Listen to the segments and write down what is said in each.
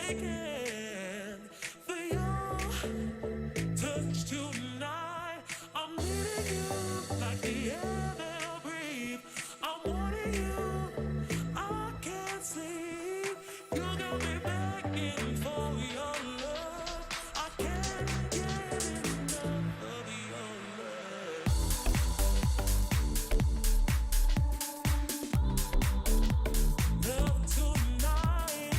aching for your touch tonight. I'm needing you like the air that I breathe. I'm wanting you, I can't sleep. You got me begging for your love. I can't get enough of your love. Love tonight.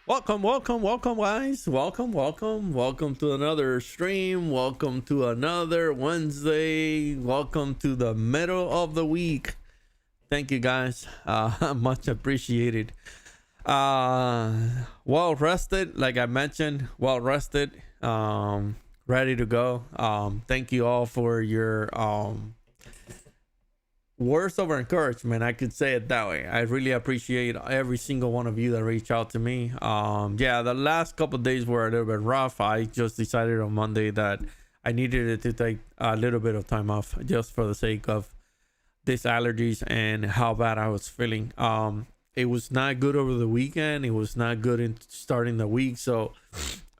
Welcome, guys. Welcome to another stream. Welcome to another Wednesday. Welcome to the middle of the week. Thank you, guys. Much appreciated. Well rested, like I mentioned. Well rested. Ready to go. Thank you all for your words of encouragement. I could say it that way. I really appreciate every single one of you that reach out to me. Yeah, the last couple of days were a little bit rough. I just decided on Monday that I needed to take a little bit of time off just for the sake of these allergies and how bad I was feeling. It was not good over the weekend. It was not good in starting the week. So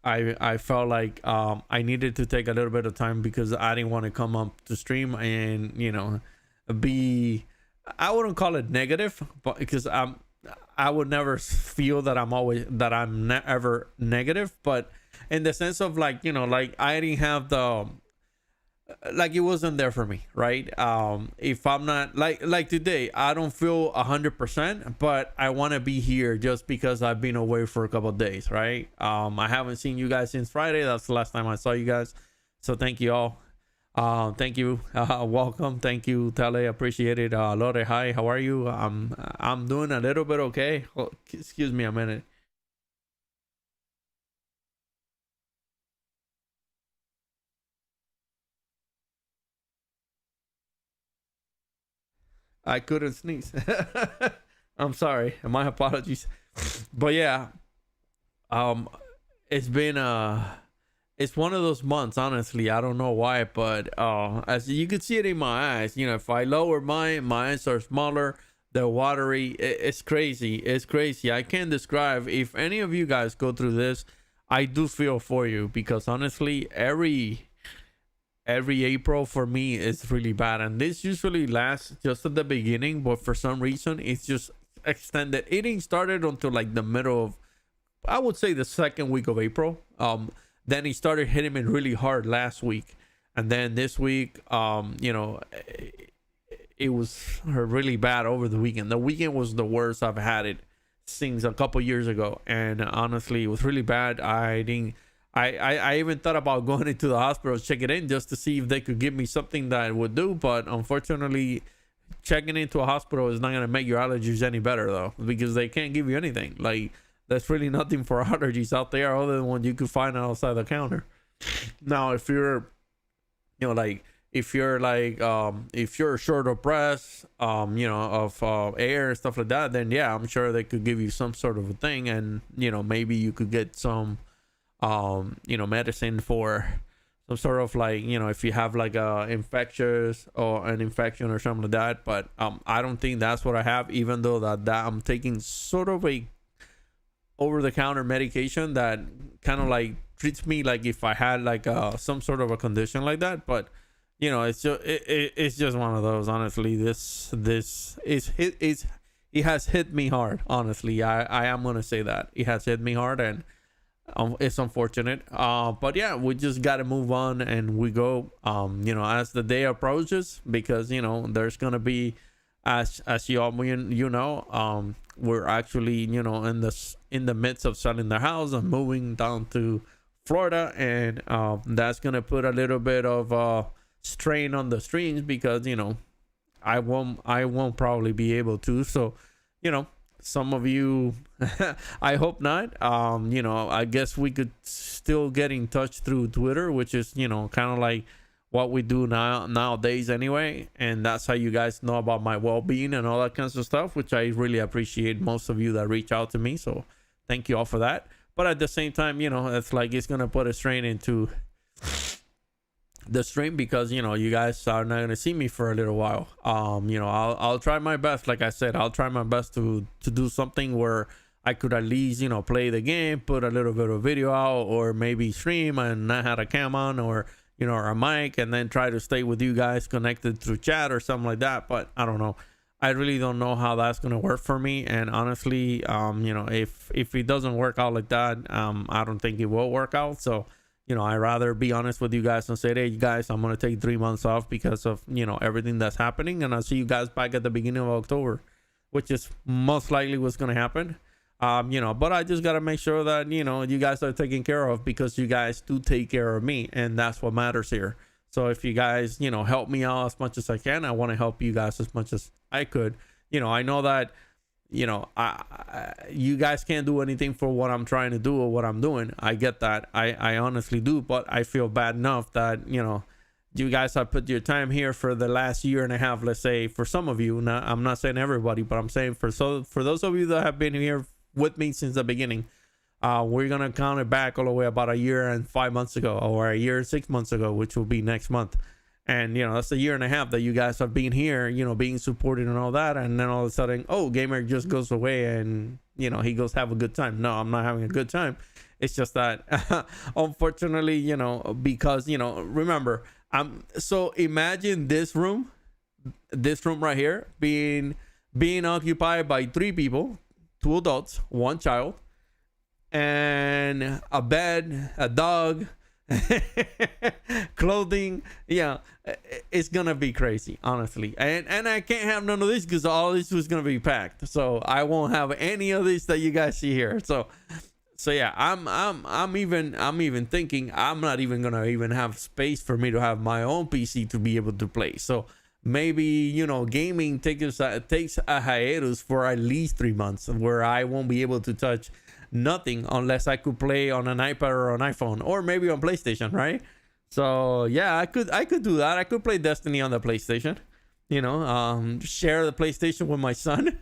I felt like I needed to take a little bit of time because I didn't want to come up to stream and, you know, I wouldn't call it negative, but because I would never feel that I'm ever negative, but in the sense of like, you know, like I didn't have like it wasn't there for me, right? If I'm not like today, I don't feel 100%, but I want to be here just because I've been away for a couple of days, right? I haven't seen you guys since Friday. That's the last time I saw you guys, so thank you all. Thank you. Welcome. Thank you, Tele. Appreciate it. Lore, hi. How are you? I'm doing a little bit okay. Oh, excuse me a minute. I couldn't sneeze. I'm sorry. My apologies. But yeah, um, it's been it's one of those months, honestly. I don't know why, but as you can see it in my eyes, you know, if I lower my eyes are smaller, they're watery. It's crazy. It's crazy. I can't describe. If any of you guys go through this, I do feel for you, because honestly, every April for me is really bad, and this usually lasts just at the beginning, but for some reason it's just extended. It didn't started until like the middle of, I would say, the second week of April. Then he started hitting me really hard last week, and then this week, you know, it was really bad over the weekend. The weekend was the worst I've had it since a couple years ago, and honestly, it was really bad. I didn't. I even thought about going into the hospital, check it in just to see if they could give me something that would do, but unfortunately, checking into a hospital is not going to make your allergies any better, though, because they can't give you anything. Like, there's really nothing for allergies out there other than what you could find outside the counter. Now, if you're, you know, like, if you're short of breath, you know, of air and stuff like that, then yeah, I'm sure they could give you some sort of a thing, and, you know, maybe you could get some you know, medicine for some sort of, like, you know, if you have like a infectious or an infection or something like that. But I don't think that's what I have, even though that I'm taking sort of a over the counter medication that kind of like treats me like if I had like some sort of a condition like that. But you know, it's just it's just one of those. Honestly, this is it has hit me hard. Honestly, I am gonna say that it has hit me hard, and it's unfortunate, but yeah, we just got to move on and we go, you know, as the day approaches, because, you know, there's gonna be, as you all, you know, we're actually, you know, in the midst of selling the house and moving down to Florida, and that's gonna put a little bit of strain on the streams, because, you know, I won't probably be able to. So, you know, some of you I hope not, you know, I guess we could still get in touch through Twitter, which is, you know, kind of like what we do nowadays anyway, and that's how you guys know about my well-being and all that kinds of stuff, which I really appreciate most of you that reach out to me, so thank you all for that. But at the same time, you know, it's like it's gonna put a strain into the stream, because, you know, you guys are not gonna see me for a little while. You know, I'll try my best. Like I said, I'll try my best to do something where I could at least, you know, play the game, put a little bit of video out, or maybe stream and not have a cam on, or, you know, or a mic, and then try to stay with you guys connected through chat or something like that. But I don't know. I really don't know how that's gonna work for me. And honestly, you know, if it doesn't work out like that, I don't think it will work out. So, you know, I'd rather be honest with you guys and say, hey, you guys, I'm going to take 3 months off because of, you know, everything that's happening. And I'll see you guys back at the beginning of October, which is most likely what's going to happen. But I just gotta make sure that you guys are taken care of, because you guys do take care of me, and that's what matters here. So if you guys help me out as much as I can, I want to help you guys as much as I could. I know that you guys can't do anything for what I'm trying to do or what I'm doing. I get that. I honestly do, but I feel bad enough that you guys have put your time here for the last year and a half. Let's say for some of you, I'm not saying everybody, but I'm saying for those of you that have been here with me since the beginning, we're gonna count it back all the way about a year and 5 months ago, or a year and 6 months ago, which will be next month. And that's a year and a half that you guys have been here, being supported and all that. And then all of a sudden, Gamer just goes away and he goes have a good time. No, I'm not having a good time. It's just that unfortunately, because remember, so imagine this room right here being occupied by 3 people, 2 adults, 1 child, and a bed, a dog, clothing. It's gonna be crazy, honestly. And I can't have none of this, because all this was gonna be packed, so I won't have any of this that you guys see here. So yeah, I'm even thinking I'm not even gonna even have space for me to have my own PC to be able to play. So maybe gaming takes a hiatus for at least 3 months, where I won't be able to touch nothing unless I could play on an iPad or an iPhone, or maybe on PlayStation, right? So yeah, I could do that. I could play Destiny on the PlayStation, share the PlayStation with my son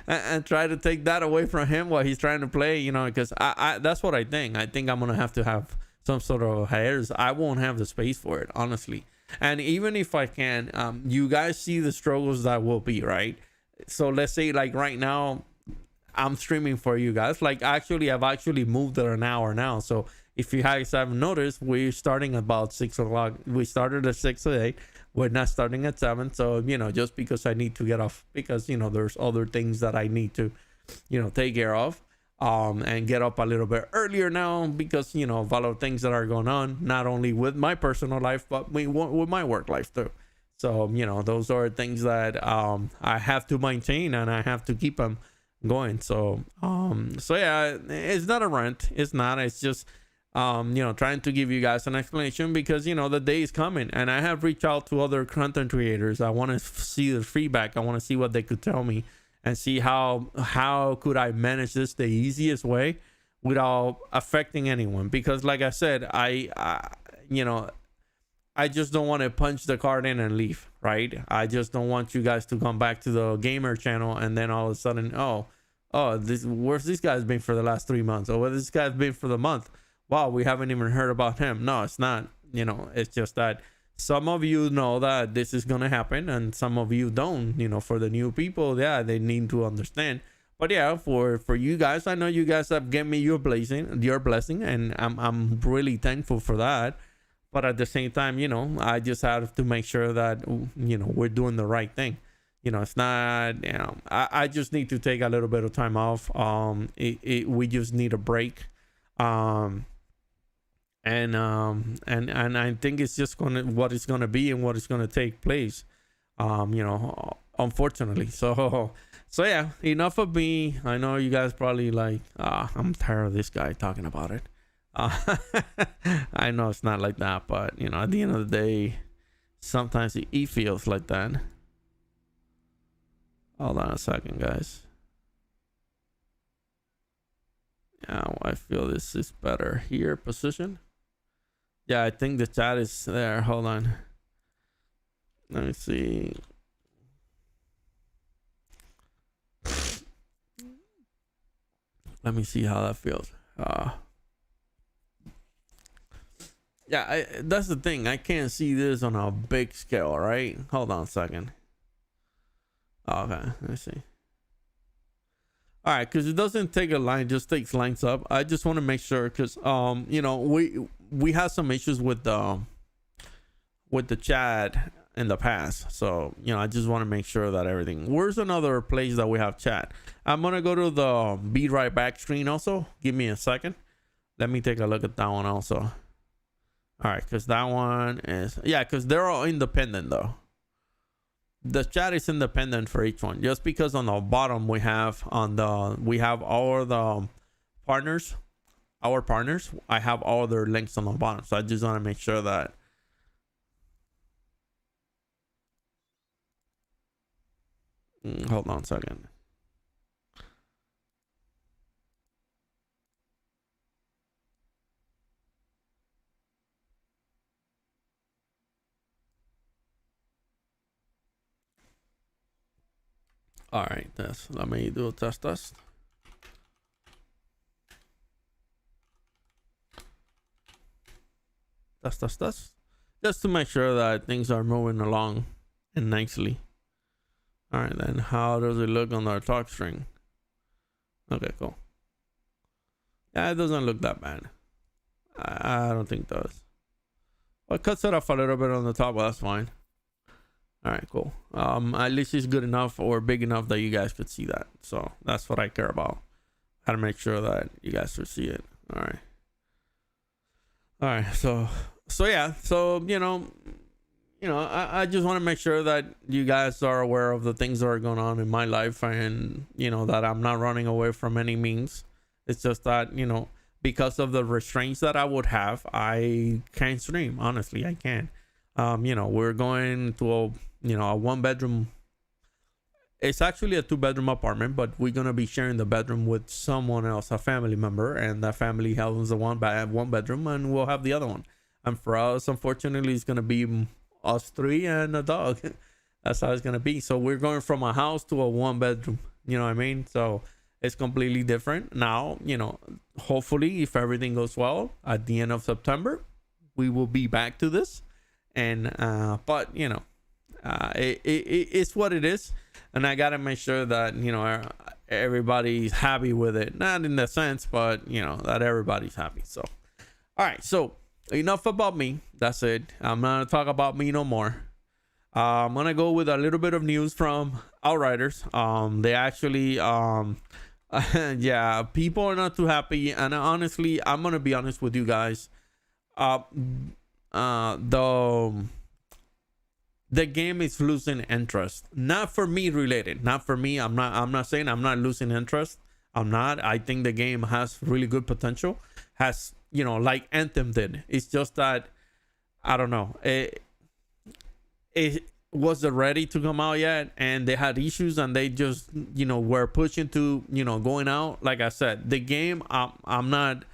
and try to take that away from him while he's trying to play, because I that's what I think. I think I'm gonna have to have some sort of hiatus. I won't have the space for it, honestly. And even if I can, you guys see the struggles that will be, right? So let's say, like, right now I'm streaming for you guys. Like, I've actually moved it an hour now. So if you guys haven't noticed, we're starting about 6 o'clock. We started at 6 or 8. We're not starting at 7. So, just because I need to get off, because, there's other things that I need to, take care of, and get up a little bit earlier now, because, of a lot of things that are going on, not only with my personal life, but with my work life too. So, those are things that, I have to maintain, and I have to keep them going. So yeah, it's not a rant. It's not. It's just trying to give you guys an explanation, because the day is coming, and I have reached out to other content creators. I want to see the feedback. I want to see what they could tell me, and see how could I manage this the easiest way without affecting anyone. Because like I said, I just don't want to punch the card in and leave, right? I just don't want you guys to come back to the gamer channel and then all of a sudden, where's this guy's been for the last 3 months? Or where this guy's been for the month? Wow, we haven't even heard about him. No, it's not. It's just that some of you know that this is gonna happen, and some of you don't. For the new people, yeah, they need to understand. But yeah, for you guys, I know you guys have given me your blessing, and I'm really thankful for that. But at the same time, I just have to make sure that, we're doing the right thing. It's not, I just need to take a little bit of time off. We just need a break. And I think it's just what it's gonna be and what is gonna take place. Unfortunately. So yeah, enough of me. I know you guys probably like, I'm tired of this guy talking about it. I know it's not like that, but at the end of the day, sometimes it feels like that. Hold on a second, guys. Yeah, I feel this is better here position. Yeah, I think the chat is there. Hold on. Let me see. Let me see how that feels. Yeah, that's the thing. I can't see this on a big scale, right? Hold on a second. Okay, let's see. All right, because it doesn't take a line, just takes lines up. I just want to make sure, because we had some issues with the chat in the past. So I just want to make sure that everything. Where's another place that we have chat? I'm gonna go to the be right back screen also. Give me a second. Let me take a look at that one also. All right, because that one is, yeah, because they're all independent though. the chat is independent for each one. Just because on the bottom we have all the partners, our partners. I have all their links on the bottom, so I just want to make sure that. Hold on a second. All right, let me do a test. Test, just to make sure that things are moving along and nicely. All right, then how does it look on our talk string? Okay, cool. Yeah, it doesn't look that bad. I don't think it does. Well, it cuts it off a little bit on the top, but that's fine. All right, cool. At least it's good enough or big enough that you guys could see that. So that's what I care about. How to make sure that you guys could see it. All right. So yeah. So I just want to make sure that you guys are aware of the things that are going on in my life, and that I'm not running away from any means. It's just that because of the restraints that I would have, I can't stream. Honestly, I can't. We're going to a 1-bedroom. It's actually a 2-bedroom apartment, but we're gonna be sharing the bedroom with someone else, a family member, and that family has the one bedroom, and we'll have the other one. And for us, unfortunately, it's gonna be us 3 and a dog. That's how it's gonna be. So we're going from a house to a 1-bedroom. You know what I mean? So it's completely different now. Hopefully, if everything goes well, at the end of September, we will be back to this. And but it's what it is, and I gotta make sure that everybody's happy with it. Not in the sense, but that everybody's happy. So all right, so enough about me. That's it. I'm not gonna talk about me no more. I'm gonna go with a little bit of news from Outriders. They actually yeah, people are not too happy, and honestly, I'm gonna be honest with you guys. The game is losing interest. Not for me related. Not for me. I'm not saying I'm not losing interest. I'm not. I think the game has really good potential. Has like Anthem did. It's just that I don't know. It wasn't ready to come out yet, and they had issues, and they just were pushing to going out. Like I said, the game. I'm not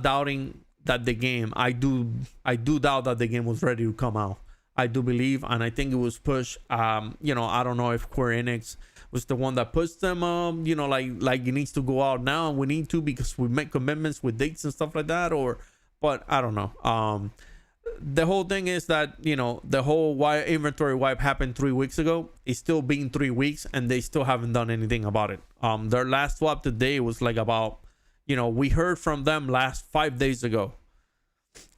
doubting that the game. I do doubt that the game was ready to come out. I do believe, and I think it was pushed. I don't know if Square Enix was the one that pushed them. Like it needs to go out now, and we need to because we make commitments with dates and stuff like that. But I don't know. The whole thing is that the whole inventory wipe happened 3 weeks ago. It's still been 3 weeks, and they still haven't done anything about it. Their last swap today was like about. We heard from them last 5 days ago.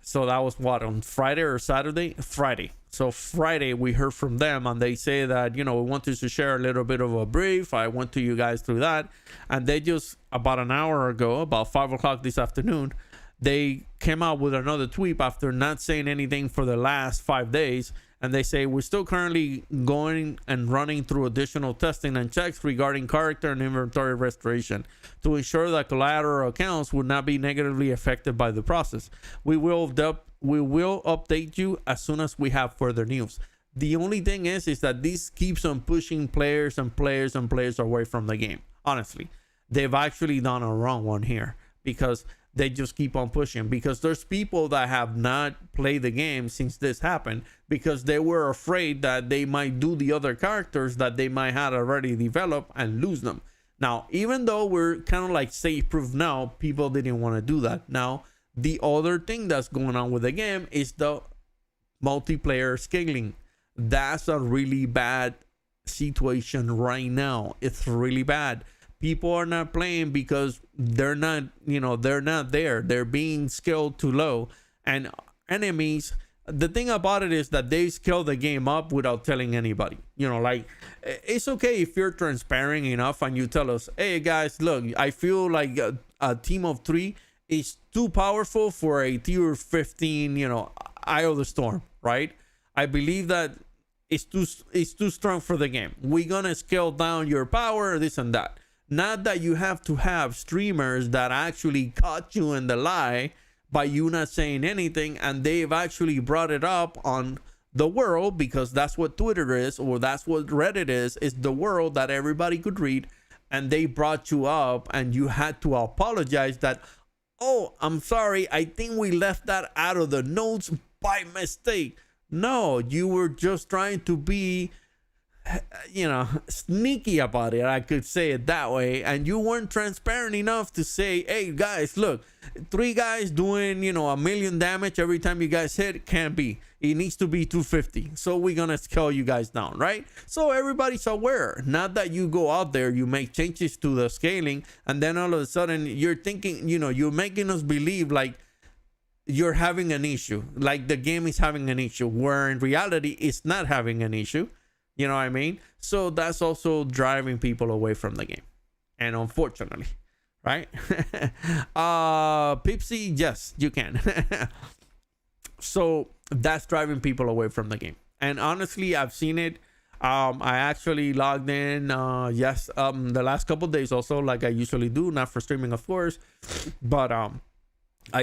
So that was what, on Friday or Saturday? Friday. So Friday we heard from them, and they say that, we wanted to share a little bit of a brief. I went to you guys through that. And they just, about an hour ago, about 5 o'clock this afternoon, they came out with another tweet after not saying anything for the last 5 days. And they say, we're still currently going and running through additional testing and checks regarding character and inventory restoration to ensure that collateral accounts would not be negatively affected by the process. We will update you as soon as we have further news. The only thing is that this keeps on pushing players away from the game. Honestly, they've actually done a wrong one here because they just keep on pushing, because there's people that have not played the game since this happened because they were afraid that they might do the other characters that they might have already developed and lose them. Now, even though we're kind of like safe proof now, people didn't want to do that. Now, the other thing that's going on with the game is the multiplayer scaling. That's a really bad situation right now. It's really bad. People are not playing because they're not there. They're being scaled too low. And enemies, the thing about it is that they scale the game up without telling anybody. Like, it's okay if you're transparent enough and you tell us, hey guys, look, I feel like a team of 3 is too powerful for a tier 15, Eye of the Storm, right? I believe that it's too strong for the game. We're gonna scale down your power, this and that. Not that you have to have streamers that actually caught you in the lie by you not saying anything, and they've actually brought it up on the world, because that's what Twitter is, or that's what Reddit is the world that everybody could read, and they brought you up and you had to apologize that, oh, I'm sorry, I think we left that out of the notes by mistake. No, you were just trying to be, sneaky about it, I could say it that way, and you weren't transparent enough to say, hey guys, look, 3 guys doing 1 million damage every time you guys hit can't be. It needs to be 250, so we're gonna scale you guys down, right? So everybody's aware. Not that you go out there, you make changes to the scaling, and then all of a sudden you're thinking, you're making us believe like you're having an issue, like the game is having an issue, where in reality it's not having an issue. You know what I mean? So that's also driving people away from the game, and unfortunately, right? Pipsy, yes, you can. So that's driving people away from the game, and honestly, I've seen it. I actually logged in the last couple of days also, like I usually do, not for streaming of course, but I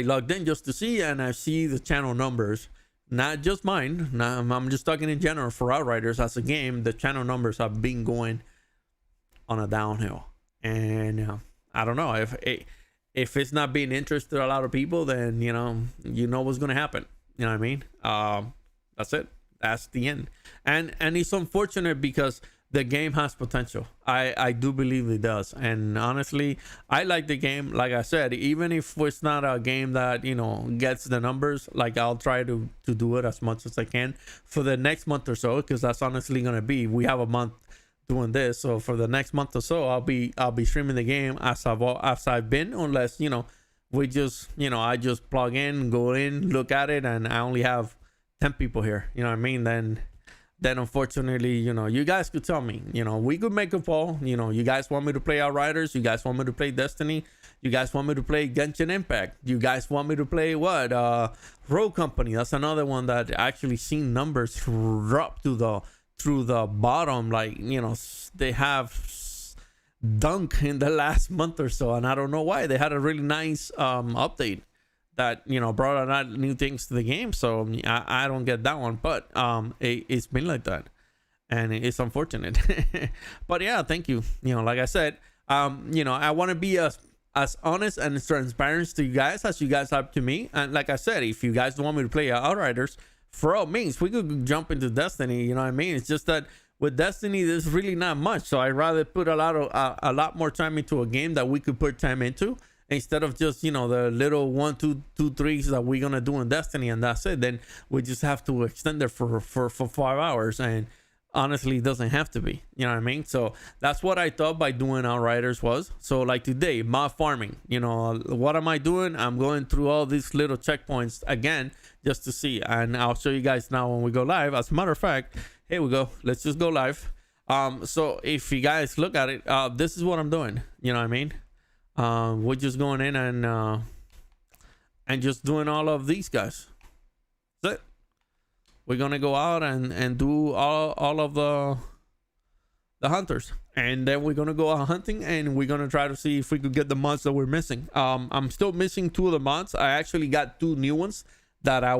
logged in just to see, and I see the channel numbers. Not just mine. I'm just talking in general for Outriders as a game. The channel numbers have been going on a downhill, and I don't know if it's not being interested to a lot of people. Then you know what's gonna happen. You know what I mean? That's it. That's the end. And it's unfortunate because the game has potential. I do believe it does. And honestly, I like the game. Like I said, even if it's not a game that, gets the numbers, like I'll try to do it as much as I can for the next month or so, because that's honestly going to be, we have a month doing this. So for the next month or so, I'll be streaming the game as I've been, unless, we just, I just plug in, go in, look at it, and I only have 10 people here. You know what I mean? Then unfortunately, you guys could tell me, we could make a poll. You guys want me to play Outriders? You guys want me to play Destiny? You guys want me to play Genshin Impact? You guys want me to play what? Rogue Company. That's another one that actually seen numbers drop through the bottom. Like, they have dunk in the last month or so, and I don't know why. They had a really nice update that brought a lot of new things to the game, so I don't get that one, but it's been like that, and it's unfortunate. But yeah, thank you. Like I said, I want to be as honest and as transparent to you guys as you guys have to me. And like I said, if you guys don't want me to play Outriders, for all means, we could jump into Destiny. You know what I mean? It's just that with Destiny, there's really not much, so I'd rather put a lot more time into a game that we could put time into, instead of just the little 1 2 2 3s that we're gonna do in Destiny, and that's it. Then we just have to extend it for 5 hours, and honestly, it doesn't have to be. You know what I mean? So that's what I thought by doing Outriders was. So like today, mod farming. What am I doing? I'm going through all these little checkpoints again just to see, and I'll show you guys now when we go live. As a matter of fact, here we go. Let's just go live. So if you guys look at it, this is what I'm doing. You know what I mean? We're just going in and just doing all of these guys. That's it. We're gonna go out and do all of the hunters, and then we're gonna go out hunting, and we're gonna try to see if we could get the mods that we're missing. I'm still missing 2 of the mods. I actually got 2 new ones that I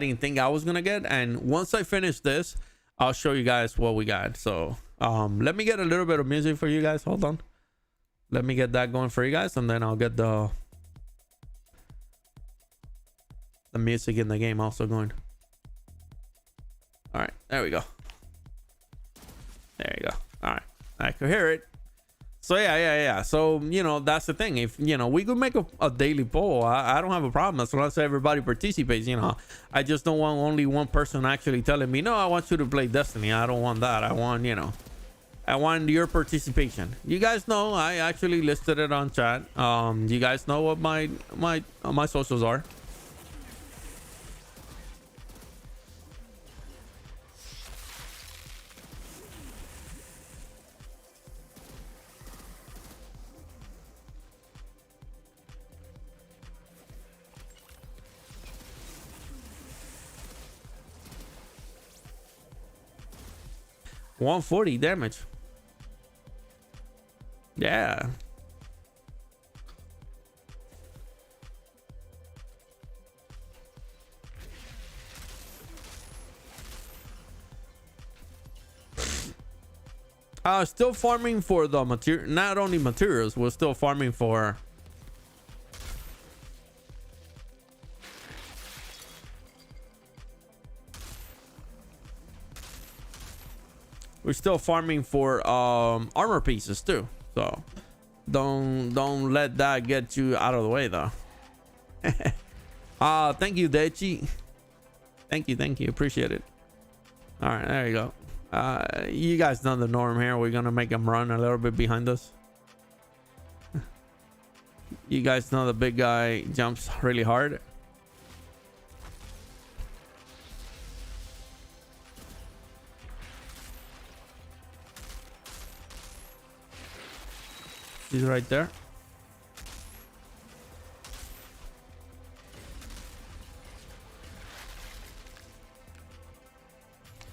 didn't think I was gonna get, and once I finish this, I'll show you guys what we got. So let me get a little bit of music for you guys. Hold on. Let me get that going for you guys, and then I'll get the music in the game also going. All right, there we go. There you go. All right, I could hear it. So yeah. So that's the thing. If we could make a daily poll, I don't have a problem as long as everybody participates. I just don't want only one person actually telling me, no, I want you to play Destiny. I don't want that. I want I want your participation. You guys know I actually listed it on chat. You guys know what my socials are. 140 damage. Yeah. Still farming for the material, not only materials, we're still farming for armor pieces too. So don't let that get you out of the way though. Thank you, Dechi. Thank you, appreciate it. All right, there you go. You guys know the norm here. We're gonna make them run a little bit behind us. You guys know the big guy jumps really hard. He's right there.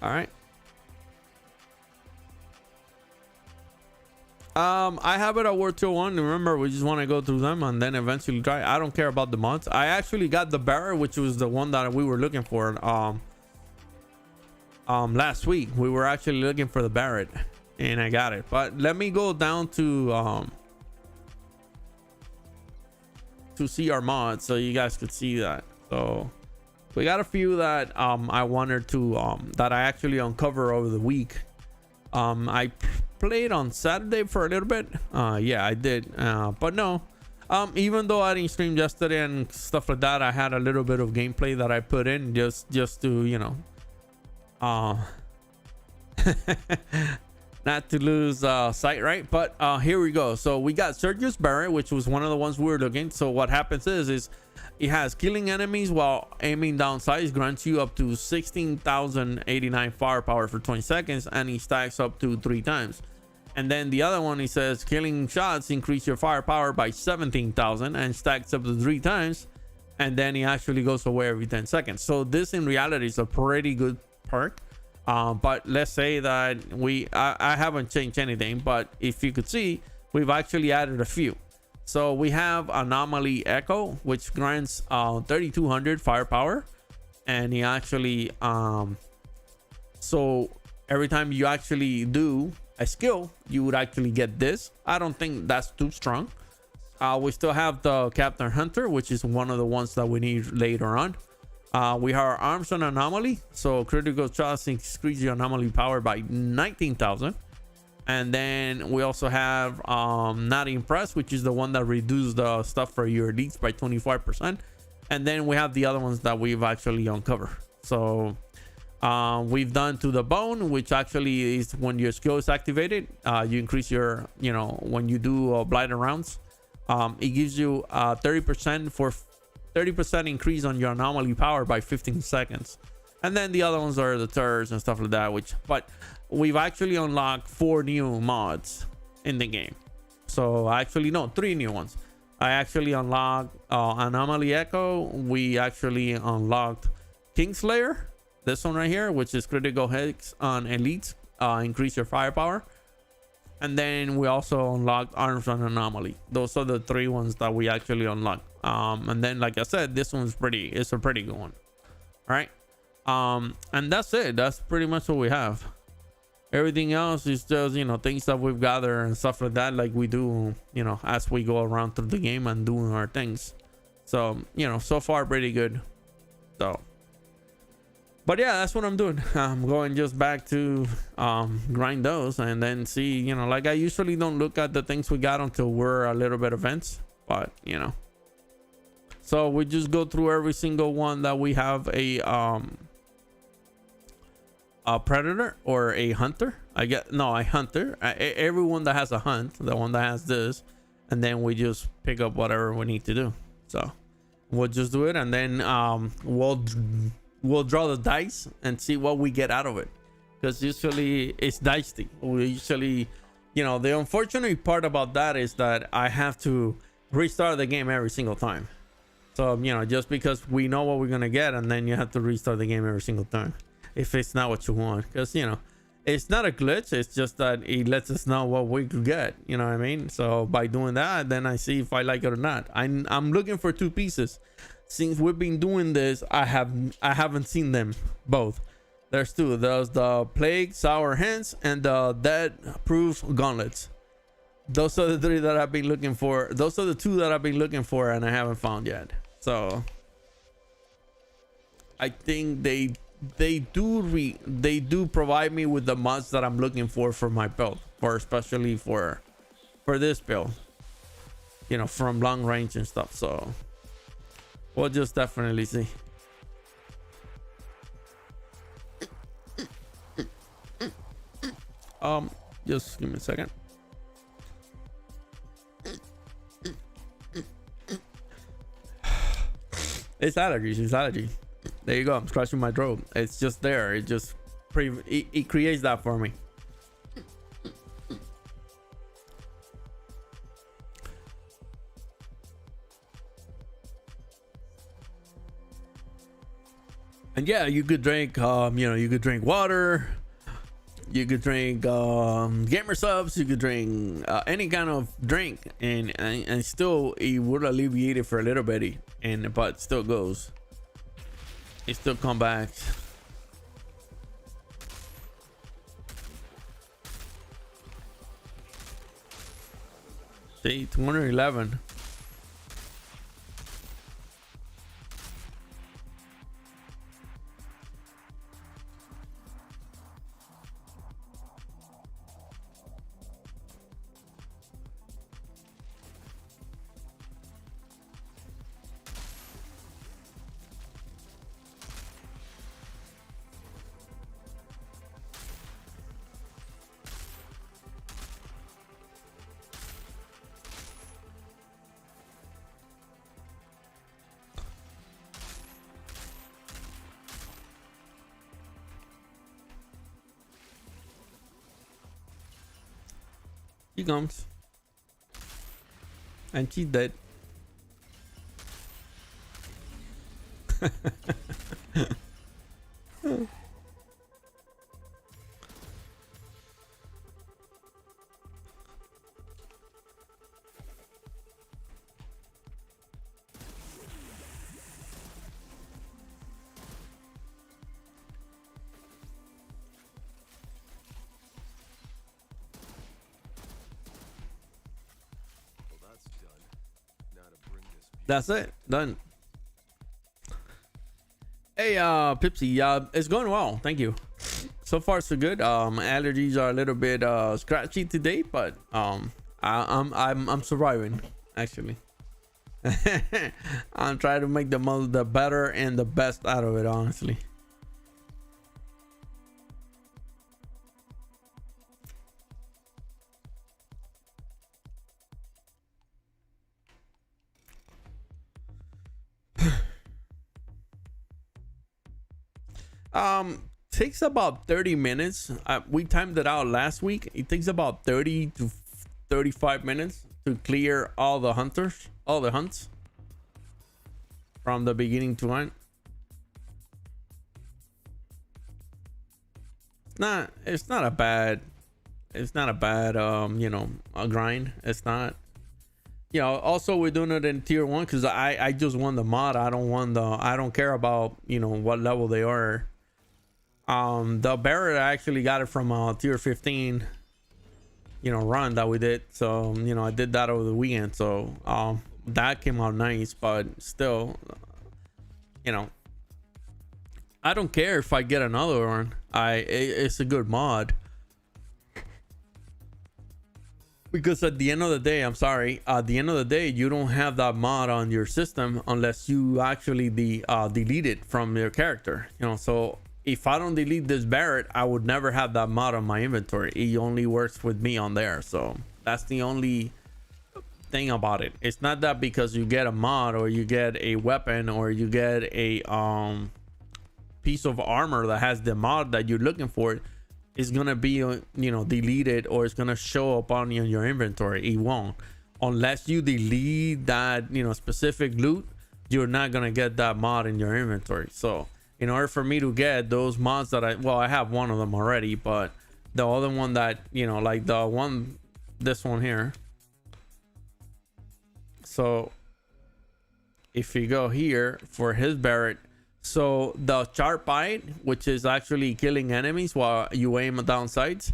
All right. I have it at War 201. Remember, we just want to go through them and then eventually try. I don't care about the mods. I actually got the Barrett, which was the one that we were looking for. Last week we were actually looking for the Barrett, and I got it. But let me go down to see our mods so you guys could see that. So we got a few that I wanted to that I actually uncover over the week. I played on Saturday for a little bit. Yeah, I did. But no, even though I didn't stream yesterday and stuff like that, I had a little bit of gameplay that I put in just to, you know, not to lose sight, right? But here we go. So we got Sergius Barrett, which was one of the ones we were looking. So what happens is it has killing enemies while aiming down sights, grants you up to 16,089 firepower for 20 seconds, and he stacks up to 3 times. And then the other one, he says killing shots increase your firepower by 17,000 and stacks up to 3 times, and then he actually goes away every 10 seconds. So this in reality is a pretty good perk. But let's say that I haven't changed anything, but if you could see, we've actually added a few. So we have Anomaly Echo, which grants 3,200 firepower, and he actually so every time you actually do a skill, you would actually get this. I don't think that's too strong. We still have the Captain Hunter, which is one of the ones that we need later on. We have Arms on Anomaly, so critical shots increase your anomaly power by 19,000. And then we also have Not Impressed, which is the one that reduces the stuff for your elites by 25%. And then we have the other ones that we've actually uncovered. So we've done To the Bone, which actually is when your skill is activated. You increase your, you know, when you do blighted rounds, it gives you 30% increase on your anomaly power by 15 seconds. And then the other ones are the turrets and stuff like that, but we've actually unlocked 4 new mods in the game. So actually, no, 3 new ones. I actually unlocked Anomaly Echo. We actually unlocked Kingslayer, this one right here, which is critical hits on elites, increase your firepower. And then we also unlocked Arms on Anomaly. Those are the 3 ones that we actually unlocked. And then, like I said, this one's it's a pretty good one. All right. And that's it. That's pretty much what we have. Everything else is just, you know, things that we've gathered and stuff like that, like we do, you know, as we go around through the game and doing our things. So, you know, so far pretty good. So, but yeah, that's what I'm doing. I'm going just back to grind those and then see, you know, like I usually don't look at the things we got until we're a little bit advanced, but you know. So we just go through every single one that we have a predator or a hunter. A hunter. Everyone that has a hunt, the one that has this, and then we just pick up whatever we need to do. So we'll just do it, and then we'll draw the dice and see what we get out of it, because usually it's dicey. We usually, you know, the unfortunate part about that is that I have to restart the game every single time. So, you know, just because we know what we're gonna get, and then you have to restart the game every single time if it's not what you want, because, you know, It's not a glitch, it's just that it lets us know what we could get, you know what I mean? So by doing that, then I see if I like it or not. I'm looking for two pieces. Since we've been doing this, I haven't seen them both. There's two. There's the Plague Sour Hands and the Dead Proof Gauntlets. Those are the three that I've been looking for. Those are the two that I've been looking for and I haven't found yet. So I think they do provide me with the mods that I'm looking for my build, or especially for this build, you know, from long range and stuff. So we'll just definitely see. Just give me a second. It's allergies. It's allergy. There you go. I'm scratching my throat. It's just there. It just it creates that for me. And yeah, you could drink you could drink water, you could drink gamer subs, you could drink any kind of drink, and still it would alleviate it for a little bit, but still goes. It still come back. See, 211. She comes. And she's dead. That's it. Done. Hey, Pipsy, it's going well. Thank you. So far, so good. Allergies are a little bit scratchy today, but I'm surviving, actually. I'm trying to make the better and the best out of it, honestly. Takes about 30 minutes. We timed it out last week. It takes about 30 to 35 minutes to clear all the hunts from the beginning to end. It's not a bad a grind. It's not. Also we're doing it in tier 1 because I just want the mod. I don't care about what level they are. The Barrett, I actually got it from tier 15 run that we did. So I did that over the weekend, so that came out nice. But still, I don't care if I get another one. It's a good mod. Because at the end of the day, at the end of the day, you don't have that mod on your system unless you actually delete it from your character. So if I don't delete this Barrett, I would never have that mod on my inventory. It only works with me on there. So that's the only thing about it. It's not that because you get a mod or you get a weapon or you get a piece of armor that has the mod that you're looking for, it's gonna be deleted or it's gonna show up on your inventory. It won't, unless you delete that specific loot. You're not gonna get that mod in your inventory. So in order for me to get those mods that I have one of them already, but The other one that, you know, like the one, this one here. So if you go here for his Barrett, so the sharp bite, which is actually killing enemies while you aim down sights,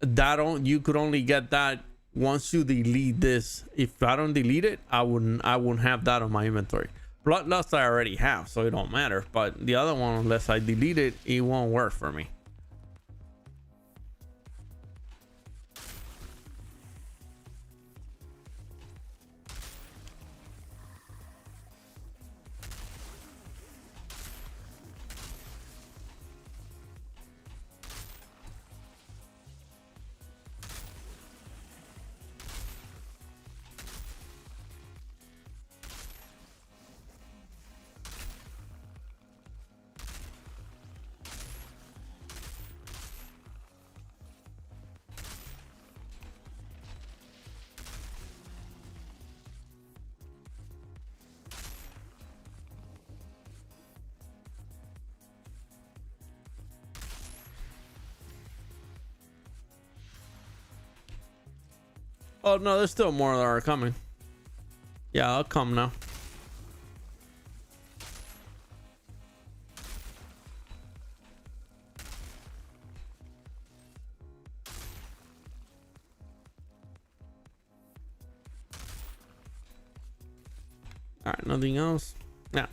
you could only get that once you delete this. If I don't delete it, I wouldn't have that on my inventory. Bloodlust I already have, so it don't matter. But the other one, unless I delete it, it won't work for me. Oh no, there's still more that are coming. Yeah, I'll come now. All right, nothing else. Yeah.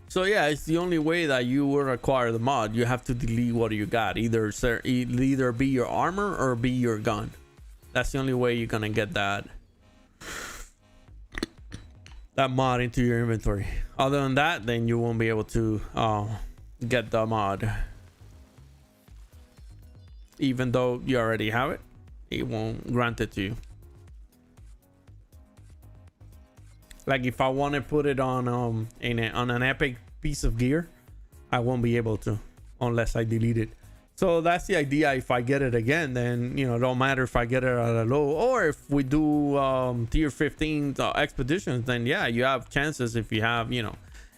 So yeah, it's the only way that you will acquire the mod. You have to delete what you got. Either be your armor or be your gun. That's the only way you're gonna get that mod into your inventory. Other than that, then you won't be able to get the mod. Even though you already have it, it won't grant it to you. Like if I want to put it on on an epic piece of gear, I won't be able to unless I delete it. So that's the idea. If I get it again, then, you know, it don't matter if I get it at a low, or if we do tier 15 expeditions, then yeah, you have chances. If you have, you know,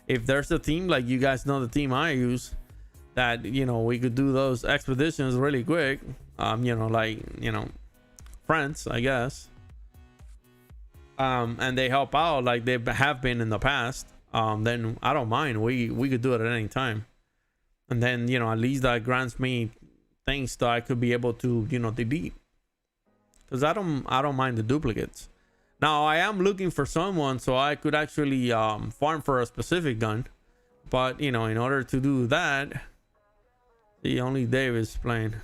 if there's a team, like you guys know the team I use, that, you know, we could do those expeditions really quick, you know, like, you know, friends, I guess. And they help out like they have been in the past, then I don't mind. We could do it at any time. And then, you know, at least that grants me things that I could be able to, you know, delete, because I don't mind the duplicates. Now I am looking for someone so I could actually farm for a specific gun, but, you know, in order to do that, the only Dave is playing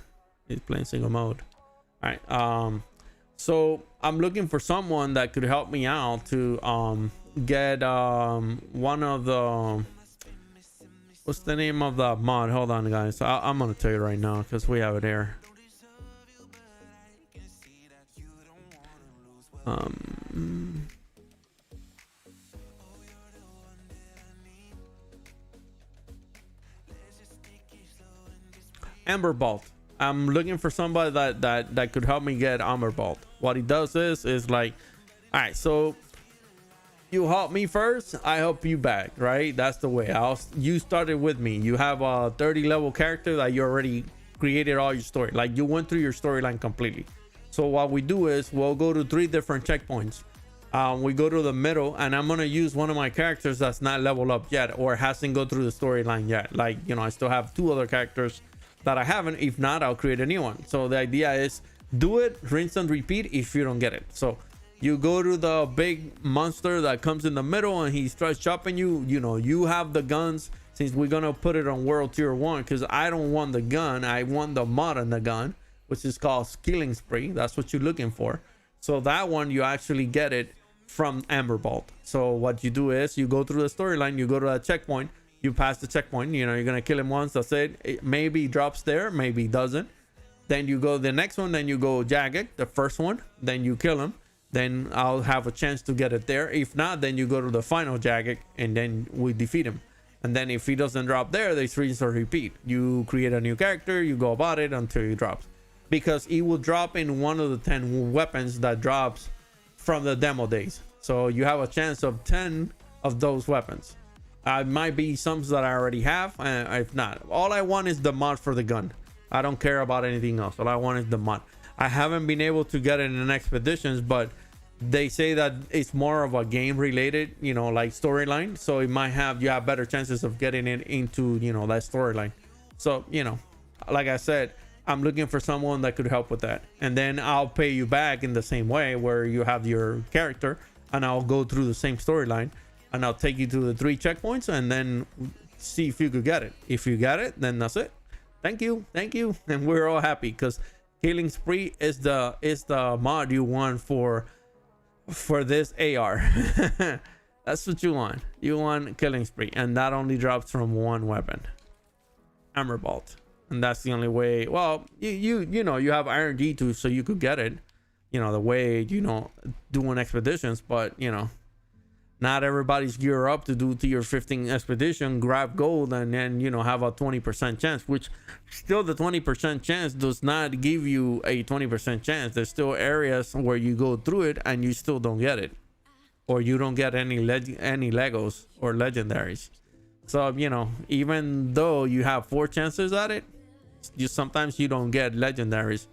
single mode. All right, so I'm looking for someone that could help me out to get one of the, what's the name of the mod? Hold on, guys. I'm gonna tell you right now because we have it here. Amber Bolt. I'm looking for somebody that could help me get Amber Bolt. What he does is like, all right, so you help me first, I help you back, right? That's the way. You started with me. You have a 30 level character that you already created all your story. Like you went through your storyline completely. So what we do is we'll go to 3 different checkpoints. We go to the middle, and I'm gonna use one of my characters that's not leveled up yet or hasn't go through the storyline yet. Like, you know, I still have 2 other characters that I haven't. If not, I'll create a new one. So the idea is do it, rinse and repeat if you don't get it. So you go to the big monster that comes in the middle and he starts chopping you. You know, you have the guns, since we're gonna put it on world tier 1, because I don't want the gun, I want the mod on the gun, which is called Killing Spree. That's what you're looking for. So that one, you actually get it from Amber Bolt. So what you do is you go through the storyline, you go to that checkpoint, you pass the checkpoint, you know, you're gonna kill him once, that's it. It maybe drops there, maybe doesn't. Then you go the next one, then you go Jagged, the first one, then you kill him, then I'll have a chance to get it there. If not, then you go to the final Jagged and then we defeat him. And then if he doesn't drop there, they rinse or repeat. You create a new character, you go about it until he drops, because it will drop in one of the 10 weapons that drops from the demo days. So you have a chance of 10 of those weapons. It might be some that I already have. If not, all I want is the mod for the gun. I don't care about anything else. All I want is the mod. I haven't been able to get it in expeditions, but they say that it's more of a game related, you know, like storyline. So it might have, you have better chances of getting it into, you know, that storyline. So, you know, like I said, I'm looking for someone that could help with that. And then I'll pay you back in the same way, where you have your character and I'll go through the same storyline and I'll take you to the 3 checkpoints and then see if you could get it. If you got it, then that's it. Thank you. And we're all happy, because Killing Spree is the mod you want for this AR. That's what you want. You want Killing Spree, and that only drops from one weapon, Hammer Bolt. And that's the only way. Well, you know, you have Iron G too, so you could get it, you know, the way, you know, doing expeditions. But, you know, not everybody's gear up to do tier 15 expedition, grab gold, and then, you know, have a 20% chance, which still the 20% chance does not give you a 20% chance. There's still areas where you go through it and you still don't get it, or you don't get any Legos or legendaries. So, you know, even though you have 4 chances at it, sometimes you don't get legendaries.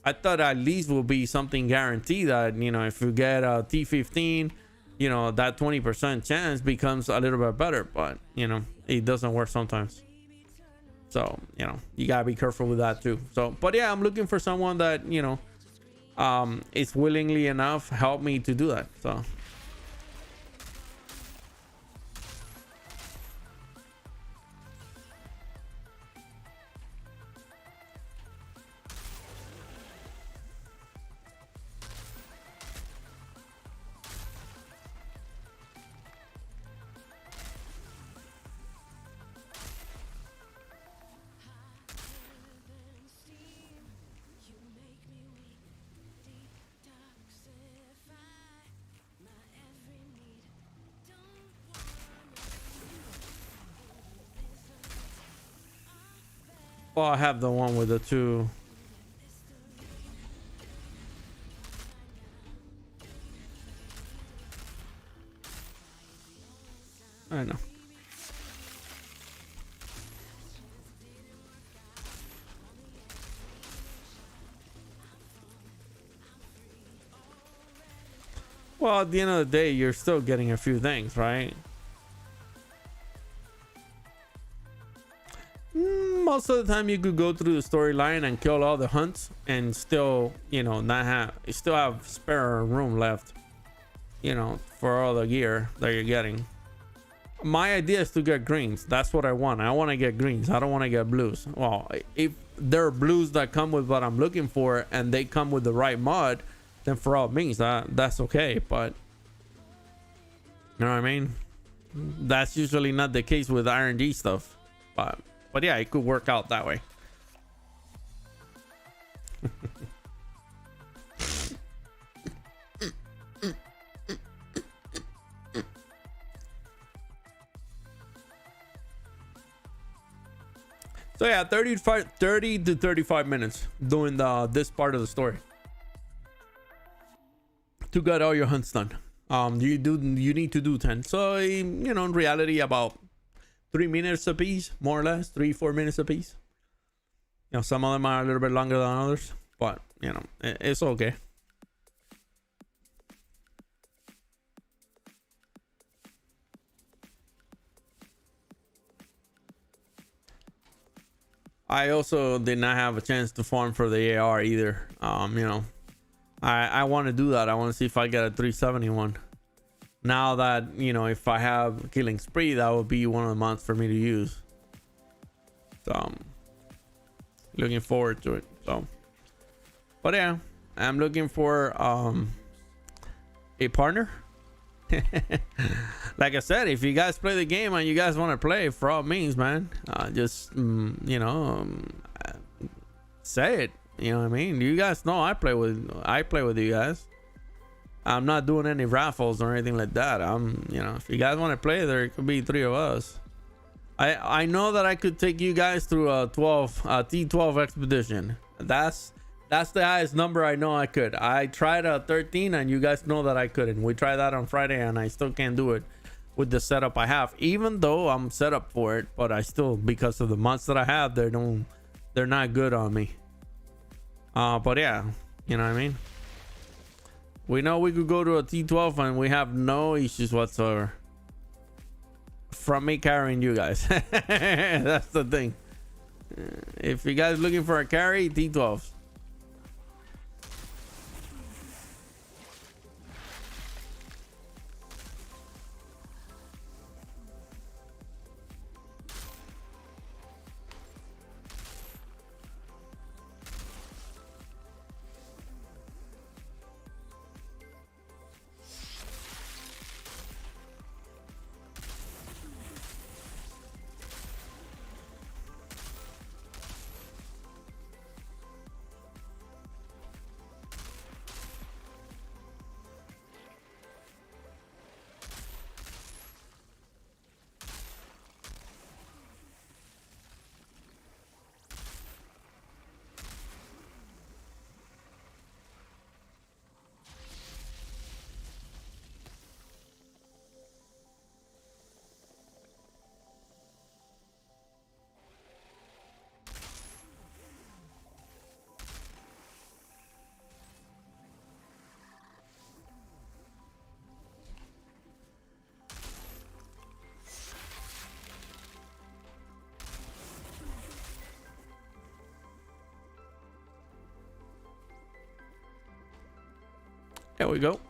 I thought at least will be something guaranteed that, you know, if you get a T15, you know, that 20% chance becomes a little bit better. But, you know, it doesn't work sometimes. So, you know, you gotta be careful with that too. So, but yeah, I'm looking for someone that, you know, is willingly enough help me to do that. So well, I have the one with the 2. I know. Well, at the end of the day, you're still getting a few things, right? Most of the time you could go through the storyline and kill all the hunts and still, you know, still have spare room left, you know, for all the gear that you're getting. My idea is to get greens. That's what I want. I want to get greens. I don't want to get blues. Well, if there are blues that come with what I'm looking for and they come with the right mod, then for all means that's okay. But you know what I mean? That's usually not the case with RNG stuff. But yeah, it could work out that way. So yeah, 30 to 35 minutes doing this part of the story to get all your hunts done. You need to do 10. So you know, in reality, about 3 minutes a piece, more or less, 3-4 minutes a piece. You know, some of them are a little bit longer than others, but you know, it's okay. I also did not have a chance to farm for the AR either. You know, I want to do that. I want to see if I get a 371. Now that, you know, if I have Killing Spree, that would be one of the mods for me to use. So looking forward to it. So, but yeah, I'm looking for a partner. Like I said, if you guys play the game and you guys want to play, for all means, man, just you know, say it. You know what I mean? You guys know I play with you guys. I'm not doing any raffles or anything like that. You know, if you guys want to play, there could be 3 of us. I know that I could take you guys through a T12 expedition. That's the highest number I know I could. I tried a 13 and you guys know that I couldn't. We tried that on Friday and I still can't do it. with the setup I have, even though I'm set up for it. But I still, because of the mods that I have, they're not good on me. But yeah, you know what I mean. We know we could go to a T12 and we have no issues whatsoever from me carrying you guys. That's the thing. If you guys looking for a carry, T12s. There we go.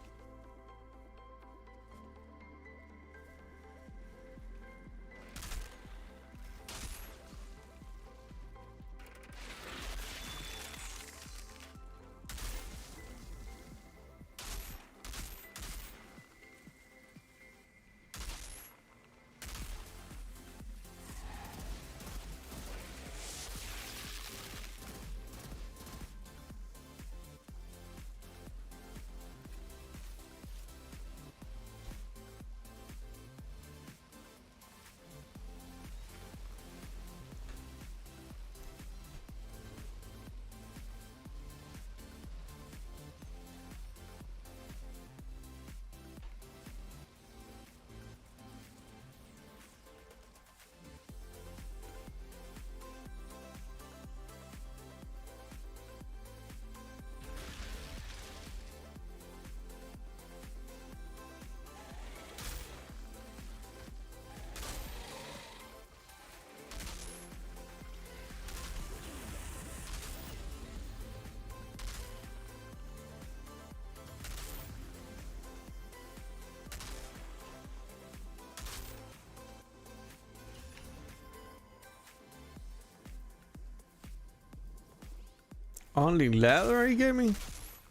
Only leather he gave me?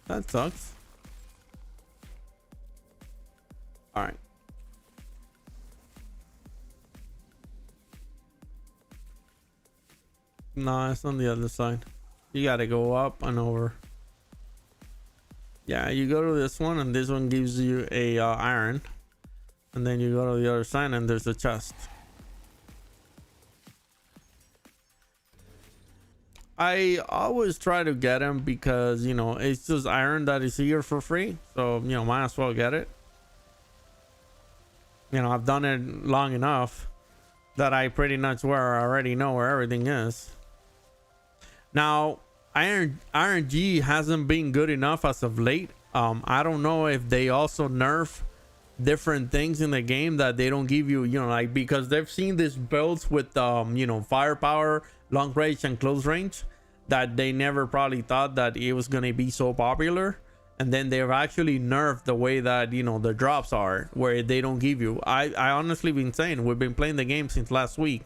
That sucks. Alright. No, it's on the other side. You gotta go up and over. Yeah, you go to this one and this one gives you a iron. And then you go to the other side and there's a chest. I always try to get him because, you know, it's just iron that is here for free. So, you know, might as well get it. You know, I've done it long enough that I pretty much already know where everything is. Now, RNG hasn't been good enough as of late. I don't know if they also nerf different things in the game that they don't give you, you know, like, because they've seen these builds with you know, firepower, long range and close range, that they never probably thought that it was going to be so popular. And then they've actually nerfed the way that, you know, the drops are, where they don't give you. I honestly been saying, we've been playing the game since last week.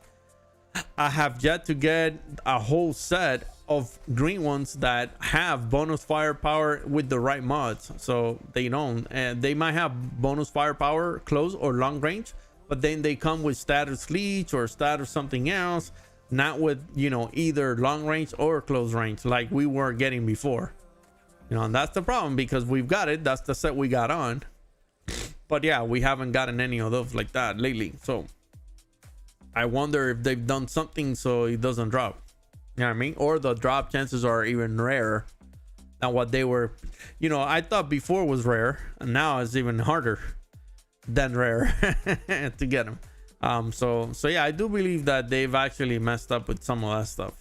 I have yet to get a whole set of green ones that have bonus firepower with the right mods. So they don't, and they might have bonus firepower close or long range, but then they come with status leech or status something else, not with, you know, either long range or close range like we were getting before. You know, and that's the problem, because we've got it. That's the set we got on. But yeah, we haven't gotten any of those like that lately. So I wonder if they've done something so it doesn't drop. You know what I mean? Or the drop chances are even rarer than what they were. You know, I thought before was rare, and now it's even harder. than rare to get them. So yeah, I do believe that they've actually messed up with some of that stuff.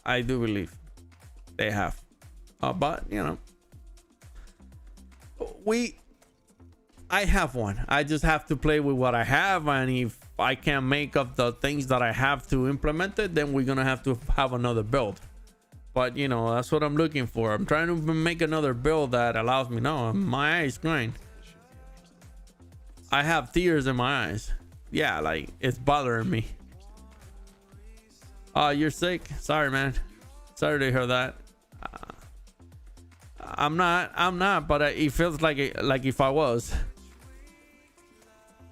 I do believe they have. But you know, I have one. I just have to play with what I have, and if I can't make up the things that I have to implement it, then we're gonna have to have another build. But you know, that's what I'm looking for. I'm trying to make another build that allows me. No, my eyes crying. I have tears in my eyes. Yeah, like it's bothering me. Oh, you're sick? Sorry, man. Sorry to hear that. I'm not, but it feels like if I was.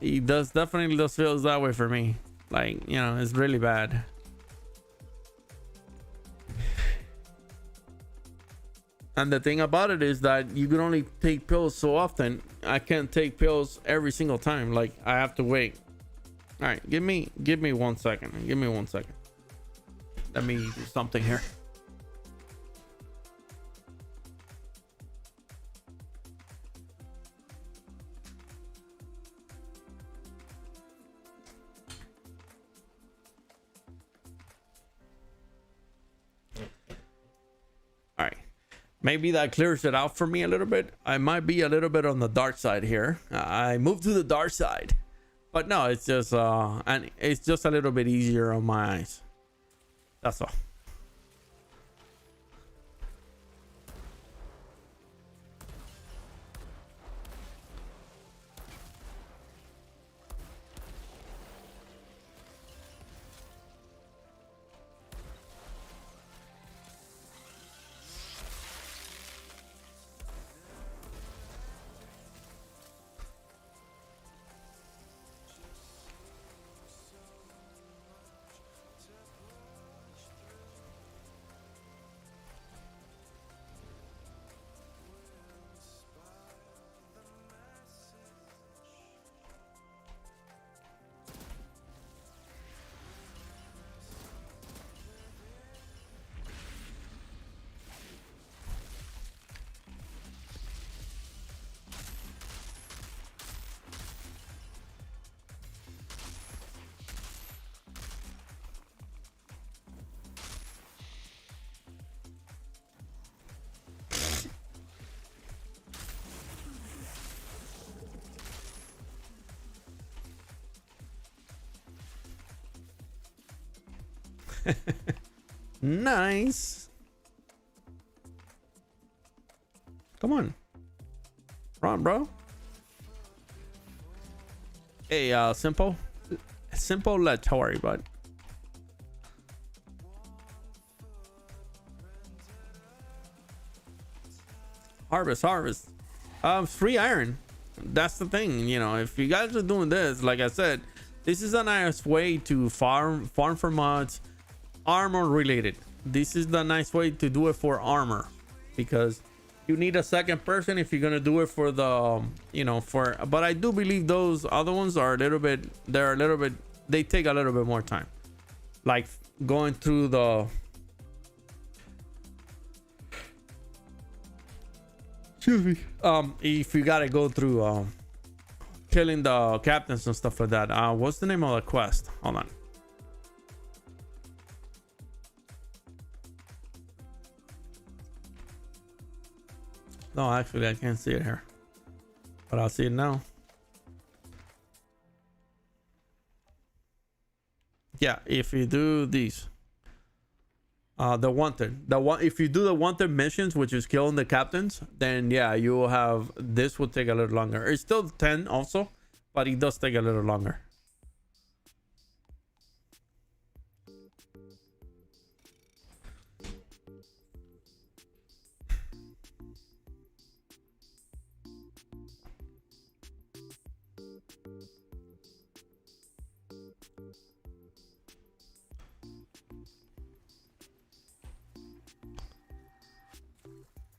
It definitely feels that way for me. Like, you know, it's really bad. And the thing about it is that you can only take pills so often. I can't take pills every single time. Like, I have to wait. All right, give me 1 second. Give me 1 second. Let me do something here. All right, maybe that clears it out for me a little bit. I might be a little bit on the dark side here. I moved to the dark side, but no, it's just and it's just a little bit easier on my eyes. That's all. Nice. Come on. Run, bro. Hey, simple let's hurry, bud. Harvest. Free iron. That's the thing, you know. If you guys are doing this, like I said, this is a nice way to farm for mods, armor related. This is the nice way to do it for armor, because you need a second person if you're gonna do it for the, you know, for. But I do believe those other ones are a little bit. They take a little bit more time, like going through the. Excuse me. If you gotta go through killing the captains and stuff like that. What's the name of the quest? Hold on. No, actually, I can't see it here, but I'll see it now. Yeah, if you do these, if you do the wanted missions, which is killing the captains, then yeah, you will have, this will take a little longer. It's still 10 also, but it does take a little longer.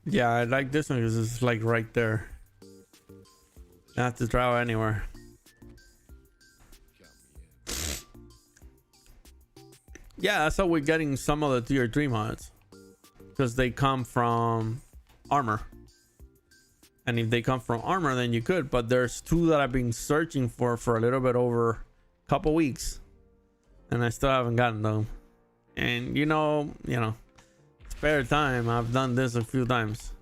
Yeah, I like this one because it's like right there. Not have to travel anywhere. Yeah, that's how we're getting some of the tier 3 mods, because they come from armor. And if they come from armor, then you could. But there's two that I've been searching for a little bit over a couple weeks, and I still haven't gotten them. And you know, spare time, I've done this a few times.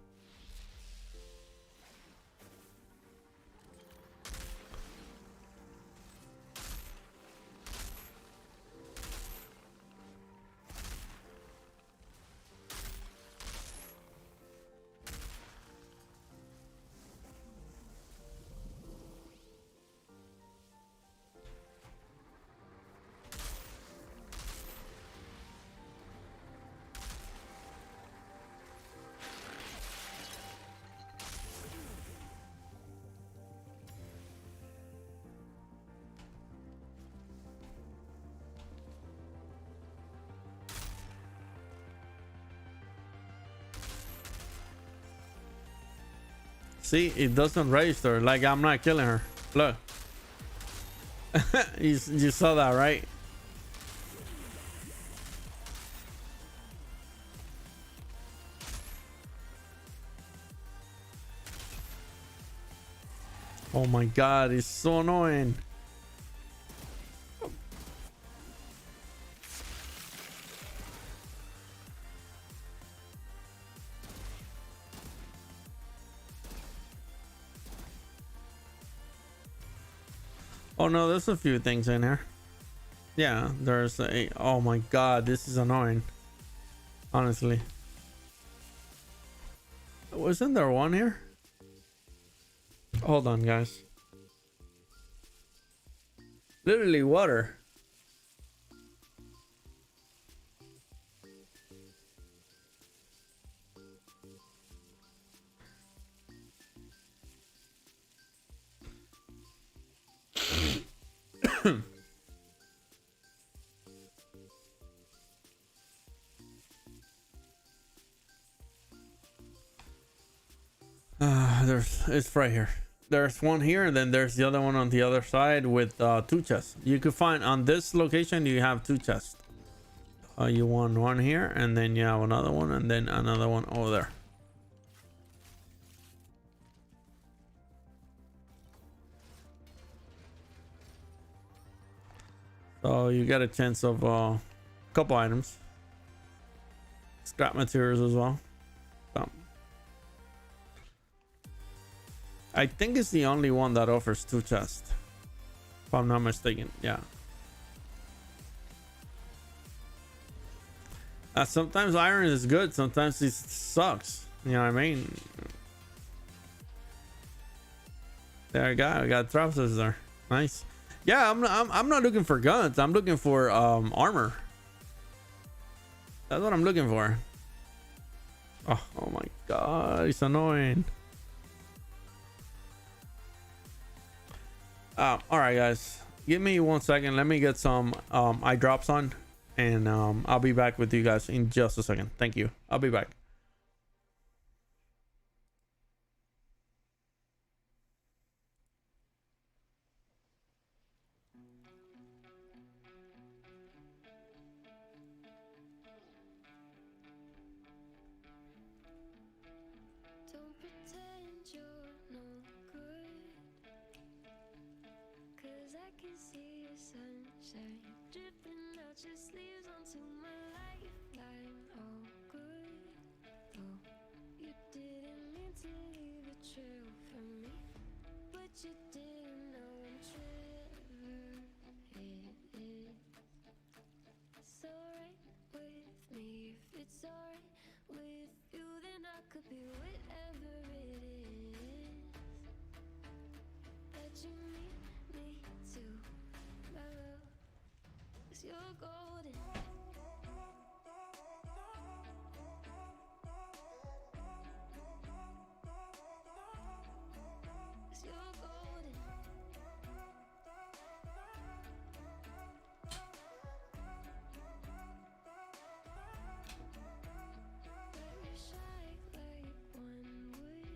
See, it doesn't register. Like I'm not killing her. Look. you saw that, right? Oh my god, it's so annoying. Oh no, there's a few things in here. Yeah, there's a... Oh my god, this is annoying. Honestly. Wasn't there one here? Hold on, guys. Literally water. It's right here. There's one here, and then there's the other one on the other side with two chests. You could find on this location you have two chests. You want one here, and then you have another one, and then another one over there. So you get a chance of a couple items, scrap materials as well. I think it's the only one that offers two chests, if I'm not mistaken. Yeah. Sometimes iron is good, sometimes it sucks. You know what I mean? There I got trousers there. Nice. Yeah, I'm not looking for guns. I'm looking for armor. That's what I'm looking for. Oh my god, it's annoying. All right, guys, give me 1 second. Let me get some eye drops on, and I'll be back with you guys in just a second. Thank you. I'll be back. Don't pretend you're no good, 'cause I can see your sunshine dripping out your sleeves onto my lifeline. Oh good, oh, you didn't mean to leave a trail for me, but you didn't know whatever it is. It's alright with me. If it's alright with you, then I could be whatever it is that you need me to, my love, 'cause you're golden. 'Cause you're golden. Let me shine like one would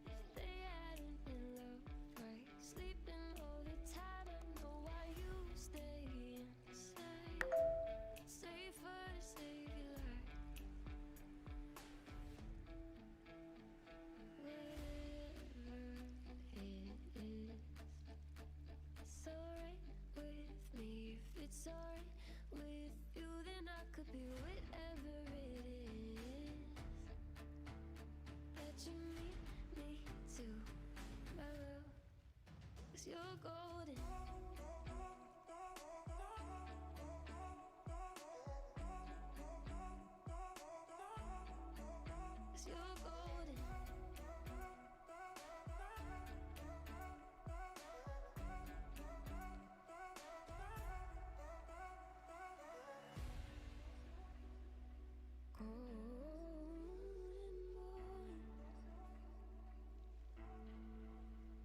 if they hadn't been love right. Sleeping all the time, I know why you stay could be whatever it is that you need me tomorrow. 'Cause you're golden. 'Cause you're golden.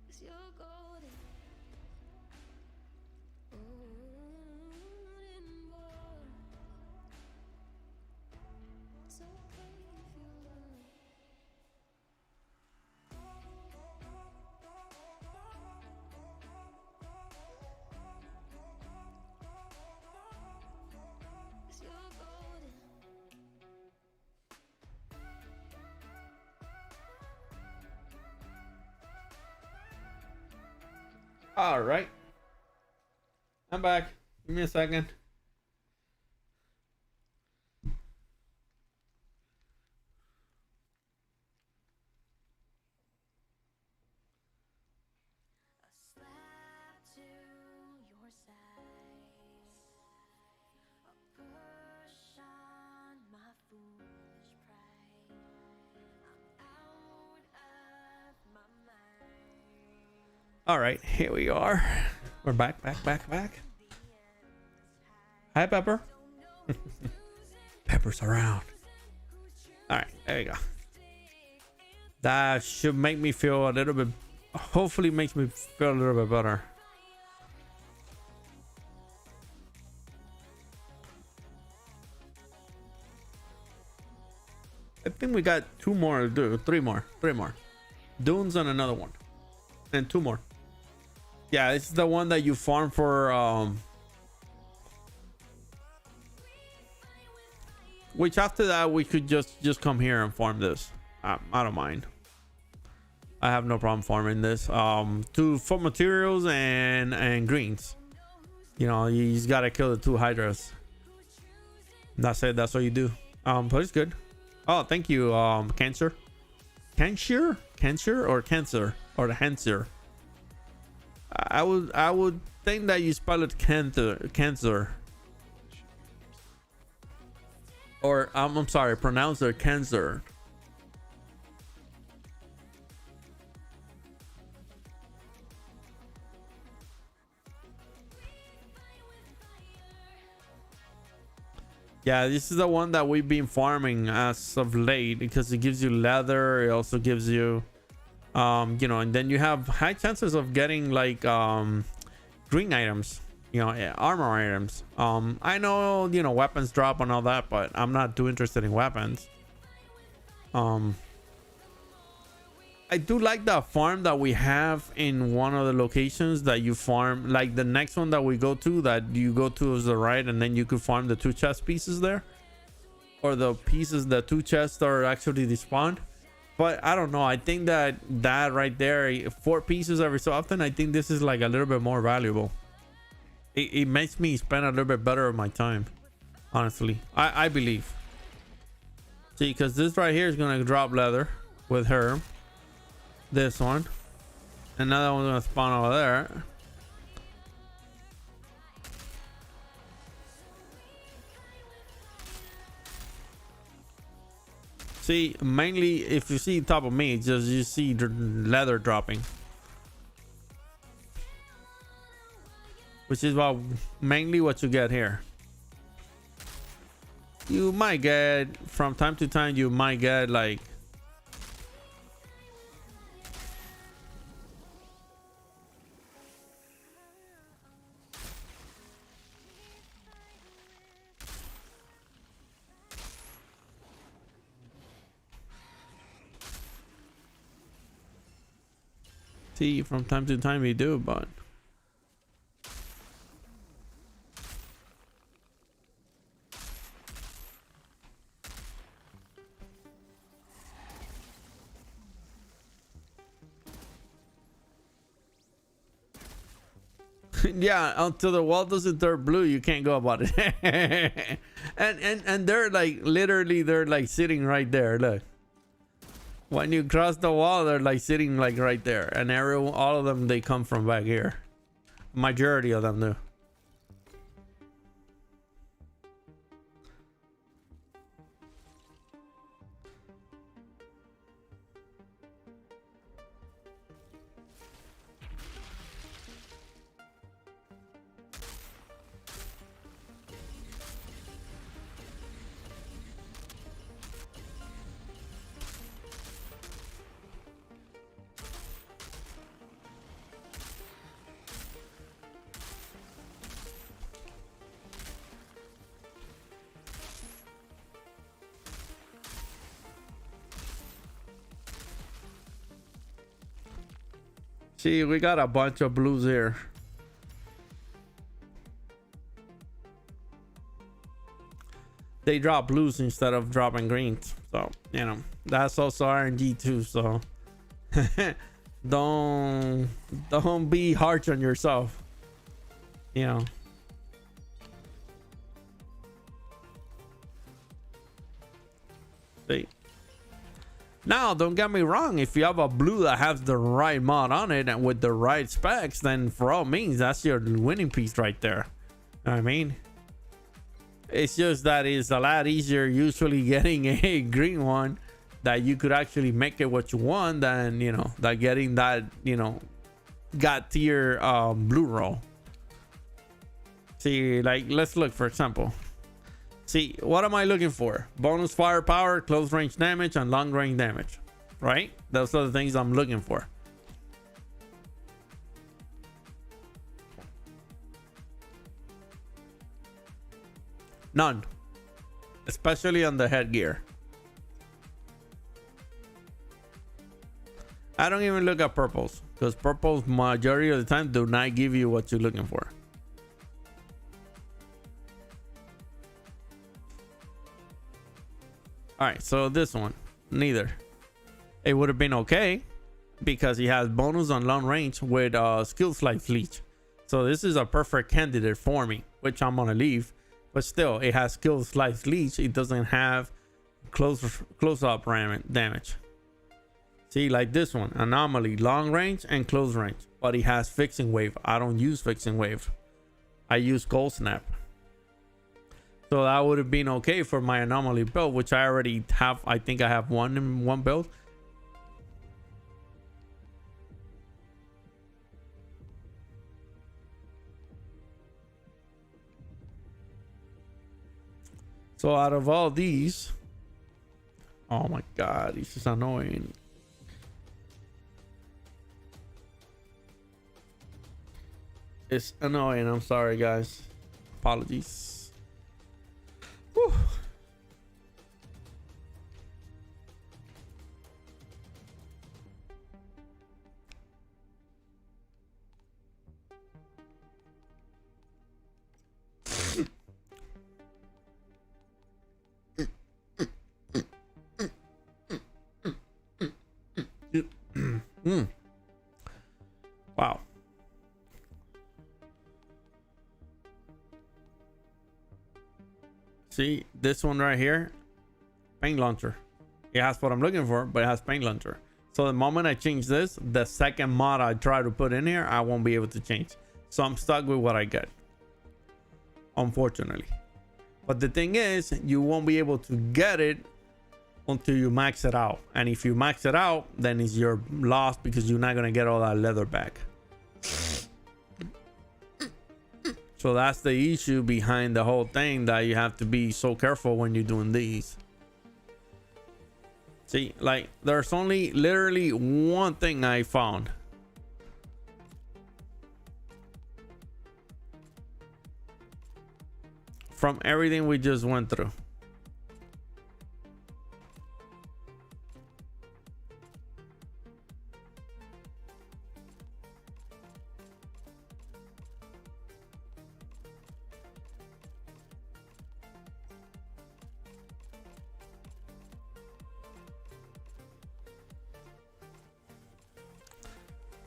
Cause you're golden. Golden boy. It's okay if you're lonely. Cause you're golden. All right. I'm back. Give me a second. A slap to your side, a push on my foolish pride. I'm out of my mind. All right, here we are. We're back. Hi, Pepper. Pepper's around. All right, there you go. That should make me feel a little bit. Hopefully, makes me feel a little bit better. I think we got 2 more to do. 3 more. Dunes and another one, and 2 more. Yeah, this is the one that you farm for. Which after that we could just come here and farm this. I don't mind. I have no problem farming this. For materials and greens. You know, you just gotta kill the 2 hydras. That's it. That's all you do. But it's good. Oh, thank you, Cancer or the Hanser. I would think that you spell it cancer. Or I'm sorry, pronounce it cancer. Yeah, this is the one that we've been farming as of late because it gives you leather. It also gives you you know, and then you have high chances of getting like green items, you know, armor items. I know, you know, weapons drop and all that, but I'm not too interested in weapons. I do like the farm that we have in one of the locations that you farm, like the next one that we go to, that you go to is the right, and then you could farm the 2 chest pieces there, or the pieces, the 2 chests are actually despawned. But I don't know, I think that right there, 4 pieces every so often, I think this is like a little bit more valuable. It makes me spend a little bit better of my time, honestly. I believe. See, because this right here is gonna drop leather with her. This one, another one's gonna spawn over there. See, mainly if you see top of me, just you see the leather dropping, which is mainly what you get here. You might get from time to time, you might get like from time to time you do, but Yeah, until the wall doesn't turn blue, you can't go about it. and they're like literally they're like sitting right there. Look. When you cross the wall, they're like sitting like right there. And all of them, they come from back here. Majority of them do. See, we got a bunch of blues here. They drop blues instead of dropping greens. So, you know, that's also RNG too. So don't be harsh on yourself. You know. See. Now, don't get me wrong. If you have a blue that has the right mod on it and with the right specs, then for all means, that's your winning piece right there. You know what I mean? It's just that it's a lot easier usually getting a green one that you could actually make it what you want than, you know, that getting that, you know, God tier blue roll. See, like, let's look, for example. See, what am I looking for? Bonus firepower, close range damage, and long range damage, right? Those are the things I'm looking for. None, especially on the headgear. I don't even look at purples because purples majority of the time do not give you what you're looking for. All right, so this one, neither. It would have been okay because he has bonus on long range with skill slice leech. So this is a perfect candidate for me, which I'm gonna leave. But still, it has skill slice leech. It doesn't have close up damage. See, like this one, anomaly, long range and close range. But he has fixing wave. I don't use fixing wave. I use cold snap. So that would have been okay for my anomaly build, which I already have. I think I have one in one build. So out of all these, oh my God, this is annoying. It's annoying. I'm sorry, guys. Apologies. Whew. Wow. See this one right here, paint launcher. It has what I'm looking for, but it has paint launcher. So the moment I change this, the second mod I try to put in here, I won't be able to change. So I'm stuck with what I get, unfortunately. But the thing is, you won't be able to get it until you max it out. And if you max it out, then it's your loss because you're not gonna get all that leather back. So that's the issue behind the whole thing, that you have to be so careful when you're doing these. See, like there's only literally one thing I found. From everything we just went through.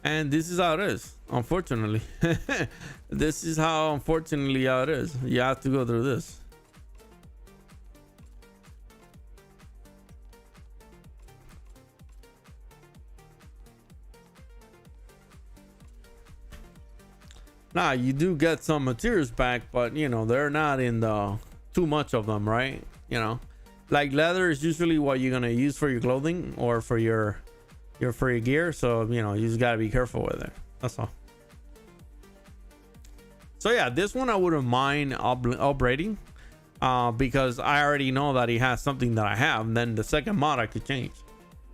And this is how it is. unfortunately. This is how, unfortunately, how it is. You have to go through this. Now you do get some materials back, but you know they're not in the too much of them, right? You know, like leather is usually what you're gonna use for your clothing or for your gear. So you know you just gotta be careful with it. That's all. So yeah, this one I wouldn't mind upgrading, because I already know that he has something that I have. And then the second mod I could change,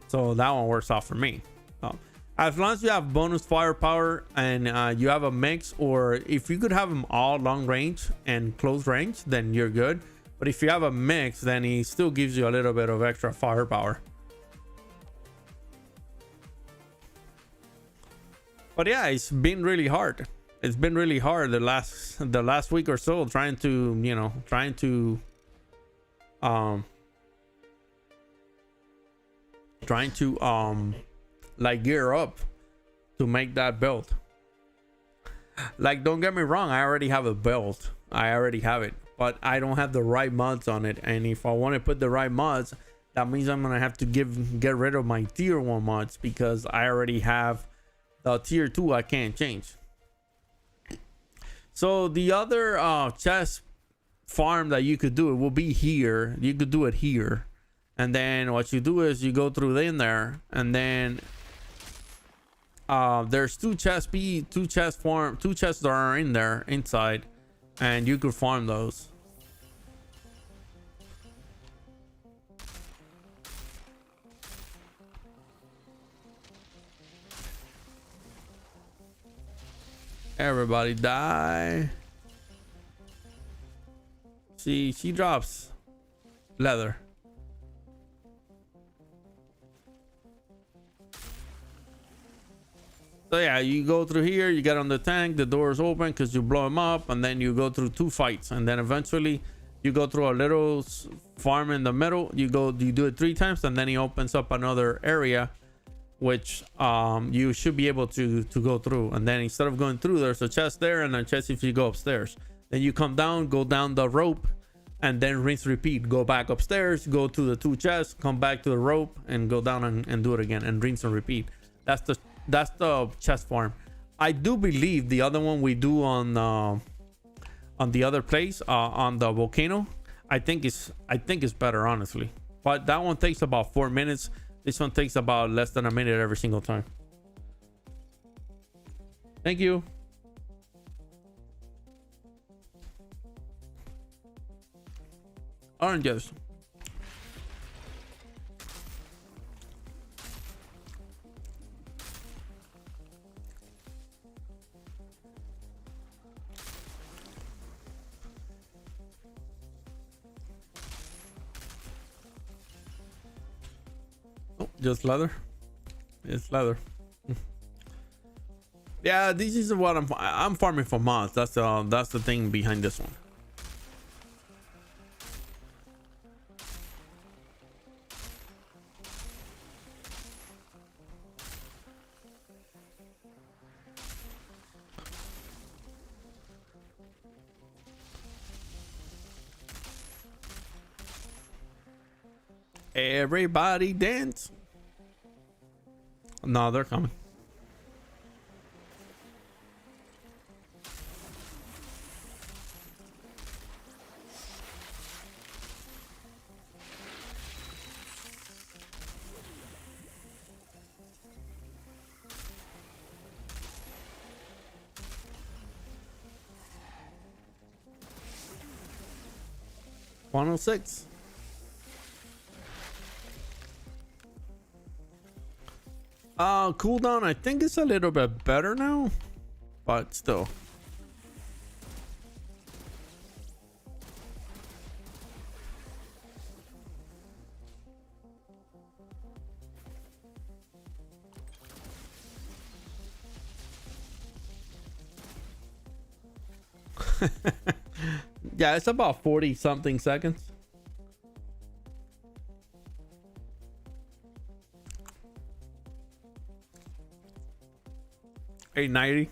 so that one works out for me. As long as you have bonus firepower and you have a mix, or if you could have them all long range and close range, then you're good. But if you have a mix, then he still gives you a little bit of extra firepower. But yeah, it's been really hard. It's been really hard the last week or so, trying to like gear up to make that build. Like, don't get me wrong, I already have a build. I already have it, but I don't have the right mods on it. And if I want to put the right mods, that means I'm gonna have to get rid of my tier 1 mods, because I already have the tier 2 I can't change. So the other chest farm that you could do, it will be here. You could do it here, and then what you do is you go through in there, and then there's two chests that are in there inside, and you could farm those. Everybody die. See, she drops leather. So yeah, you go through here, you get on the tank, the door is open because you blow him up, and then you go through 2 fights, and then eventually you go through a little farm in the middle. You do it 3 times, and then he opens up another area, which you should be able to go through. And then instead of going through, there's a chest there and a chest if you go upstairs. Then you come down, go down the rope, and then rinse repeat. Go back upstairs, go to the 2 chests, come back to the rope, and go down and do it again, and rinse and repeat. That's the chest farm. I do believe the other one we do on the other place, on the volcano, I think it's better, honestly. But that one takes about 4 minutes. This one takes about less than a minute every single time. Thank you. Oranges. Oh, just leather. It's leather. Yeah, this is what I'm farming for mods. That's the thing behind this one. Everybody dance. No, they're coming. $106. Cooldown, I think it's a little bit better now, but still. Yeah, it's about 40 something seconds. $890.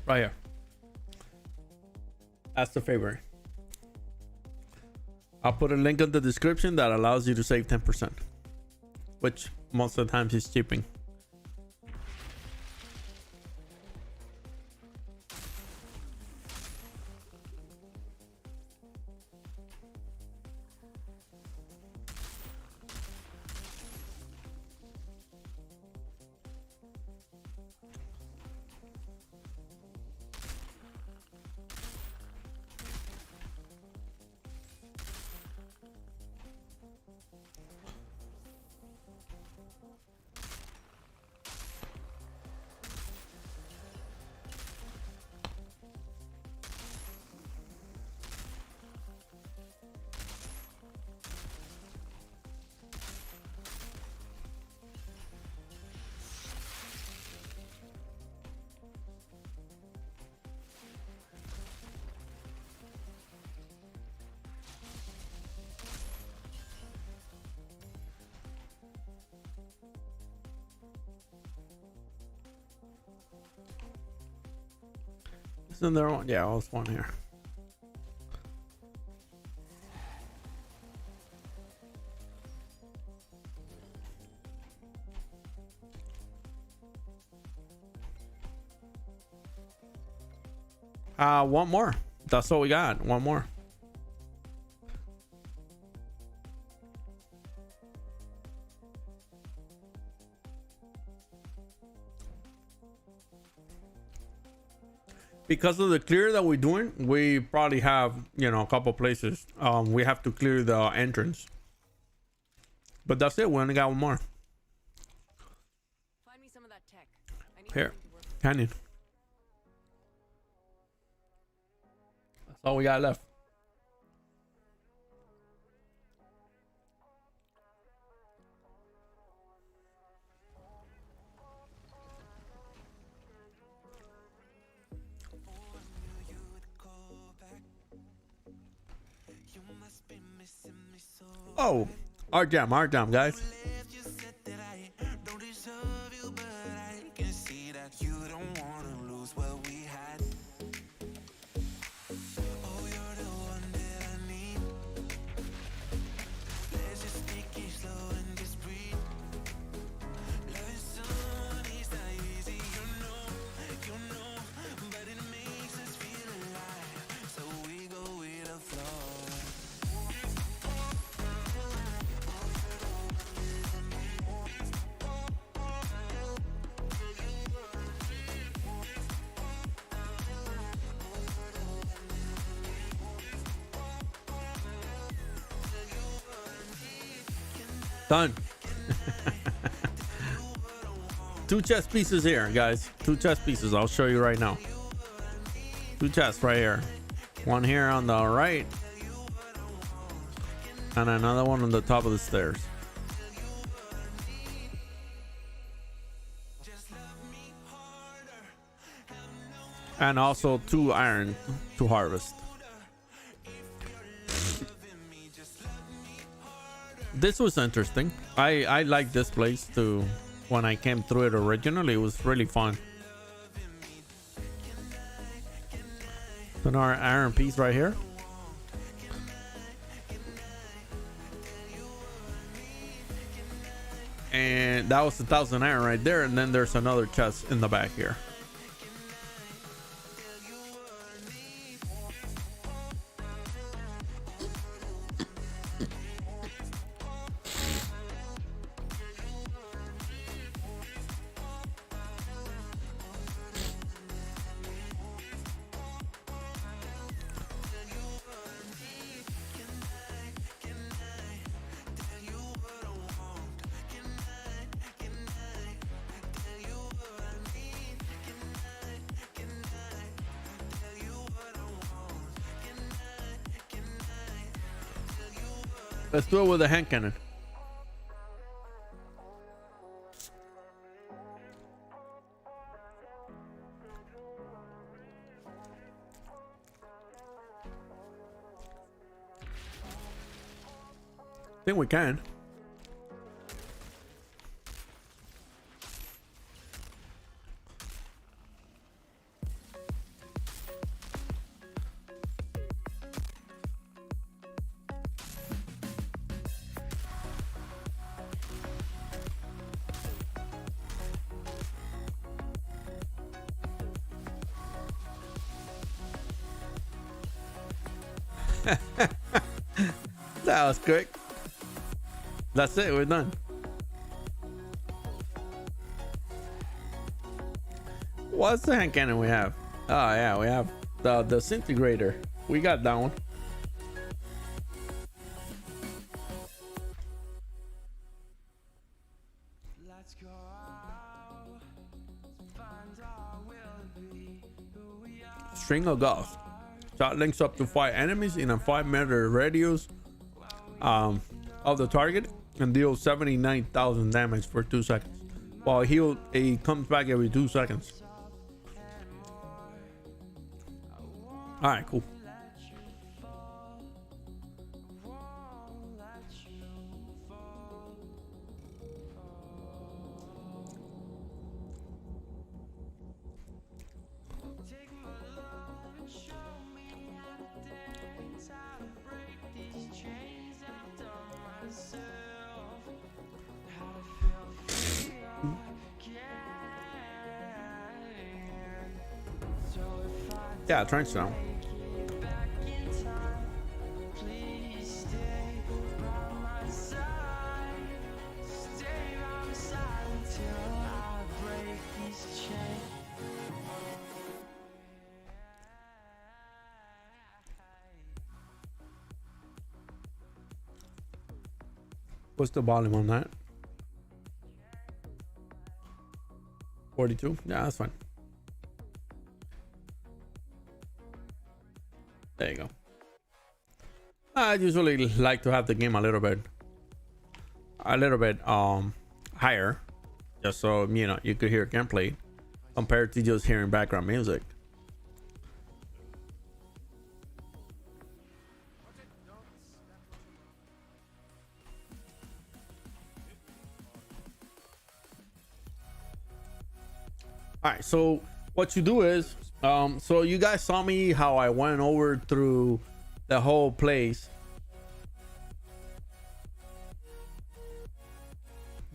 Right here. That's the favorite. I'll put a link in the description that allows you to save 10%, which most of the times is shipping. Isn't there one? Yeah, there's one here. One more. That's all we got. One more. Because of the clear that we're doing, we probably have, you know, a couple places. We have to clear the entrance. But that's it. We only got one more. Find me some of that tech. I need Here. something to work with. Canyon. That's all we got left. Oh, our jam, guys. Done. 2 chess pieces here, guys. 2 chess pieces. I'll show you right now. 2 chests right here. One here on the right. And another one on the top of the stairs. And also 2 iron to harvest. This was interesting. I like this place too. When I came through it originally, it was really fun. Another iron piece right here. And that was 1,000 iron right there. And then there's another chest in the back here. Let's do it with a hand cannon. I think we can. That was quick. That's it. We're done. What's the hand cannon we have? Oh yeah, we have the disintegrator. We got that one. Let's go out, find our will be who we are. String of ghosts. Shot links up to 5 enemies in a 5-meter radius of the target and deals 79,000 damage for 2 seconds. While it comes back every 2 seconds. All right, cool. Take my love and show me how to dance, how to break these chains I've done myself, how to feel free again. So if I Yeah, trench down. get back in time, please stay by my side. Stay by my side until I break these chains. What's the volume on that? 42? Yeah, that's fine. There you go. I usually like to have the game a little bit higher, just so you could hear gameplay compared to just hearing background music. All right, so what you do is, so you guys saw me how I went over through the whole place.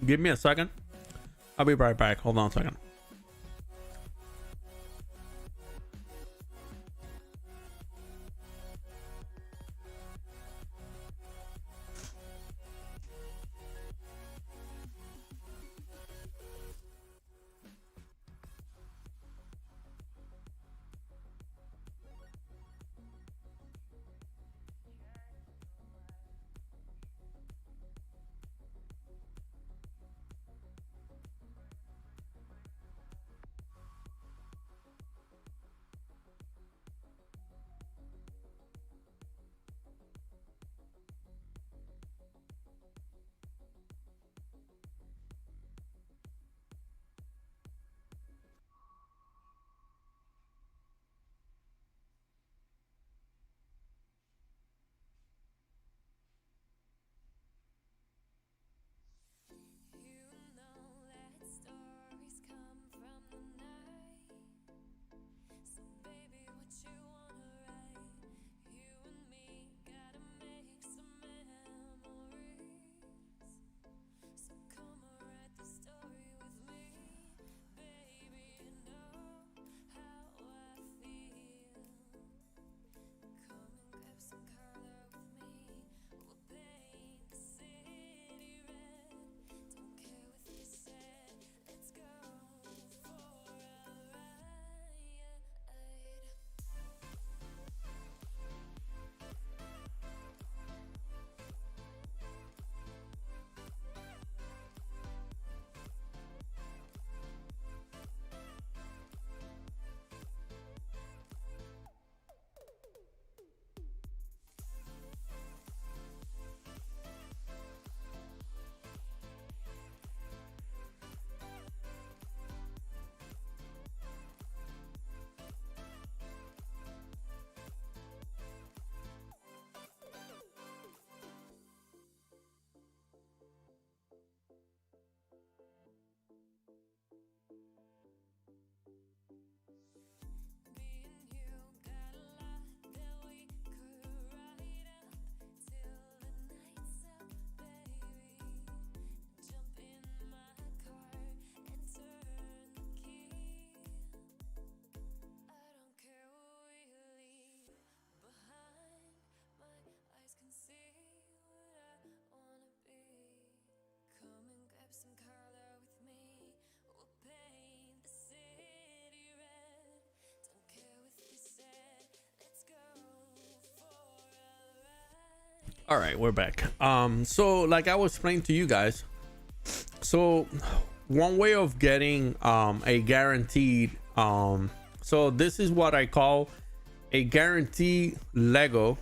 Give me a second. I'll be right back. Hold on a second. All right, we're back. So like I was explaining to you guys, so one way of getting a guaranteed so this is what I call a guaranteed Lego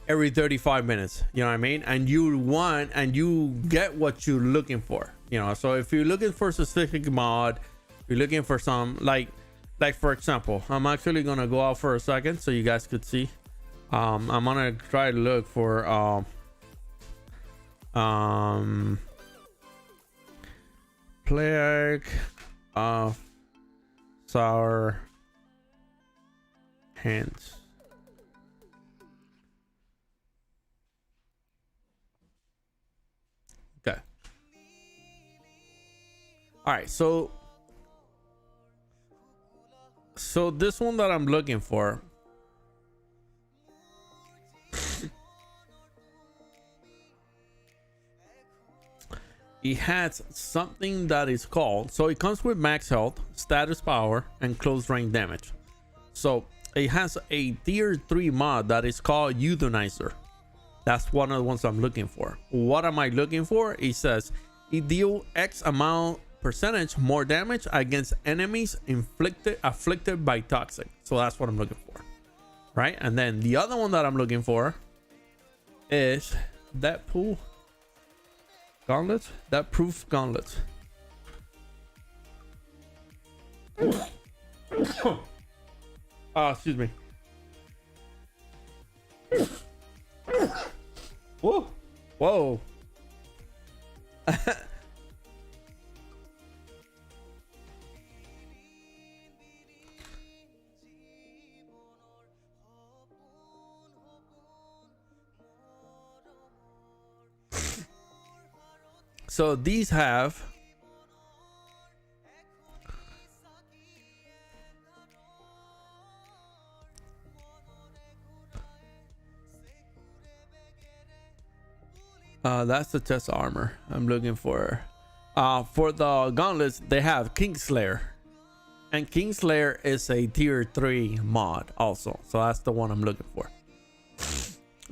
every 35 minutes, you know what I mean? And you get what you're looking for, you know. So if you're looking for a specific mod, you're looking for some like for example, I'm actually gonna go out for a second so you guys could see. I'm gonna try to look for plague of sour hands. Okay. All right, so this one that I'm looking for, it has something that is called, so it comes with max health, status power, and close range damage. So it has a tier 3 mod that is called Euthanizer. That's one of the ones I'm looking for. What am I looking for? It says it deal X amount percentage more damage against enemies afflicted by toxic. So that's what I'm looking for, right? And then the other one that I'm looking for is that pool gauntlets, that proof gauntlets. Excuse me. Whoa, whoa. So these have that's the chest armor I'm looking for. For the gauntlets, they have Kingslayer, and Kingslayer is a tier 3 mod also. So that's the one I'm looking for.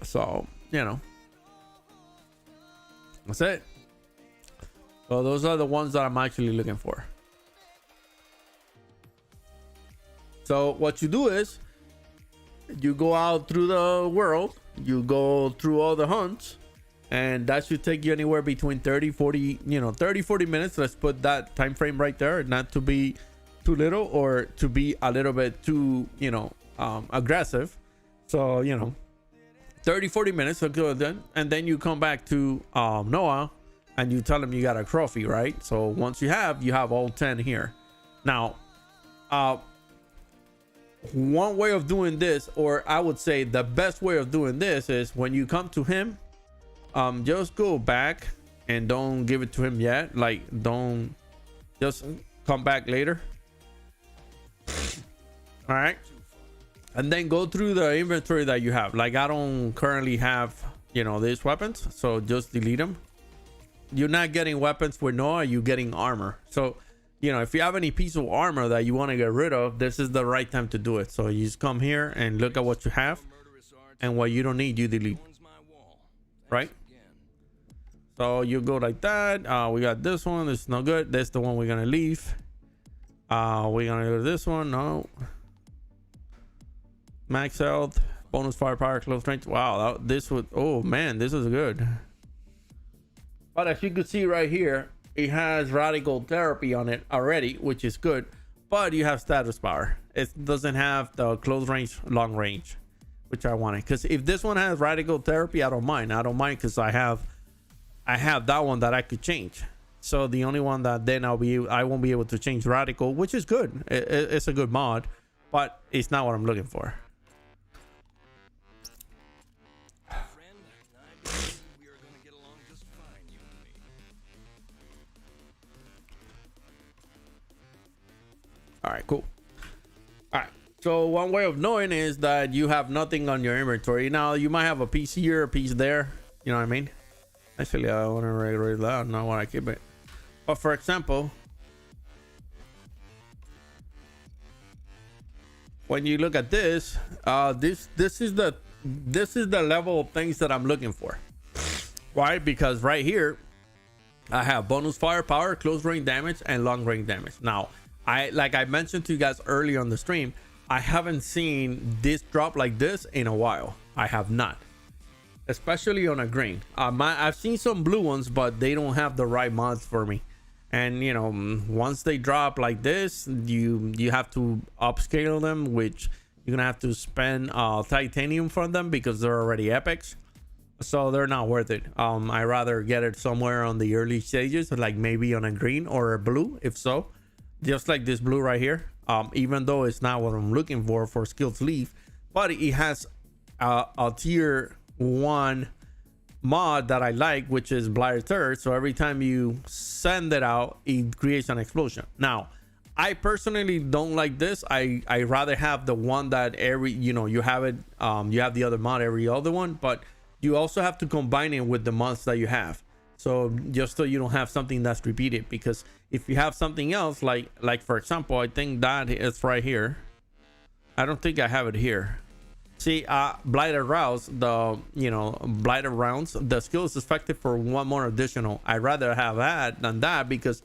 So, you know, that's it. So those are the ones that I'm actually looking for. So what you do is you go out through the world, you go through all the hunts, and that should take you anywhere between 30 40 minutes. Let's put that time frame right there, not to be too little or to be a little bit too aggressive. So 30-40 minutes, and then you come back to Noah and you tell him you got a trophy, right? So once you have all 10 here. Now one way of doing this, or I would say the best way of doing this, is when you come to him, just go back and don't give it to him yet. Like, don't, just come back later. All right, and then go through the inventory that you have. Like, I don't currently have these weapons, so just delete them. You're not getting weapons with Noah, you're getting armor. So if you have any piece of armor that you want to get rid of, this is the right time to do it. So you just come here and look at what you have, and what you don't need, you delete, right? So you go like that. We got this one, it's no good. That's the one we're gonna leave. We're gonna go to this one. No, max health, bonus firepower, close range. Wow, this would, oh man, this is good. But as you can see right here, it has radical therapy on it already, which is good. But you have status power. It doesn't have the close range, long range, which I wanted. Because if this one has radical therapy, I don't mind. Because I have that one that I could change. So the only one that then I won't be able to change radical, which is good. It's a good mod, but it's not what I'm looking for. All right, cool. All right, so one way of knowing is that you have nothing on your inventory. Now you might have a piece here, a piece there, you know what I mean? Actually, I want to regulate that. I don't want to keep it. But for example, when you look at this, this is the this is the level of things that I'm looking for. Why? Because right here I have bonus firepower, close range damage, and long range damage. Now, like I mentioned to you guys earlier on the stream, I haven't seen this drop like this in a while. I have not, especially on a green. I've seen some blue ones, but they don't have the right mods for me. And you know, once they drop like this, you have to upscale them, which you're gonna have to spend titanium for them because they're already epics. So they're not worth it. I rather get it somewhere on the early stages, like maybe on a green or a blue, if so. Just like this blue right here. Even though it's not what I'm looking for skilled sleeve, but it has a tier 1 mod that I like, which is blighted turret. So every time you send it out, it creates an explosion. Now, I personally don't like this. I rather have the one that you have it, you have the other mod every other one, but you also have to combine it with the mods that you have. So just so you don't have something that's repeated, because if you have something else, like for example, I think that is right here. I don't think I have it here. See, blighted rounds, blighted rounds, the skill is effective for 1 more additional. I'd rather have that than that, because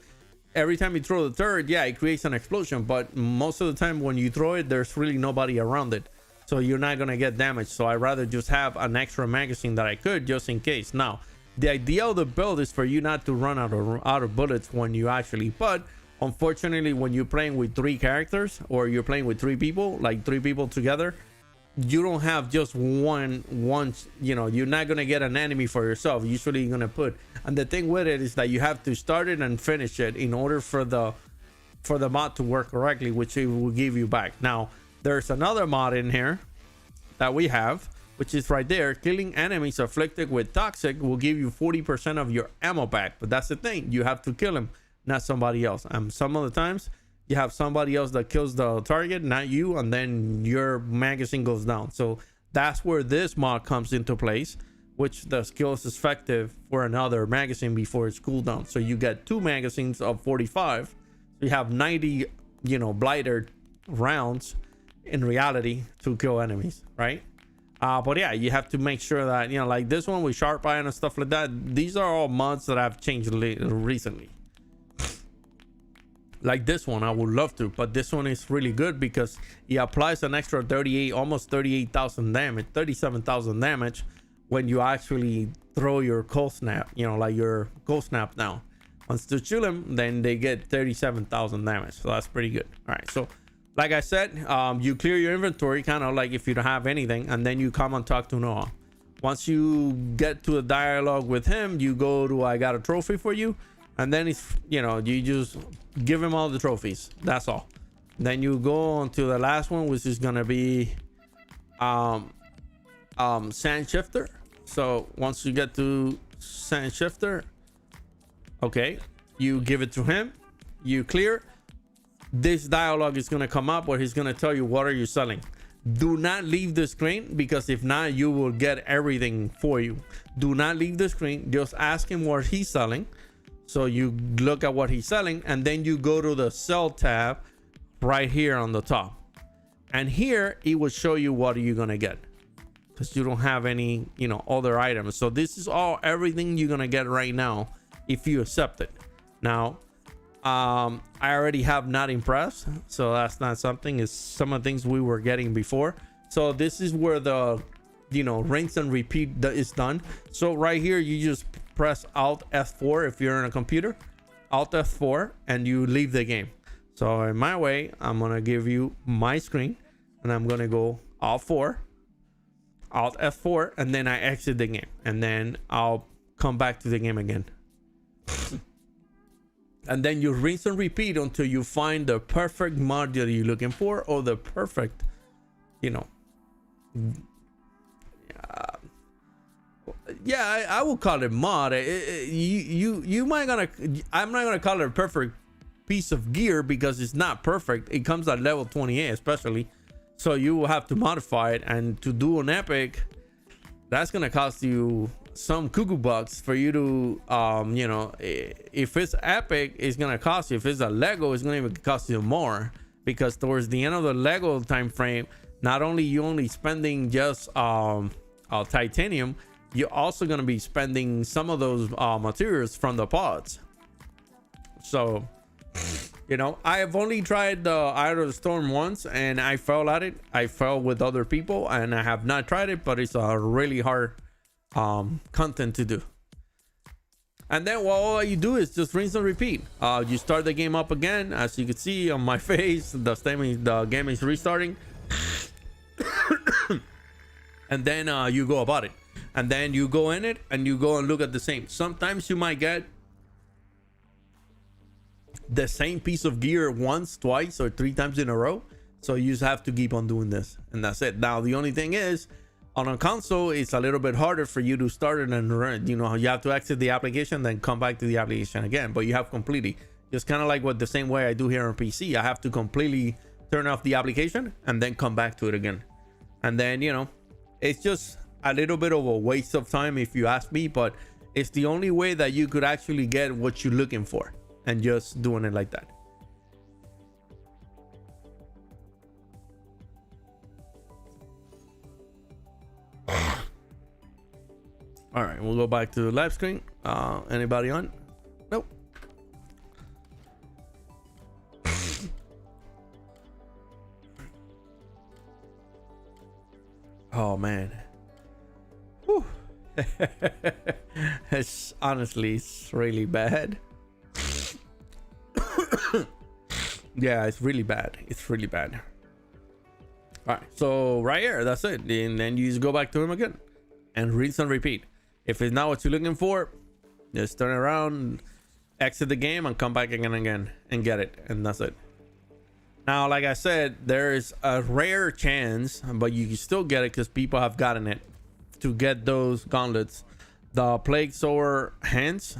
every time you throw the turret, yeah, it creates an explosion, but most of the time when you throw it, there's really nobody around it, so you're not gonna get damaged. So I'd rather just have an extra magazine that I could, just in case. Now, the idea of the build is for you not to run out of bullets when you actually, but unfortunately when you're playing with 3 characters, or you're playing with 3 people, like 3 people together, you don't have just one, you're not gonna get an enemy for yourself. Usually you're gonna put, and the thing with it is that you have to start it and finish it in order for the mod to work correctly, which it will give you back. Now, there's another mod in here that we have, which is right there. Killing enemies afflicted with toxic will give you 40% of your ammo back. But that's the thing, you have to kill him, not somebody else. Some of the times you have somebody else that kills the target, not you, and then your magazine goes down. So that's where this mod comes into place, which the skill is effective for another magazine before it's cooldown. So you get 2 magazines of 45. So you have 90 blighted rounds in reality to kill enemies, right? But yeah, you have to make sure that, like this one with sharp iron and stuff like that, these are all mods that I've changed recently. Like this one, I would love to, but this one is really good because it applies an extra 38, almost 38,000 damage, 37,000 damage when you actually throw your cold snap, like your cold snap down. Once you shoot them, then they get 37,000 damage. So that's pretty good. All right, so like I said, you clear your inventory, kind of like if you don't have anything, and then you come and talk to Noah. Once you get to a dialogue with him, you go to I got a trophy for you, and then it's you just give him all the trophies. That's all. Then you go on to the last one, which is gonna be sand shifter. So once you get to sand shifter, okay, you give it to him, you clear. This dialogue is going to come up where he's going to tell you what are you selling. Do not leave the screen, because if not, you will get everything for you. Do not leave the screen, just ask him what he's selling. So you look at what he's selling, and then you go to the sell tab right here on the top, and here it will show you what are you going to get, because you don't have any other items. So this is everything you're going to get right now if you accept it. Now, I already have not impressed, so that's not something. It's some of the things we were getting before. So this is where the rinse and repeat is done. So right here, you just press Alt F4 if you're on a computer, Alt F4, and you leave the game. So in my way, I'm gonna give you my screen, and I'm gonna go Alt 4, Alt F4, and then I exit the game, and then I'll come back to the game again. And then you rinse and repeat until you find the perfect mod that you're looking for, or the perfect, yeah, I will call it mod. You might I'm not gonna call it a perfect piece of gear, because it's not perfect. It comes at level 28 especially, so you will have to modify it. And to do an epic, that's gonna cost you some cuckoo bucks for you to if it's epic, it's gonna cost you. If it's a Lego, it's gonna even cost you more, because towards the end of the Lego time frame, not only you only spending just titanium, you're also going to be spending some of those materials from the pods. So, you know, I have only tried the Eye of the Storm once and I fell at it. I fell with other people and I have not tried it, but it's a really hard content to do. And then all you do is just rinse and repeat. You start the game up again. As you can see on my face, the game is restarting. And then you go about it. And then you go in it and you go and look at the same. Sometimes you might get the same piece of gear once, twice, or 3 times in a row. So you just have to keep on doing this. And that's it. Now, the only thing is, on a console, it's a little bit harder for you to start it and run. You know, you have to exit the application, then come back to the application again. But you have completely, just kind of like what the same way I do here on PC. I have to completely turn off the application and then come back to it again. And then, you know, it's just a little bit of a waste of time if you ask me, but it's the only way that you could actually get what you're looking for, and just doing it like that. All right, we'll go back to the live screen. Anybody on? Nope. Oh man. Whew. It's honestly, it's really bad. Yeah, it's really bad. It's really bad. All right, so right here, that's it. And then you just go back to him again and rinse and repeat. If it's not what you're looking for, just turn around, exit the game, and come back again and get it. And that's it. Now, like I said, there is a rare chance, but you can still get it because people have gotten it, to get those gauntlets, the Plague Sower hands,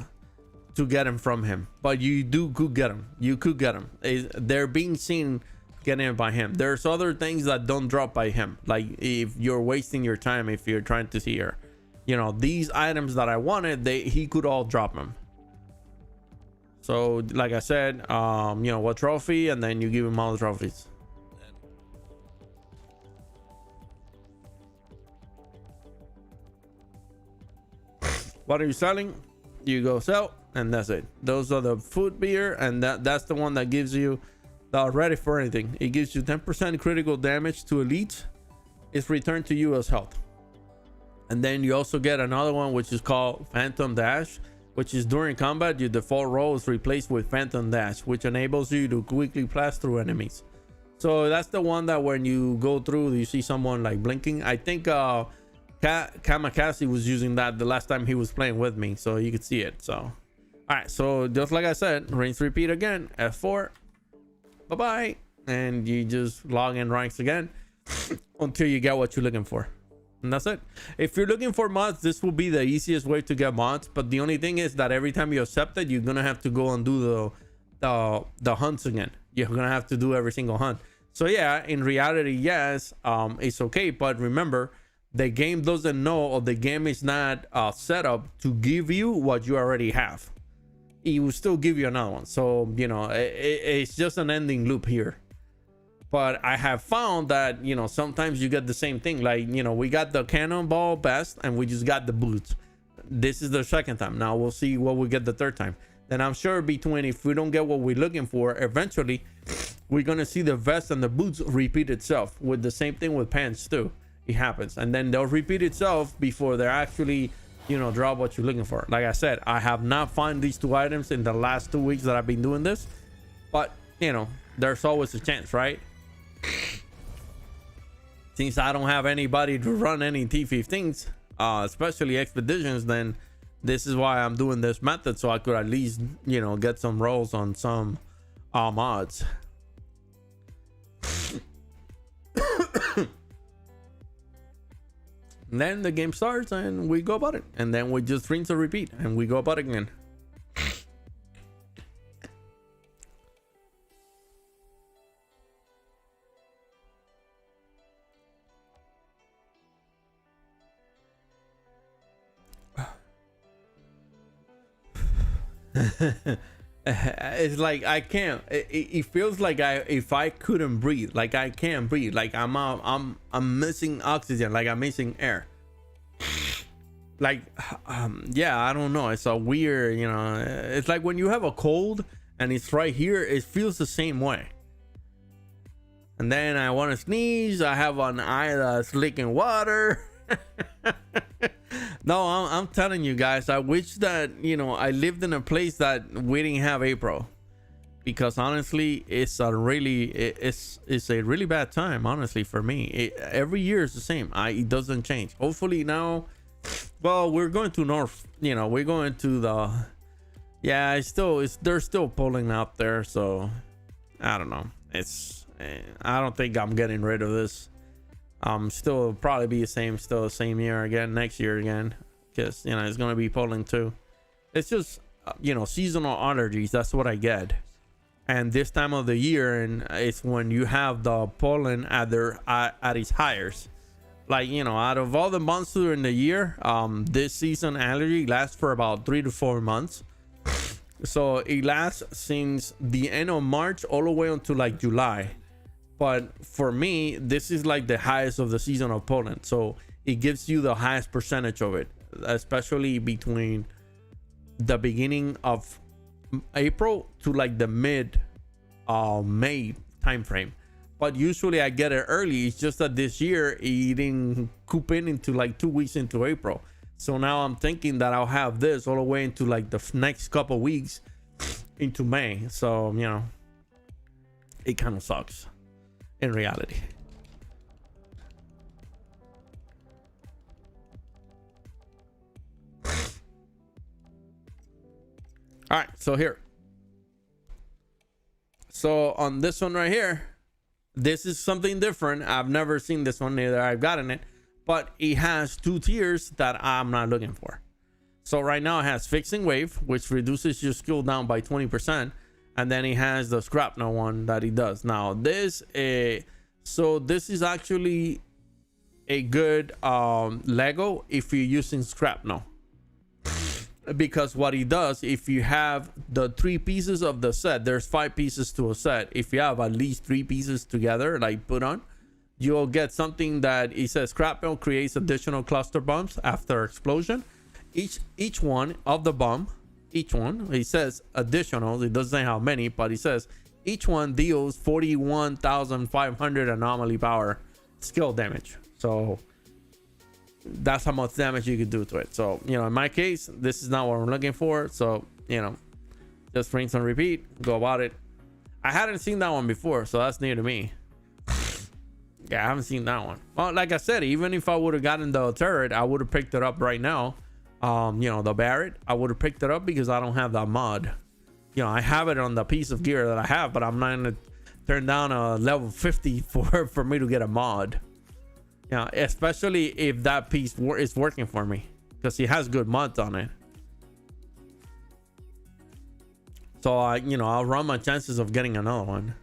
to get them from him. But you could get them. You could get them. They're being seen getting it by him. There's other things that don't drop by him. Like if you're wasting your time, if you're trying to see her, you know, these items that I wanted, he could all drop them. So like I said, you know, what trophy, and then you give him all the trophies. What are you selling? You go sell, and that's it. Those are the food beer, and that's the one that gives you the ready for anything. It gives you 10% critical damage to elite. It's returned to you as health. And then you also get another one which is called Phantom Dash, which is during combat your default role is replaced with Phantom Dash, which enables you to quickly blast through enemies. So that's the one that when you go through, you see someone like blinking. I think Kamikaze was using that the last time he was playing with me, so you could see it. So all right, so just like I said, rinse repeat again, F4, bye-bye, and you just log in ranks again until you get what you're looking for. And that's it. If you're looking for mods, this will be the easiest way to get mods, but the only thing is that every time you accept it, you're gonna have to go and do the hunts again. You're gonna have to do every single hunt. So yeah, in reality, yes, it's okay, but remember, the game doesn't know, or the game is not set up to give you what you already have. It will still give you another one. So, you know, it's just an ending loop here. But I have found that, you know, sometimes you get the same thing. Like, you know, we got the cannonball best and we just got the boots. This is the second time. Now we'll see what we get the third time. Then I'm sure between, if we don't get what we're looking for, eventually we're going to see the vest and the boots repeat itself, with the same thing with pants too. It happens. And then they'll repeat itself before they're actually, you know, drop what you're looking for. Like I said, I have not found these 2 items in the last 2 weeks that I've been doing this, but you know, there's always a chance, right? Since I don't have anybody to run any T15s, especially expeditions, then this is why I'm doing this method, so I could at least, you know, get some rolls on some mods. And then the game starts and we go about it, and then we just rinse and repeat and we go about it again. It's like I can't. It feels like if I couldn't breathe, like I can't breathe, like I'm missing oxygen, like I'm missing air. Like, yeah, I don't know. It's a weird, it's like when you have a cold and it's right here, it feels the same way. And then I want to sneeze. I have an eye that's leaking water. No, I'm telling you guys, I wish that, I lived in a place that we didn't have April, because honestly, it's a really bad time, honestly, for me. Every year is the same. It doesn't change. Hopefully now, well, we're going to north, we're going to the, yeah, they're still pulling up there. So I don't know. I don't think I'm getting rid of this. Still probably be still the same year again, next year again, because it's going to be polling too. It's just seasonal allergies. That's what I get. And this time of the year, and it's when you have the pollen at its highest. Like, out of all the months during the year, this season allergy lasts for about 3 to 4 months. So it lasts since the end of March all the way until like July. But for me, this is like the highest of the season of pollen. So it gives you the highest percentage of it, especially between the beginning of April to like the mid May time frame. But usually I get it early. It's just that this year it didn't coop into like 2 weeks into April. So now I'm thinking that I'll have this all the way into like the next couple weeks into May. So, it kind of sucks in reality. All right, so here. So on this one right here, this is something different. I've never seen this one, neither I've gotten it, but it has 2 tiers that I'm not looking for. So right now it has fixing wave, which reduces your skill down by 20. And then it has the scrapnel one that it does. Now this is actually a good Lego if you're using scrapnel, because what it does, if you have the 3 pieces of the set, there's 5 pieces to a set. If you have at least 3 pieces together, like put on, you'll get something that it says scrapnel creates additional cluster bombs after explosion. Each one of the bomb, each one, it says additional, it doesn't say how many, but it says each one deals 41,500 anomaly power skill damage. So that's how much damage you can do to it. So in my case, this is not what I'm looking for. So just rinse and repeat, go about it. I hadn't seen that one before, so that's new to me. Yeah, I haven't seen that one. Well, like I said, even if I would have gotten the turret, I would have picked it up right now. The Barrett, I would have picked it up because I don't have that mod. I have it on the piece of gear that I have, but I'm not gonna turn down a level 50 for me to get a mod. Especially if that piece is working for me, because he has good mods on it. So I'll run my chances of getting another one.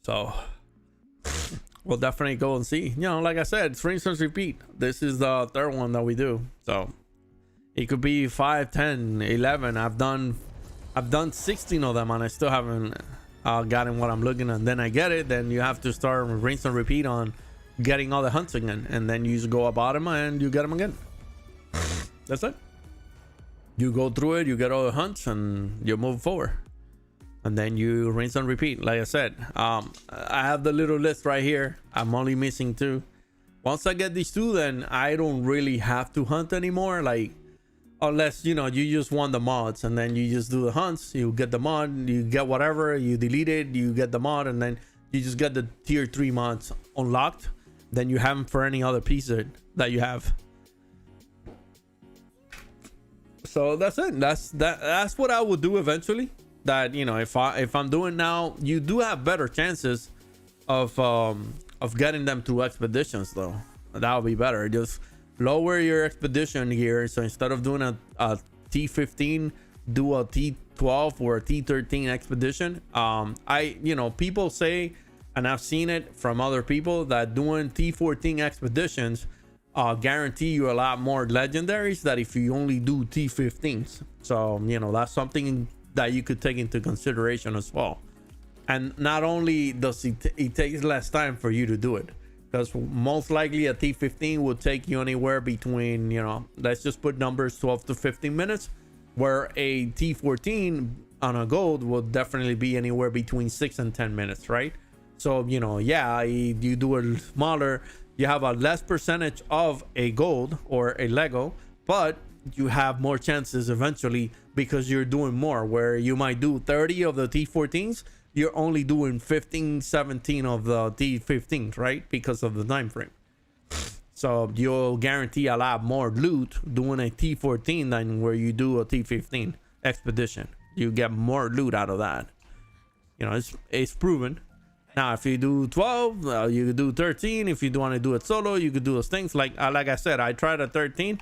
So we'll definitely go and see. Like I said, it's rinse and repeat. This is the 3rd one that we do. So it could be 5, 10, 11. I've done 16 of them and I still haven't gotten what I'm looking at. And then I get it. Then you have to start rinse and repeat on getting all the hunts again. And then you just go about them and you get them again. That's it. You go through it, you get all the hunts, and you move forward. And then you rinse and repeat. Like I said, I have the little list right here. I'm only missing 2. Once I get these 2, then I don't really have to hunt anymore. Like, unless you just want the mods, and then you just do the hunts, you get the mod, you get whatever, you delete it, you get the mod, and then you just get the tier 3 mods unlocked. Then you have them for any other piece that you have. So that's it. That's what I would do eventually. That if I'm doing now, you do have better chances of getting them through expeditions, though. That would be better. Just lower your expedition gear. So instead of doing a T15, do a T12 or a T13 expedition. People say, and I've seen it from other people, that doing T14 expeditions guarantee you a lot more legendaries that if you only do T15s. So, you know, that's something that you could take into consideration as well. And not only does it takes less time for you to do it, because most likely a T15 will take you anywhere between, you know, let's just put numbers, 12 to 15 minutes, where a T14 on a gold will definitely be anywhere between 6 and 10 minutes, right? So, you know, yeah, you do it smaller, you have a less percentage of a gold or a Lego, but you have more chances eventually because you're doing more. Where you might do 30 of the T14s, you're only doing 15, 17 of the T15s, right? Because of the time frame. So you'll guarantee a lot more loot doing a T14 than where you do a T15 expedition. You get more loot out of that. You know, it's proven. Now, if you do 12, you could do 13. If you want to do it solo, you could do those things. Like I said, I tried a 13,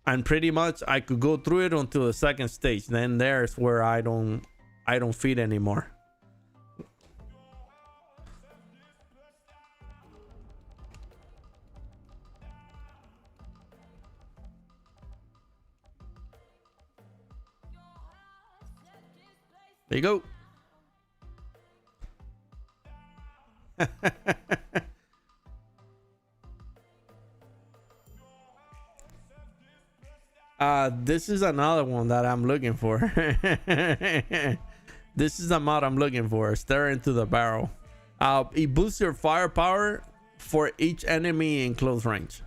and pretty much I could go through it until the second stage. Then there's where I don't feed anymore. There you go. This is another one that I'm looking for. This is the mod I'm looking for. Stare into the barrel. It boosts your firepower for each enemy in close range.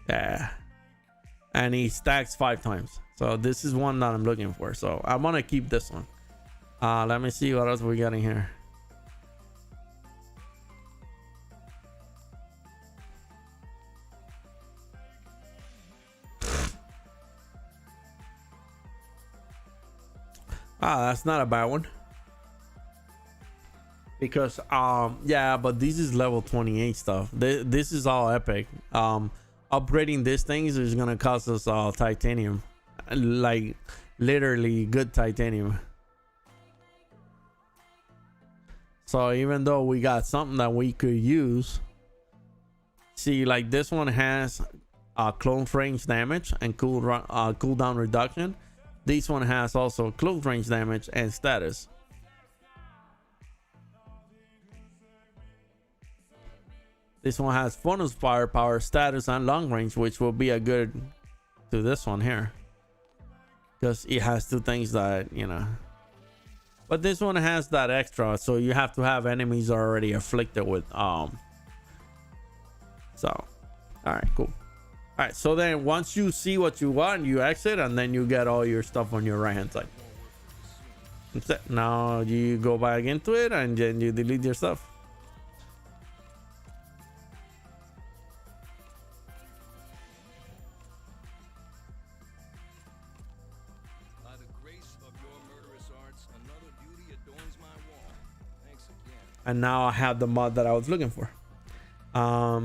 Yeah. And he stacks 5 times. So this is one that I'm looking for. So I'm gonna keep this one. Let me see what else we got in here. That's not a bad one. Because yeah, but this is level 28 stuff. This is all epic. Upgrading these things is gonna cost us titanium, like literally good titanium. So even though we got something that we could use, see, like this one has close range damage and cooldown reduction. This one has also close range damage and status. This one has bonus firepower, status, and long range, which will be a good to this one here, because it has 2 things that, you know. But this one has that extra, so you have to have enemies already afflicted with so all right, cool. All right, so then once you see what you want, you exit, and then you get all your stuff on your right hand side. That's it. Now you go back into it and then you delete your stuff. And now I have the mod that I was looking for.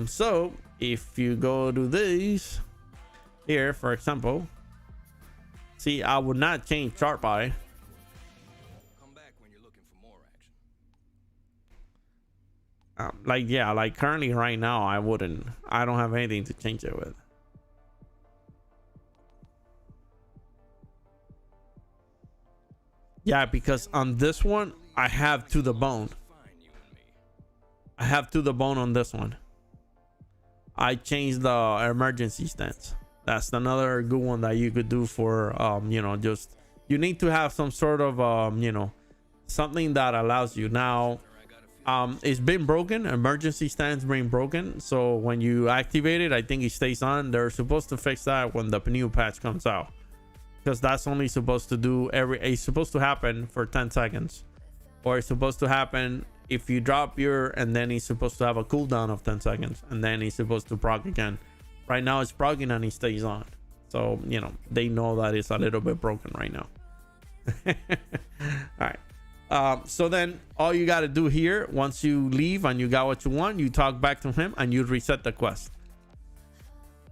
So if you go to this here, for example, see, I would not change chart by. Come back when you're looking for more action. Like, yeah, like currently right now, I don't have anything to change it with. Yeah, because on this one, I have to the bone. I have to the bone on this one. I changed the emergency stance. That's another good one that you could do for, you know, just, you need to have some sort of, you know, something that allows you. Now, it's been broken. Emergency stance been broken. So when you activate it, I think it stays on. They're supposed to fix that when the new patch comes out, because that's only supposed to do it's supposed to happen for 10 seconds, or it's supposed to happen if you drop your, and then he's supposed to have a cooldown of 10 seconds, and then he's supposed to proc again. Right now it's proccing and he stays on. So, you know, they know that it's a little bit broken right now. All right. So then all you got to do here, once you leave and you got what you want, you talk back to him and you reset the quest.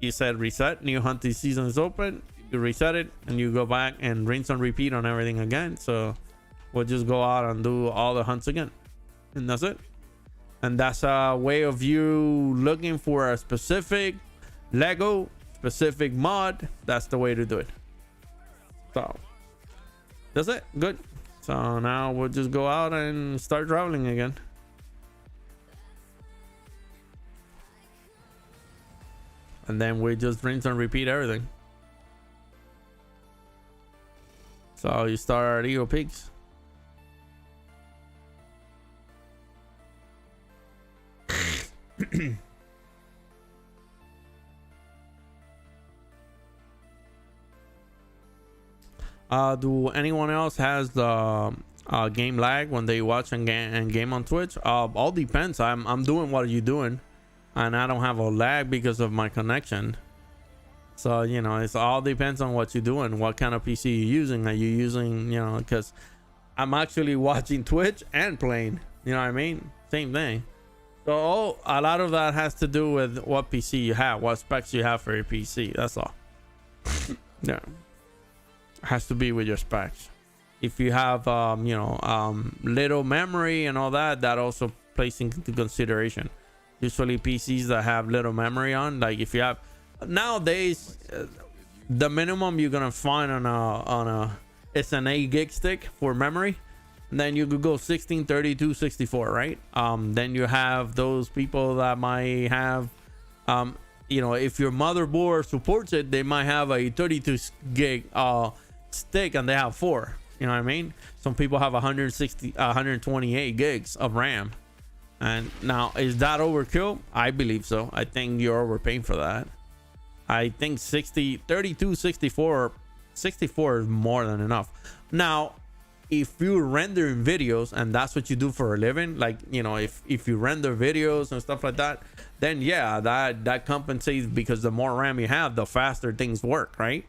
You said reset, new hunting season is open. You reset it and you go back and rinse and repeat on everything again. So we'll just go out and do all the hunts again. And that's it. And that's a way of you looking for a specific Lego specific mod, that's the way to do it. So that's it. Good. So now we'll just go out and start traveling again. And then we just rinse and repeat everything. So you start at Eagle Peaks. Do anyone else has the game lag when they watch and game on Twitch? All depends. I'm doing what you're doing, and I don't have a lag because of my connection. So you know, it's all depends on what you're doing, what kind of PC you're using. Are you using, you know, because I'm actually watching Twitch and playing. You know what I mean? Same thing. So a lot of that has to do with what PC you have, what specs you have for your PC. That's all. Yeah. Has to be with your specs. If you have little memory and all that, that also plays into consideration. Usually PCs that have little memory on, like if you have nowadays, the minimum you're gonna find on a it's an 8 gig stick for memory. And then you could go 16, 32, 64, right? Then you have those people that might have if your motherboard supports it, they might have a 32 gig stick and they have 4. You know what I mean? Some people have 128 gigs of RAM. And now, is that overkill? I believe so. I think you're overpaying for that. I think 32, 64 is more than enough. Now, if you're rendering videos and that's what you do for a living, like, you know, if you render videos and stuff like that, then yeah, that compensates, because the more RAM you have, the faster things work, right?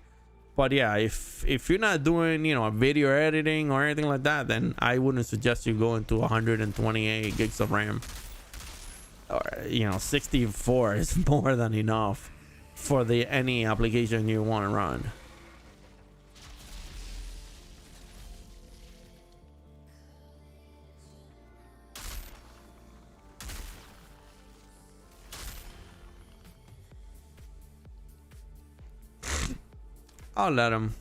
But yeah, if you're not doing, you know, video editing or anything like that, then I wouldn't suggest you go into 128 gigs of RAM. Or, you know, 64 is more than enough for any application you want to run. I'll let him.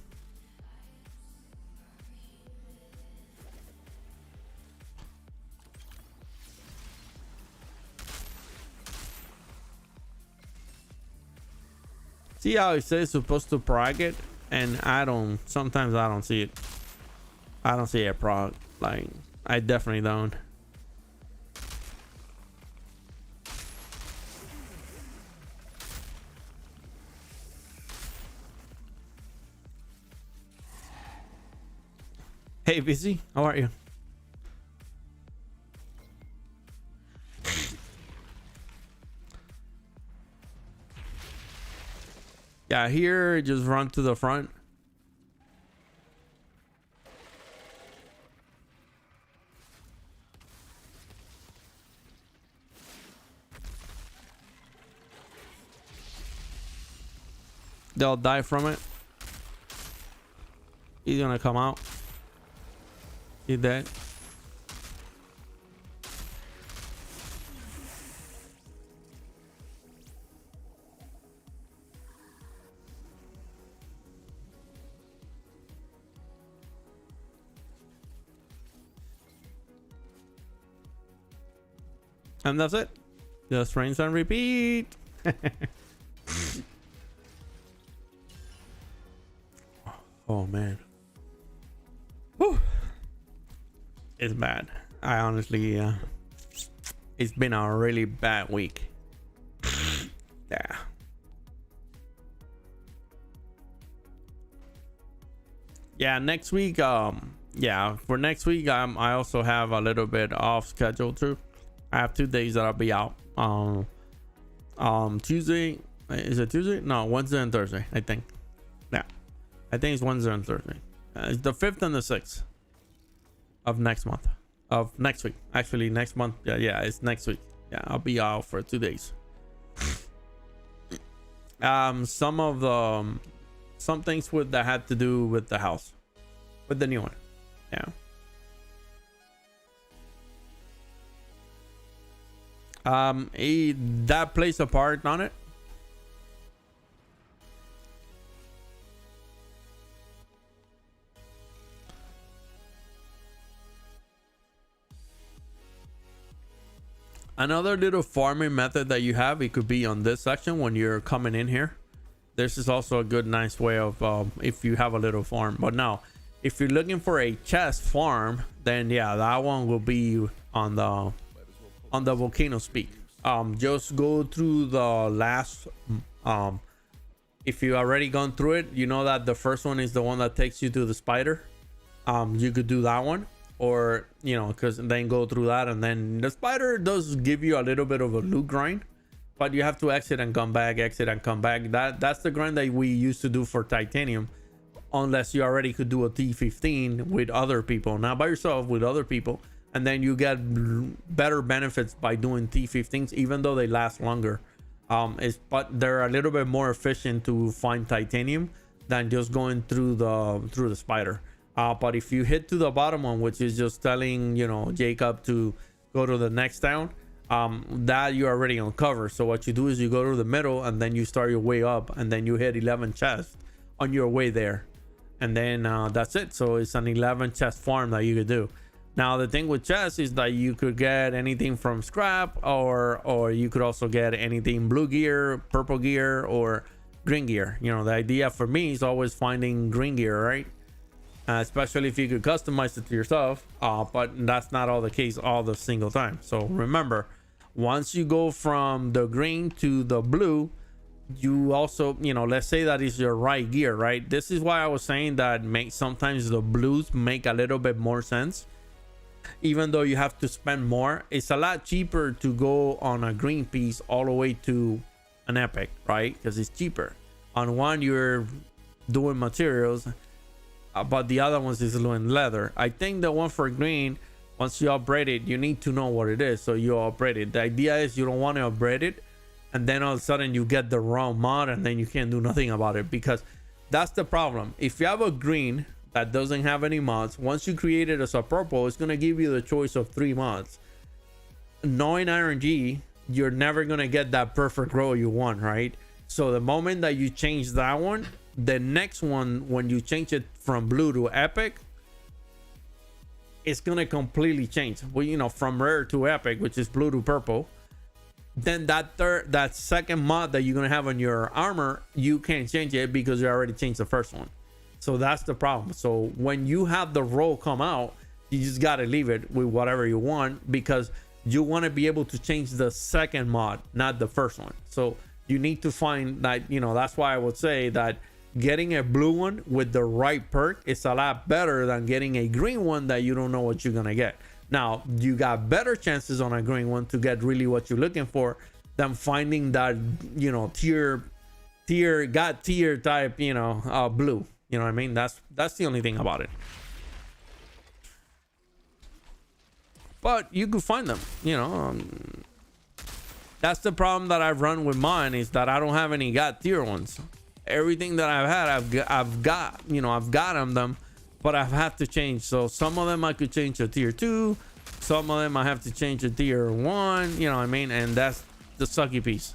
See how it says supposed to prog it, and sometimes I don't see it. I don't see it prog. Like, I definitely don't. Hey, busy. How are you? Yeah, here, just run to the front. They'll die from it. He's gonna come out. He's dead. And that's it. Just rinse and repeat. Oh man. Whew. It's bad. I honestly, it's been a really bad week. Yeah. Yeah, next week, yeah, for next week, I also have a little bit off schedule too. I have 2 days that I'll be out. Tuesday, is it Tuesday? No, Wednesday and Thursday, I think. Yeah, I think it's Wednesday and Thursday. It's the 5th and the 6th of next month, of next week. Actually, next month. Yeah, it's next week. Yeah, I'll be out for 2 days. Some things that had to do with the house, with the new one. Yeah. That plays a part on it. Another little farming method that you have, it could be on this section when you're coming in here. This is also a good, nice way of if you have a little farm. But now, if you're looking for a chest farm, then yeah, that one will be on the volcano peak. Just go through the last. If you already gone through it, you know that the first one is the one that takes you to the spider. You could do that one, or because then go through that, and then the spider does give you a little bit of a loot grind. But you have to exit and come back, exit and come back. That's the grind that we used to do for titanium, unless you already could do a T15 with other people, not by yourself, with other people, and then you get better benefits by doing T15s, even though they last longer. But they're a little bit more efficient to find titanium than just going through the spider. But if you hit to the bottom one, which is just telling Jacob to go to the next town, that you're already on cover. So what you do is you go to the middle and then you start your way up, and then you hit 11 chests on your way there, and then that's it. So it's an 11 chest farm that you could do. Now the thing with chests is that you could get anything from scrap, or you could also get anything blue gear, purple gear, or green gear. The idea for me is always finding green gear, right? Especially if you could customize it to yourself, but that's not all the case all the single time. So remember, once you go from the green to the blue, you also, let's say that is your right gear, right? This is why I was saying that sometimes the blues make a little bit more sense, even though you have to spend more. It's a lot cheaper to go on a green piece all the way to an epic, right? Because it's cheaper. On one you're doing materials, but the other ones is doing leather. I think the one for green, once you upgrade it, you need to know what it is, so you upgrade it. The idea is you don't want to upgrade it and then all of a sudden you get the wrong mod, and then you can't do nothing about it, because that's the problem. If you have a green that doesn't have any mods, once you create it as a purple, it's going to give you the choice of 3 mods. Knowing RNG, you're never going to get that perfect row you want, right? So the moment that you change that one, the next one, when you change it from blue to epic, it's going to completely change. Well, from rare to epic, which is blue to purple, then that second mod that you're going to have on your armor, you can't change it because you already changed the first one. So that's the problem. So when you have the roll come out, you just got to leave it with whatever you want, because you want to be able to change the second mod, not the first one. So you need to find that, that's why I would say that getting a blue one with the right perk is a lot better than getting a green one that you don't know what you're going to get. Now, you got better chances on a green one to get really what you're looking for than finding that, tier type, blue. You know what I mean? That's the only thing about it. But you could find them, that's the problem that I've run with mine, is that I don't have any God tier ones. Everything that I've had, I've gotten them, but I've had to change. So some of them I could change to tier 2, some of them I have to change to tier 1, you know what I mean? And that's the sucky piece.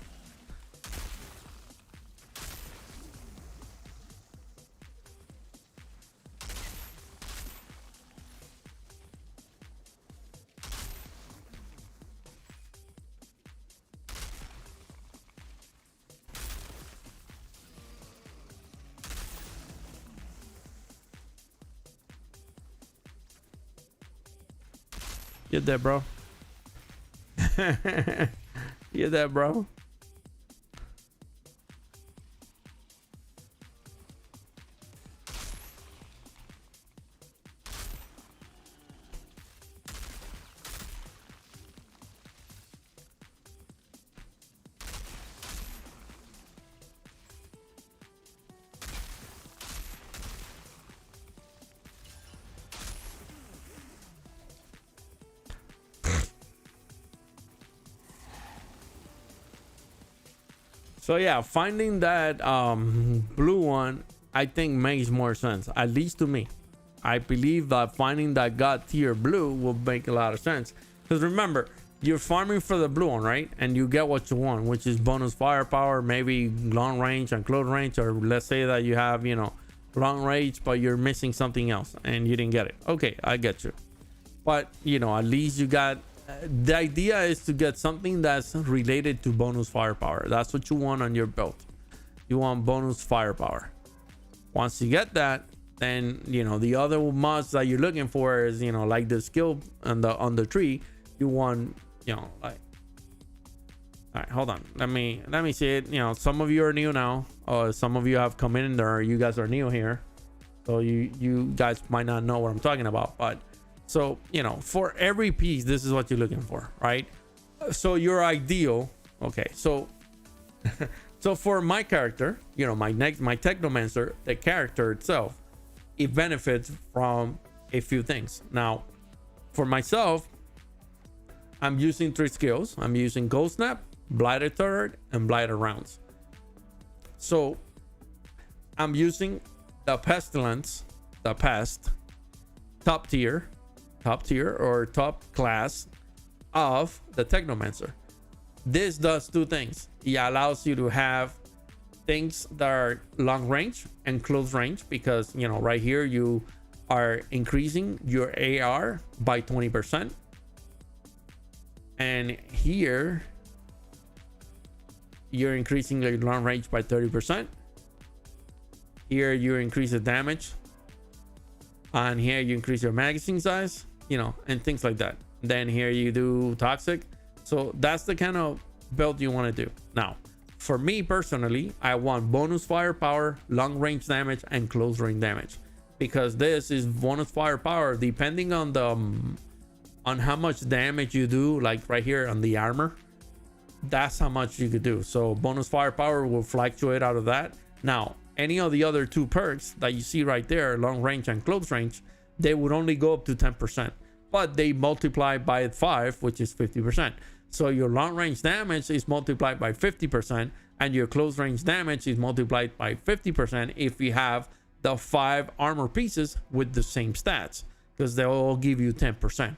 Get that, bro. Get that, bro. So yeah, finding that blue one, I think makes more sense, at least to me. I believe that finding that God tier blue will make a lot of sense, because remember, you're farming for the blue one, right? And you get what you want, which is bonus firepower, maybe long range and close range, or let's say that you have, long range, but you're missing something else and you didn't get it. Okay, I get you. But at least you got the idea is to get something that's related to bonus firepower. That's what you want on your build. You want bonus firepower. Once you get that, then you know the other mods that you're looking for is, you know, like the skill on the tree. You want, you know, like, all right, hold on, let me see it. You know, some of you are new now, or some of you have come in there, you guys are new here, so you guys might not know what I'm talking about. But so, you know, for every piece, this is what you're looking for, right? So your ideal, okay, so so for my character, you know, my Technomancer, the character itself, it benefits from a few things. Now, for myself, I'm using 3 skills. I'm using Ghost Snap, Blighted Turret, and Blighted Rounds. So I'm using the Pestilence, the Pest, top tier or top class of the Technomancer. This does 2 things. It allows you to have things that are long range and close range, because, you know, right here you are increasing your AR by 20%, and here you're increasing your long range by 30%. Here you increase the damage, and here you increase your magazine size, you know, and things like that. Then here you do toxic. So that's the kind of build you want to do. Now, for me personally, I want bonus firepower, long range damage, and close range damage, because this is bonus firepower depending on the on how much damage you do. Like right here on the armor, that's how much you could do. So bonus firepower will fluctuate out of that. Now, any of the other 2 perks that you see right there, long range and close range, they would only go up to 10%, but they multiply by 5, which is 50%. So your long range damage is multiplied by 50%, and your close range damage is multiplied by 50% if you have the 5 armor pieces with the same stats, because they'll all give you 10%.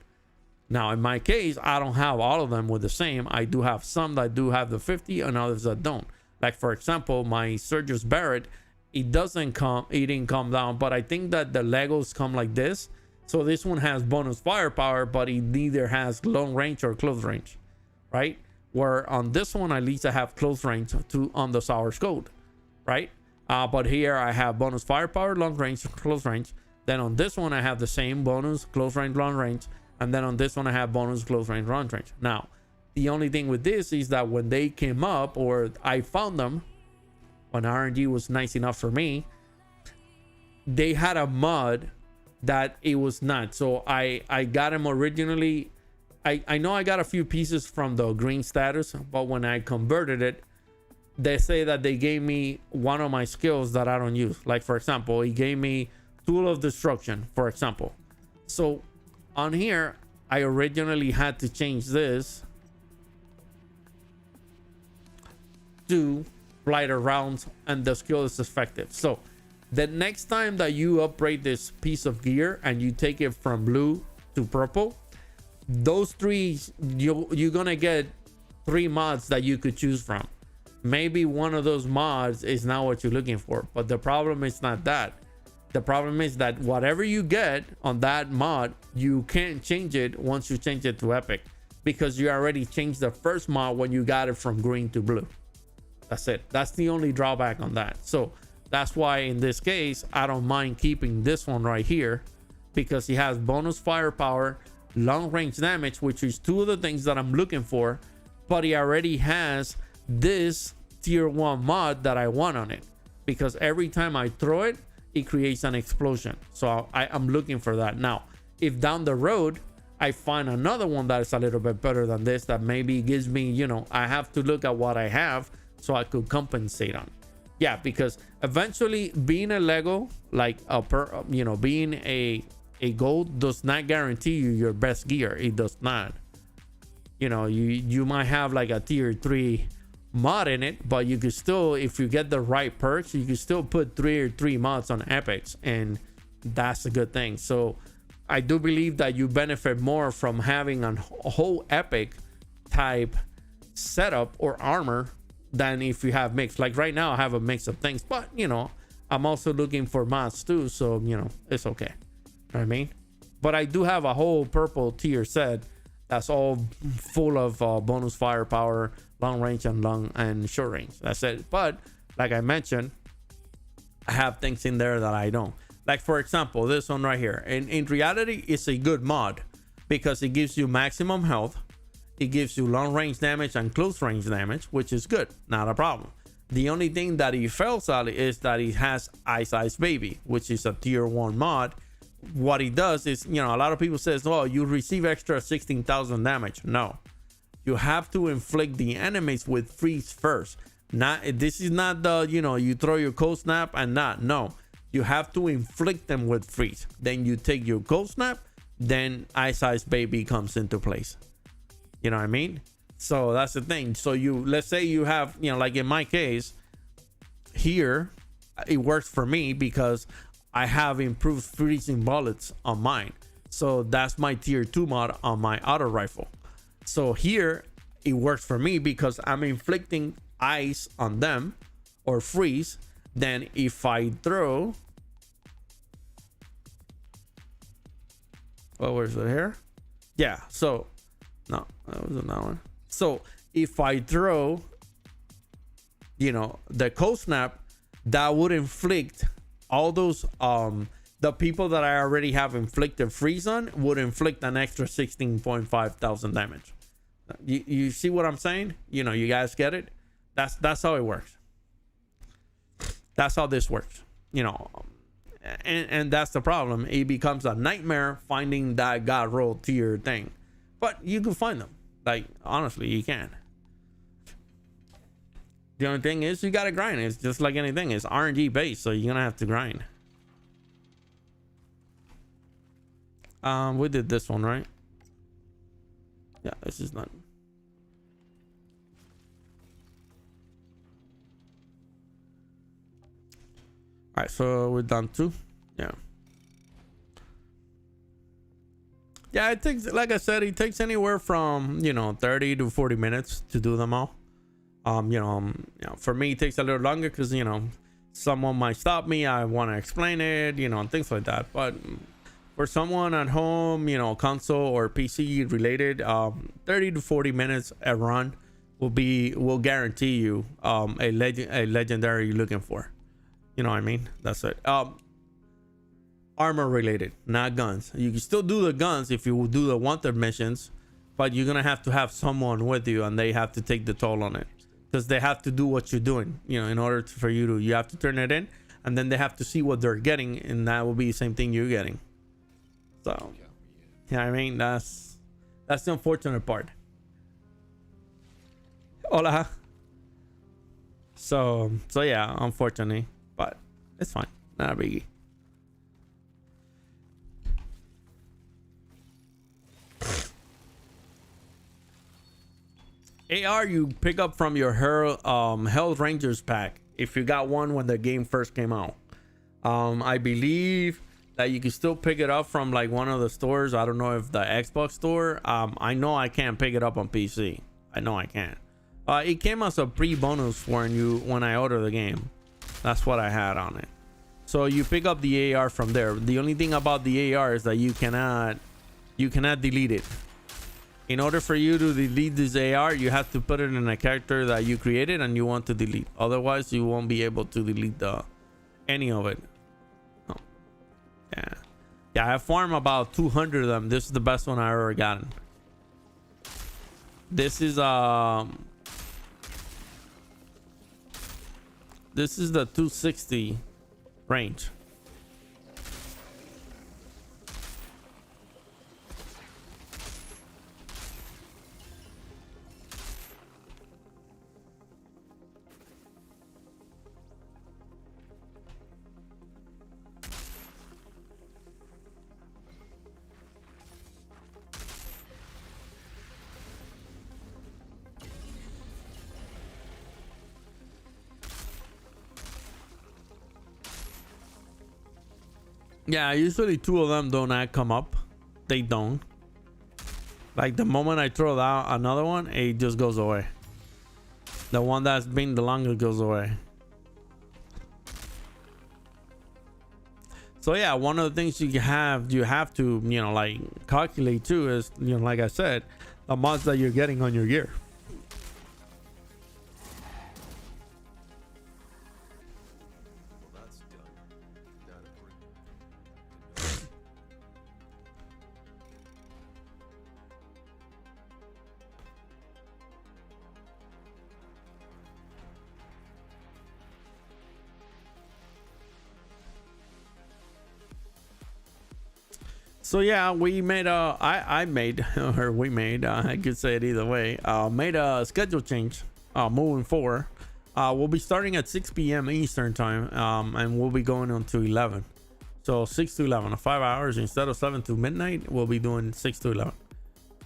Now, in my case, I don't have all of them with the same. I do have some that do have the 50 and others that don't. Like, for example, my Sergius Barrett, it didn't come down, but I think that the Legos come like this. So this one has bonus firepower, but it neither has long range or close range, right? Where on this one, at least I have close range on the Sour's Code, right? But here I have bonus firepower, long range, close range. Then on this one, I have the same bonus, close range, long range. And then on this one, I have bonus, close range, long range. Now, the only thing with this is that when they came up, or I found them, when RNG was nice enough for me, they had a mod that it was not. So I got them originally. I know I got a few pieces from the green status, but when I converted it, they say that they gave me one of my skills that I don't use. Like, for example, he gave me Tool of Destruction, for example. So on here, I originally had to change this to Blighted Rounds, and the skill is effective. So the next time that you upgrade this piece of gear and you take it from blue to purple, those 3, you're gonna get 3 mods that you could choose from. Maybe one of those mods is not what you're looking for, but the problem is not that. The problem is that whatever you get on that mod, you can't change it once you change it to epic, because you already changed the first mod when you got it from green to blue. That's it. That's the only drawback on that. So that's why in this case, I don't mind keeping this one right here, because he has bonus firepower, long range damage, which is 2 of the things that I'm looking for, but he already has this tier 1 mod that I want on it, because every time I throw it, it creates an explosion. So I'm looking for that. Now, if down the road I find another one that is a little bit better than this, that maybe gives me, you know, I have to look at what I have so I could compensate on. Yeah, because eventually being a Lego, like being a gold does not guarantee you your best gear. It does not. You know, you might have like a tier 3 mod in it, but you could still, if you get the right perks, you can still put 3 or 3 mods on epics, and that's a good thing. So I do believe that you benefit more from having a whole epic type setup or armor than if you have mix. Like right now I have a mix of things, but you know, I'm also looking for mods too, so you know, it's okay. You know what I mean? But I do have a whole purple tier set That's all full of bonus firepower, long range and short range. That's it. But like I mentioned, I have things in there that I don't. Like for example, this one right here. In reality, it's a good mod because it gives you maximum health. It gives you long range damage and close range damage, which is good. Not a problem. The only thing that it fails at is that it has Ice Baby, which is a tier 1 mod. What it does is, you know, a lot of people says, oh, you receive extra 16,000 damage. No, you have to inflict the enemies with freeze first. Not, this is not the, you know, you throw your cold snap and not. No, you have to inflict them with freeze. Then you take your cold snap, then Ice Baby comes into place. You know what I mean? So that's the thing. So you, let's say you have, you know, like in my case here, it works for me because I have improved freezing bullets on mine. So that's my tier 2 mod on my auto rifle. So here it works for me because I'm inflicting ice on them or freeze. Then if I throw, what was it here? Yeah, so no, that wasn't that one. So if I throw, you know, the cold snap, that would inflict all those the people that I already have inflicted freeze on would inflict an extra 16.5 thousand damage. You see what I'm saying? You know, you guys get it? That's how it works. That's how this works, you know. And that's the problem. It becomes a nightmare finding that god roll tier thing. But you can find them. Like, honestly, you can. The only thing is you gotta grind. It's just like anything. It's RNG based, so you're gonna have to grind. We did this one, right? Yeah, this is not. All right, so we're done 2. Yeah. Yeah, it takes, like I said, it takes anywhere from, you know, 30 to 40 minutes to do them all. You know, for me, it takes a little longer because, you know, someone might stop me. I want to explain it, you know, and things like that. But for someone at home, you know, console or PC related, 30 to 40 minutes a run will guarantee you a legendary you're looking for. You know what I mean? That's it. Armor related, not guns. You can still do the guns if you do the wanted missions, but you're gonna have to have someone with you, and they have to take the toll on it because they have to do what you're doing. You know, in order for you to, you have to turn it in, and then they have to see what they're getting, and that will be the same thing you're getting. So, you know what I mean? That's the unfortunate part. Hola. So yeah, unfortunately, but it's fine. Not a biggie. AR you pick up from your Hell Rangers pack if you got one when the game first came out. I believe that you can still pick it up from like one of the stores. I don't know if the Xbox store. I know I can't pick it up on PC. I know I can't. It came as a pre-bonus when I ordered the game. That's what I had on it. So you pick up the AR from there. The only thing about the AR is that you cannot delete it. In order for you to delete this AR, you have to put it in a character that you created and you want to delete. Otherwise, you won't be able to delete any of it. Oh. Yeah, I farmed about 200 of them. This is the best one I ever gotten. This is the 260 range. Yeah, usually 2 of them do not come up. They don't. Like the moment I throw out another one, it just goes away. The one that's been the longest goes away. So yeah, one of the things you have to, you know, like calculate too is, you know, like I said, the mods that you're getting on your gear. Well, that's done. Data break. So yeah, we made I made or we made I could say it either way. Made a schedule change. Moving forward, we'll be starting at 6 p.m. Eastern time. And we'll be going on to 11. So 6 to 11, 5 hours instead of 7 to midnight. We'll be doing 6 to 11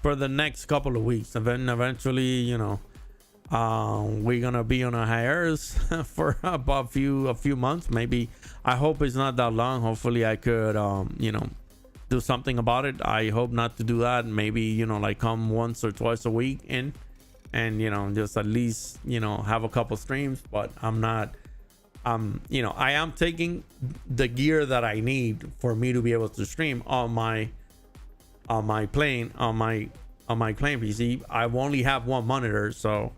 for the next couple of weeks. And then eventually, you know, we're gonna be on a hiatus for about a few months. Maybe I hope it's not that long. Hopefully, I could you know, do something about it. I hope not to do that. Maybe, you know, like come once or twice a week in, and you know, just at least, you know, have a couple streams. But I'm not, you know, I am taking the gear that I need for me to be able to stream on my plane on my plane PC. I only have one monitor, so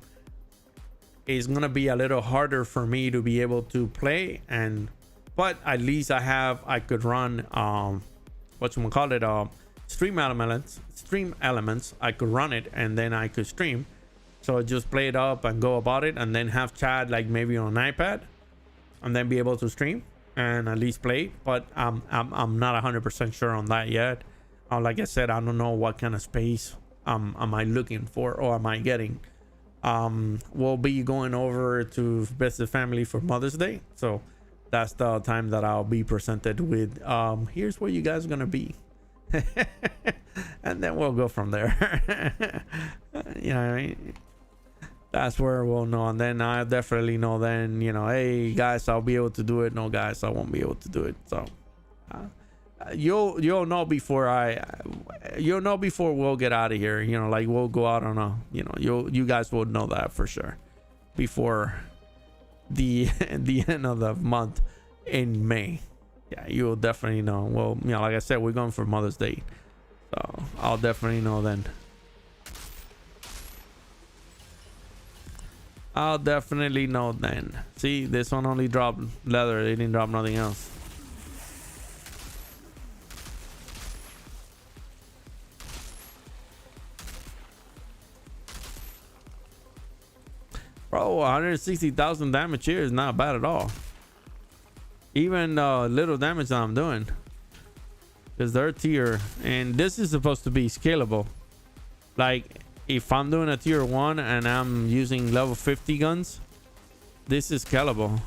it's gonna be a little harder for me to be able to play. And but at least I could run stream elements. I could run it and then I could stream. So just play it up and go about it, and then have chat like maybe on an iPad, and then be able to stream and at least play it. But I'm not 100% sure on that yet. Like I said, I don't know what kind of space am I looking for or am I getting. We'll be going over to visit family for Mother's Day, so that's the time that I'll be presented with here's where you guys are gonna be. And then we'll go from there. You know what I mean? That's where we'll know, and then I definitely know then, you know, hey guys, I'll be able to do it. No guys, I won't be able to do it. So you'll know before we'll get out of here. You know, like we'll go out on a, you know, you guys will know that for sure before the end of the month in May. Yeah, you'll definitely know. Well, you know, like I said, we're going for Mother's Day, so I'll definitely know then. I'll definitely know then. See, this one only dropped leather. It didn't drop nothing else. Bro, 160,000 damage here is not bad at all. Even little damage that I'm doing, because they're tier, and this is supposed to be scalable. Like if I'm doing a tier 1 and I'm using level 50 guns, this is scalable.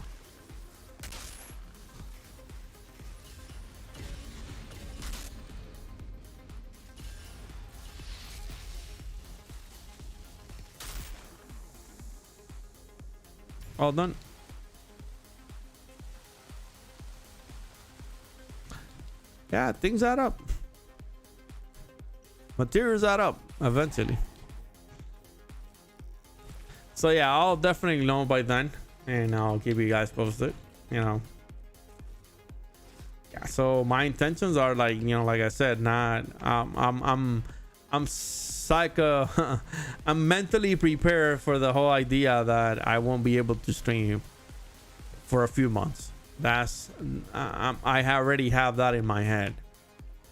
All done. Yeah, things add up. Materials add up eventually. So yeah, I'll definitely know by then, and I'll keep you guys posted. You know. Yeah. So my intentions are like, you know, like I said, not. I'm psycho. I'm mentally prepared for the whole idea that I won't be able to stream for a few months. That's I already have that in my head,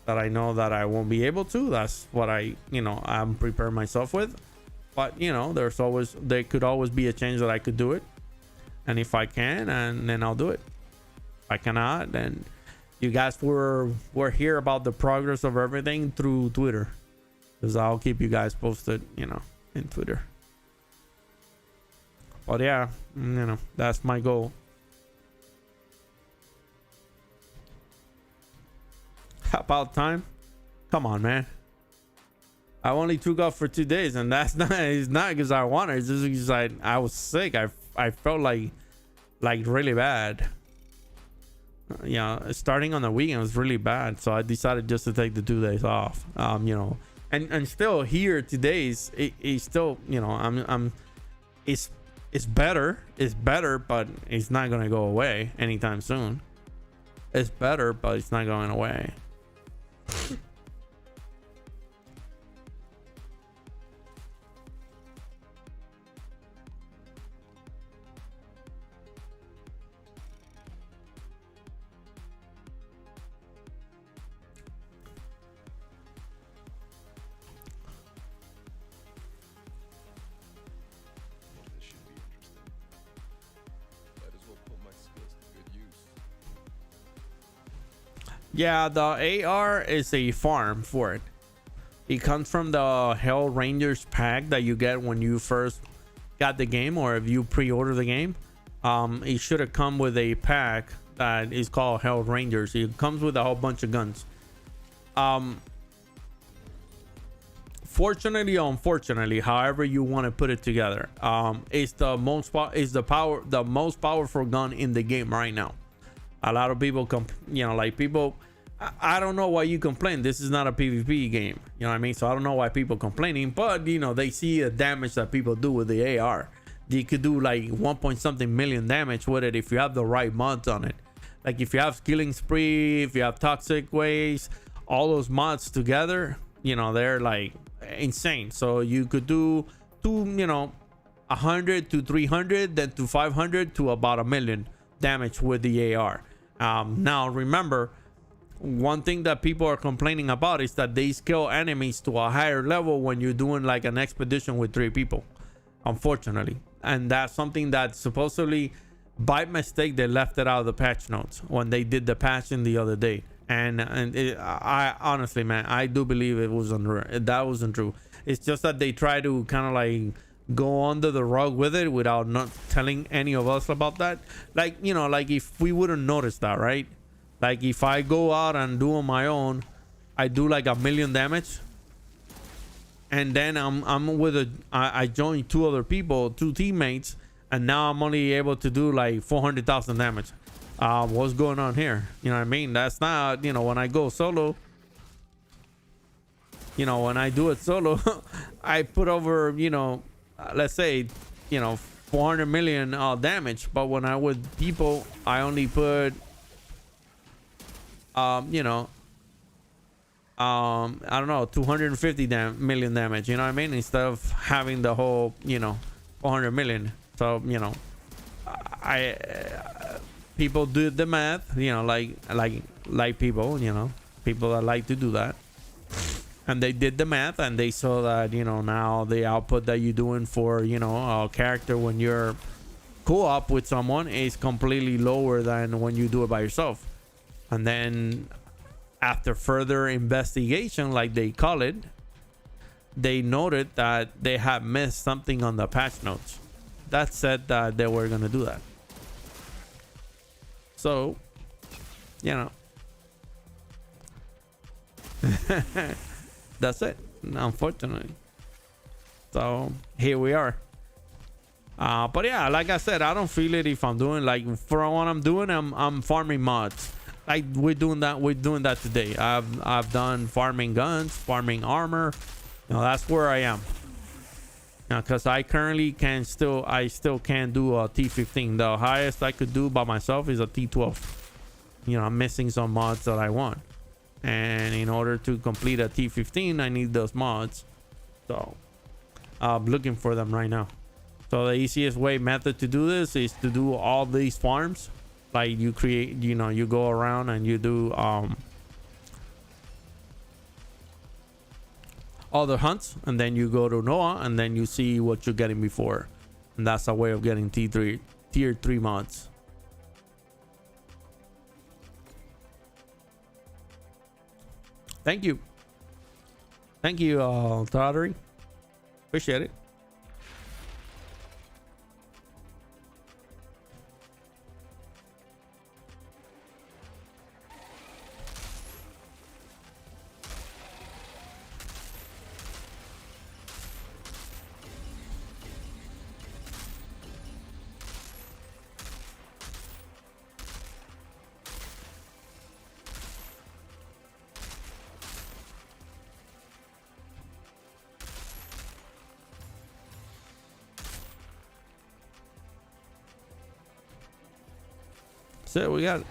that I know that I won't be able to. That's what I'm preparing myself with. But you know, there could always be a chance that I could do it, and if I can, and then I'll do it. If I cannot, then you guys were hear about the progress of everything through Twitter, because I'll keep you guys posted, you know, in Twitter. But yeah, you know, that's my goal. About time. Come on, man. I only took off for 2 days, and that's not, it's not because I wanted, it's just because I was sick. I felt like really bad. Starting on the weekend was really bad, so I decided just to take the 2 days off. You know, and still here today is it's still, you know, it's better, but it's not gonna go away anytime soon. It's better, but it's not going away. This should be interesting. Might as well put my skills to good use. Yeah, the AR is a farm for it. It comes from the Hell Rangers pack that you get when you first got the game, or if you pre-order the game. It should have come with a pack that is called Hell Rangers. It comes with a whole bunch of guns. Fortunately or unfortunately, however you want to put it together, it's the most powerful gun in the game right now. A lot of people I don't know why you complain. This is not a PvP game, you know what I mean? So I don't know why people complaining, but they see the damage that people do with the AR. You could do like 1 point something million damage with it if you have the right mods on it. Like if you have Killing Spree, if you have Toxic Waste, all those mods together, they're like insane. So you could do 100 to 300, then to 500 to about 1 million damage with the AR. Now remember, one thing that people are complaining about is that they scale enemies to a higher level when you're doing like an expedition with 3 people, unfortunately. And that's something that supposedly by mistake they left it out of the patch notes when they did the patching the other day. I honestly, man, I do believe that wasn't true. It's just that they try to kind of like go under the rug with it without not telling any of us about that. Like if we wouldn't notice that, right? Like if I go out and do on my own, I do like 1 million damage, and then I join 2 other people, 2 teammates, and now I'm only able to do like 400,000 damage. What's going on here? You know what I mean? That's not, when I go solo, when I do it solo, I put over, let's say, 400 million damage. But when I with people, I only put, I don't know, 250 million damage. You know what I mean? Instead of having the whole, 400 million. So, people do the math, like people, people that like to do that. And they did the math and they saw that, now the output that you're doing for, a character when you're co-op with someone is completely lower than when you do it by yourself. And then after further investigation, like they call it, they noted that they had missed something on the patch notes that said that they were going to do that. So, that's it, unfortunately. So here we are. But yeah, like I said, I don't feel it if I'm doing, like, for what I'm doing, I'm farming mods. Like we're doing that today. I've done farming guns, farming armor. That's where I am. Because I currently I still can't do a T15. The highest I could do by myself is a T12. I'm missing some mods that I want, and in order to complete a T15, I need those mods. So I'm looking for them right now. So the easiest method to do this is to do all these farms. Like you create, you go around and you do all the hunts, and then you go to Noah and then you see what you're getting before, and that's a way of getting tier 3 mods. Thank you Toddery, appreciate it. So we got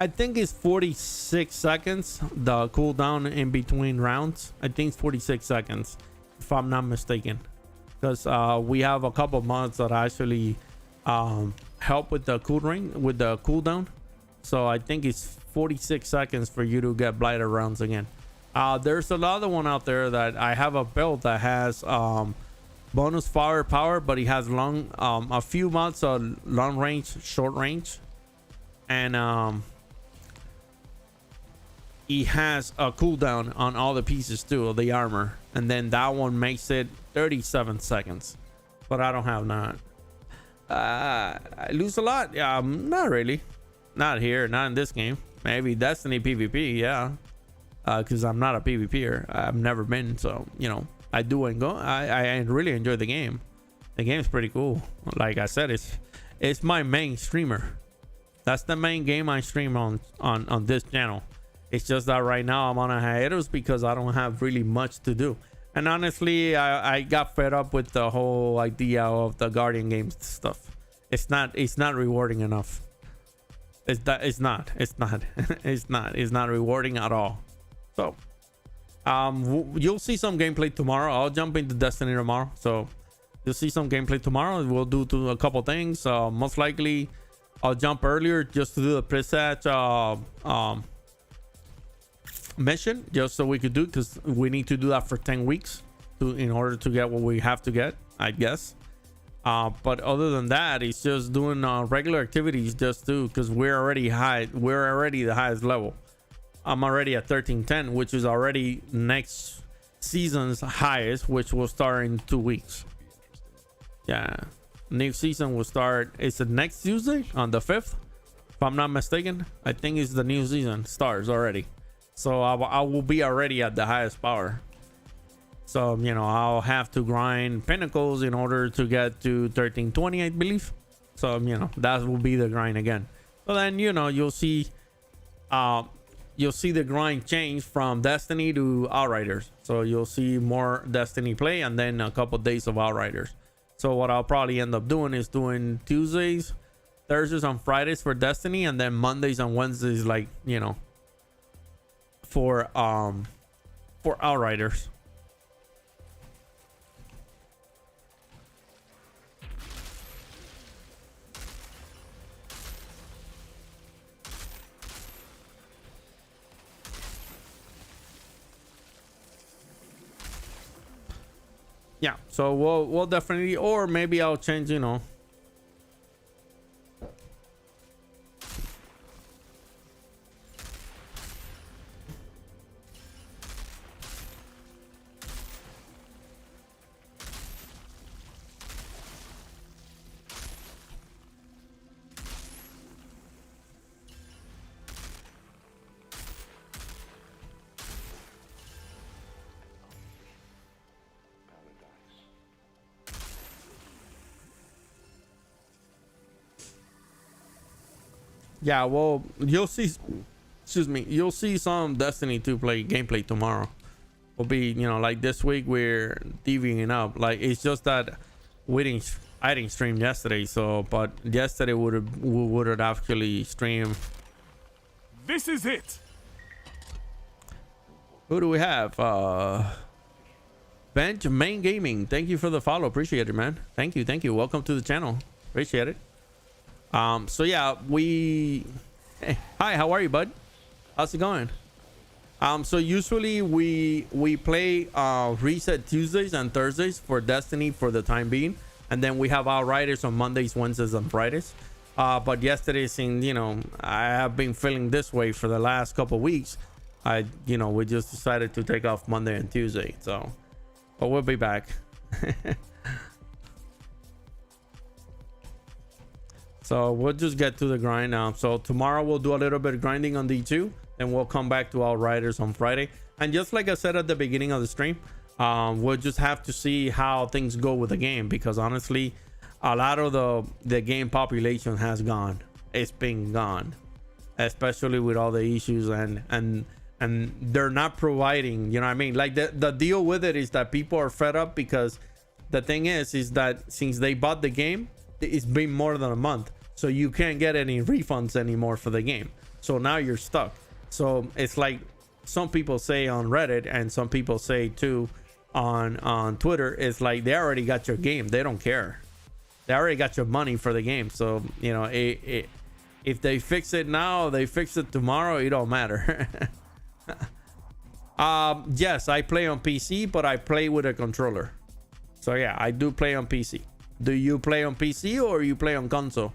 I think it's 46 seconds, the cooldown in between rounds. I think it's 46 seconds, if I'm not mistaken. Because we have a couple mods that actually help with the cooldown. So I think it's 46 seconds for you to get blighted rounds again. There's another one out there that I have a build that has bonus firepower, but he has long a few mods on long range, short range, and he has a cooldown on all the pieces too of the armor, and then that one makes it 37 seconds. But I don't have that. I lose a lot. Yeah, not really. Not here, not in this game. Maybe Destiny PvP, yeah. Because I'm not a PvPer. I've never been, so you know. I do and go. I really enjoy the game. The game's pretty cool. Like I said, it's my main streamer. That's the main game I stream on this channel. It's just that right now I'm on a hiatus because I don't have really much to do. And honestly, I got fed up with the whole idea of the Guardian games stuff. It's not rewarding enough. It's not rewarding at all. So you'll see some gameplay tomorrow. I'll jump into Destiny tomorrow, so you'll see some gameplay tomorrow. We'll do a couple things. Most likely I'll jump earlier just to do the Pretzel mission, just so we could do, because we need to do that for 10 weeks in order to get what we have to get, I guess. But other than that, it's just doing regular activities just because we're already the highest level. I'm already at 1310, which is already next season's highest, which will start in 2 weeks. Yeah, new season will start. It's the next Tuesday on the 5th, if I'm not mistaken. I think it's the new season starts already. So I will be already at the highest power. So, you know, I'll have to grind pinnacles in order to get to 1320, I believe. So, you know, that will be the grind again. So then, you know, you'll see the grind change from Destiny to Outriders. So you'll see more Destiny play and then a couple days of Outriders. So what I'll probably end up doing is doing Tuesdays, Thursdays, and Fridays for Destiny, and then Mondays and Wednesdays, like, you know, for Outriders. Yeah, so we'll definitely, or maybe I'll change, you know. Yeah, well, you'll see, you'll see some Destiny 2 gameplay tomorrow. Will be, you know, like this week we're divvying up. Like, it's just that I didn't stream yesterday, so, but yesterday we would have actually streamed. This is it. Who do we have? Bench Main Gaming. Thank you for the follow. Appreciate it, man. Thank you. Welcome to the channel. Appreciate it. So yeah, hey, hi, how are you, bud? How's it going? So usually we play Reset Tuesdays and Thursdays for Destiny for the time being, and then we have Outriders on Mondays, Wednesdays, and Fridays. But yesterday, since, you know, I have been feeling this way for the last couple weeks, we just decided to take off Monday and Tuesday. So, but we'll be back. So we'll just get to the grind now. So tomorrow we'll do a little bit of grinding on D2, and we'll come back to Outriders on Friday. And just like I said at the beginning of the stream, we'll just have to see how things go with the game, because honestly, a lot of the game population has gone. It's been gone, especially with all the issues, and they're not providing, you know what I mean? Like the deal with it is that people are fed up, because the thing is that since they bought the game, it's been more than a month. So you can't get any refunds anymore for the game. So now you're stuck. So it's like some people say on Reddit, and some people say too on Twitter, it's like they already got your game. They don't care. They already got your money for the game. So, you know, if they fix it now, they fix it tomorrow, it don't matter. Yes, I play on PC, but I play with a controller. So yeah, I do play on PC. Do you play on PC or you play on console?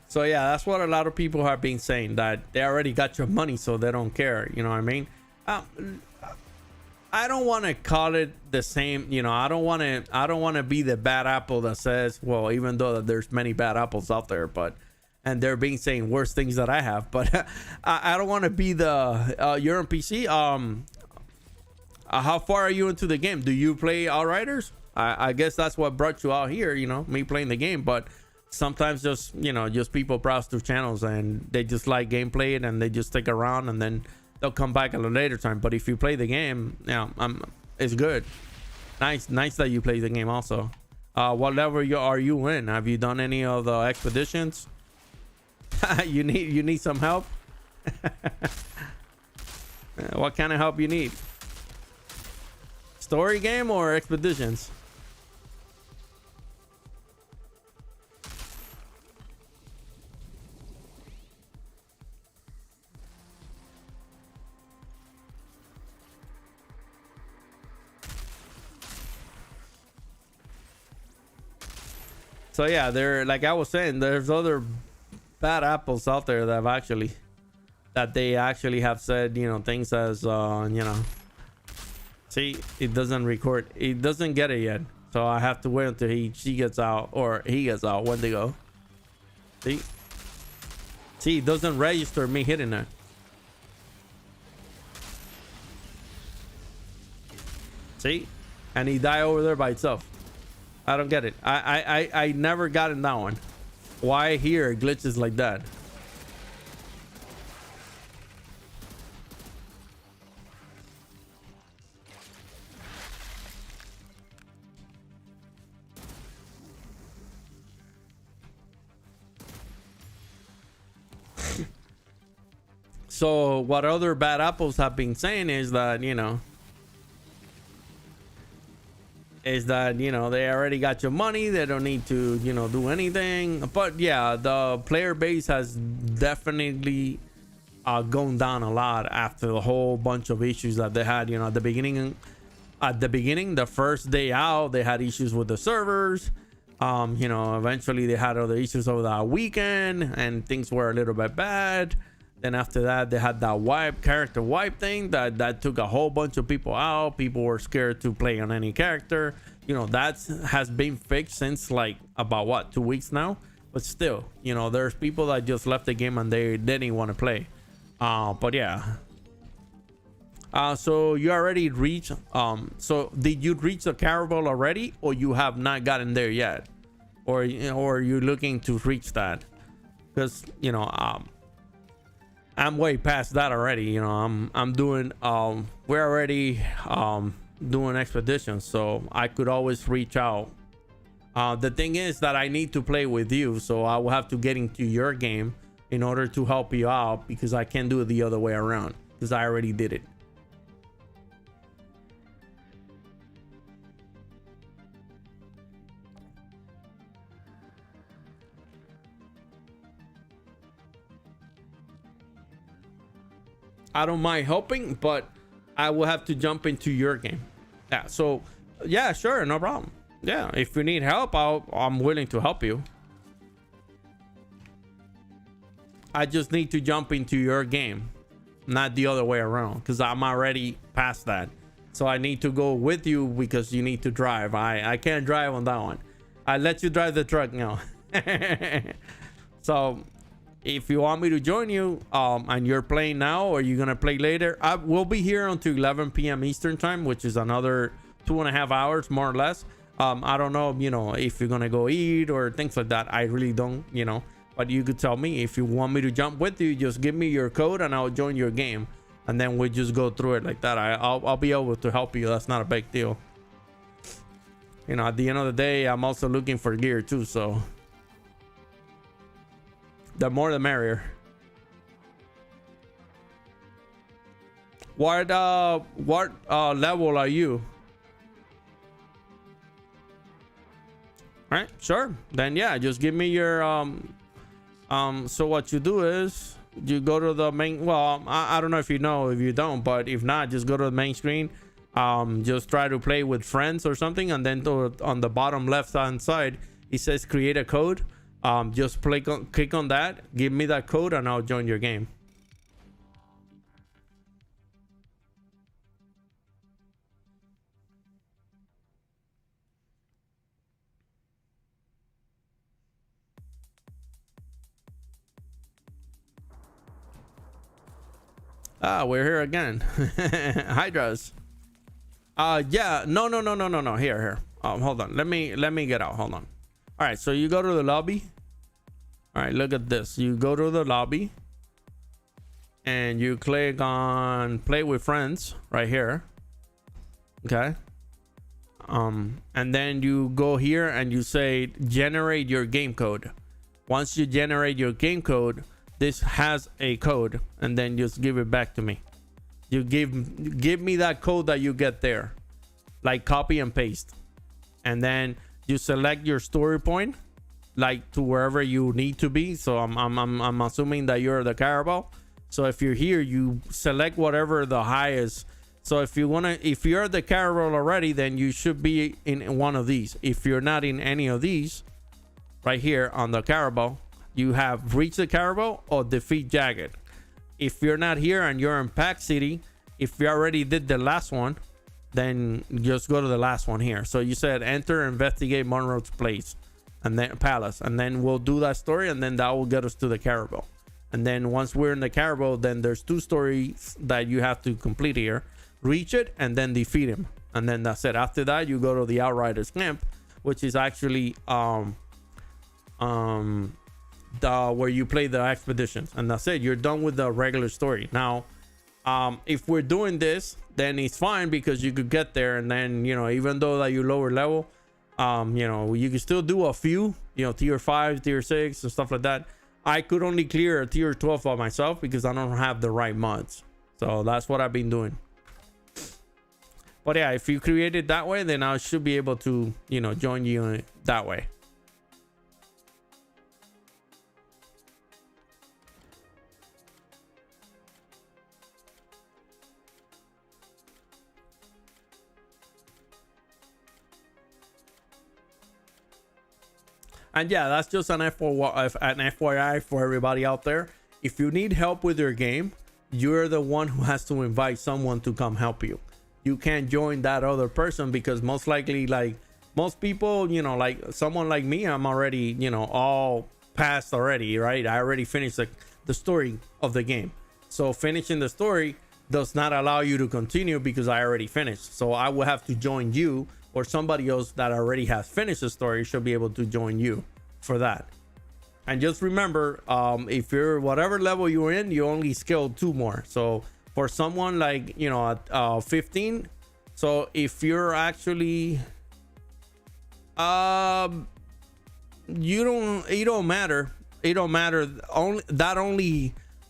So yeah, that's what a lot of people have been saying, that they already got your money, so they don't care. You know what I mean? I don't want to call it the same. You know, I don't want to be the bad apple that says, well, even though that there's many bad apples out there, but and they're being saying worse things that I have, but I don't want to be the you're on PC. How far are you into the game? Do you play Outriders? I guess that's what brought you out here. You know, me playing the game, but sometimes just, you know, just people browse through channels and they just like gameplay it and they just stick around and then they'll come back at a later time. But if you play the game, yeah, it's good. Nice that you play the game also. What level are you in? Have you done any of the expeditions? you need some help. What kind of help you need? Story game or expeditions? So yeah, there, like I was saying, there's other bad apples out there that they actually have said, you know, things as you know, see, it doesn't record, it doesn't get it yet, so I have to wait until she gets out, or he gets out when they go. See, it doesn't register me hitting it. See, and he died over there by itself. I don't get it. I never got in that one. Why here glitches like that? So what other bad apples have been saying is that, you know, they already got your money, they don't need to, you know, do anything. But yeah, the player base has definitely gone down a lot after the whole bunch of issues that they had. You know, at the beginning, the first day out, they had issues with the servers. You know, eventually they had other issues over that weekend and things were a little bit bad. Then after that, they had that character wipe thing that took a whole bunch of people out. People were scared to play on any character. You know, that has been fixed since like about what, 2 weeks now. But still, you know, there's people that just left the game and they didn't want to play. But yeah. So you already reached. So did you reach the caravel already, or you have not gotten there yet, or you're looking to reach that? Because, you know, I'm way past that already. You know, I'm doing we're already doing expeditions, so I could always reach out. The thing is that I need to play with you, so I will have to get into your game in order to help you out, because I can't do it the other way around, because I already did it. I don't mind helping, but I will have to jump into your game. Yeah, so yeah, sure, no problem. Yeah, if you need help, I'm willing to help you. I just need to jump into your game, not the other way around, because I'm already past that. So I need to go with you because you need to drive. I can't drive on that one. I let you drive the truck now. So if you want me to join you, and you're playing now or you're gonna play later, I will be here until 11 p.m. Eastern time, which is another 2.5 hours more or less. I don't know, you know, if you're gonna go eat or things like that. I really don't, you know, but you could tell me if you want me to jump with you. Just give me your code and I'll join your game. and then we just go through it like that. I'll be able to help you. That's not a big deal. You know, at the end of the day, I'm also looking for gear too, so the more the merrier. What level are you? All right, sure. Then yeah, just give me your so what you do is you go to the main, well, I don't know if you know, if you don't, but if not, just go to the main screen. Just try to play with friends or something, and then on the bottom left hand side it says create a code. Just click on that, give me that code, and I'll join your game. We're here again. Hydras. Yeah, no. Here. Hold on. Let me get out. Hold on. All right, so you go to the lobby. All right, look at this. You go to the lobby and you click on play with friends right here. Okay. And then you go here and you say generate your game code. Once you generate your game code, this has a code, and then just give it back to me. You give me that code that you get there, like copy and paste, and then you select your story point, like to wherever you need to be. So I'm assuming that you're the Carabao. So if you're here, you select whatever the highest. So if you're the Carabao already, then you should be in one of these. If you're not in any of these, right here on the Carabao, you have reach the Carabao or defeat Jagged. If you're not here and you're in Pack City, if you already did the last one, then just go to the last one here. So you said enter, investigate Monroe's place, and then palace, and then we'll do that story, and then that will get us to the Carabao. And then once we're in the Carabao, then there's 2 stories that you have to complete here. Reach it and then defeat him, and then that's it. After that, you go to the Outriders camp, which is actually where you play the expeditions, and that's it. You're done with the regular story. Now if we're doing this, then it's fine, because you could get there, and then, you know, even though that you lower level, you know, you can still do a few, you know, tier 5, tier 6 and stuff like that. I could only clear a tier 12 by myself because I don't have the right mods, so that's what I've been doing. But yeah, if you create it that way, then I should be able to, you know, join you that way. And yeah, that's just an FYI for everybody out there. If you need help with your game, you're the one who has to invite someone to come help you. You can't join that other person, because most likely, like most people, you know, like someone like me, I'm already, you know, all past already, right? I already finished the story of the game. So finishing the story does not allow you to continue because I already finished. So I will have to join you, or somebody else that already has finished the story should be able to join you for that. And just remember, if you're whatever level you're in, you only skill 2 more. So for someone like, you know, at 15, so if you're actually it don't matter.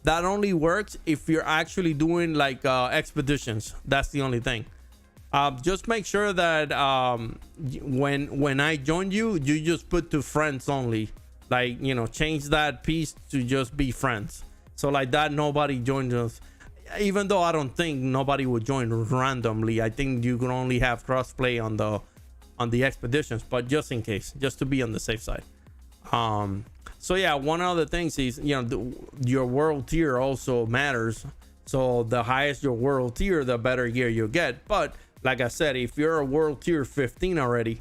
That only works if you're actually doing like expeditions. That's the only thing. Just make sure that when I join you, you just put to friends only. Like, you know, change that piece to just be friends. So like that, nobody joins us. Even though I don't think nobody would join randomly. I think you can only have crossplay on the expeditions, but just in case, just to be on the safe side. So yeah, one of the things is, you know, your world tier also matters. So the highest your world tier, the better gear you get. But like I said, if you're a world tier 15 already,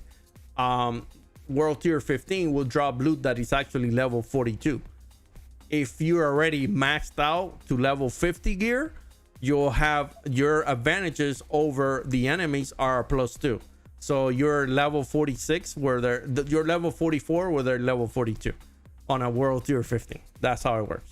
world tier 15 will drop loot that is actually level 42. If you're already maxed out to level 50 gear, you'll have your advantages over the enemies are +2. So you're level 46 where you're level 44 where they're level 42 on a world tier 15. That's how it works.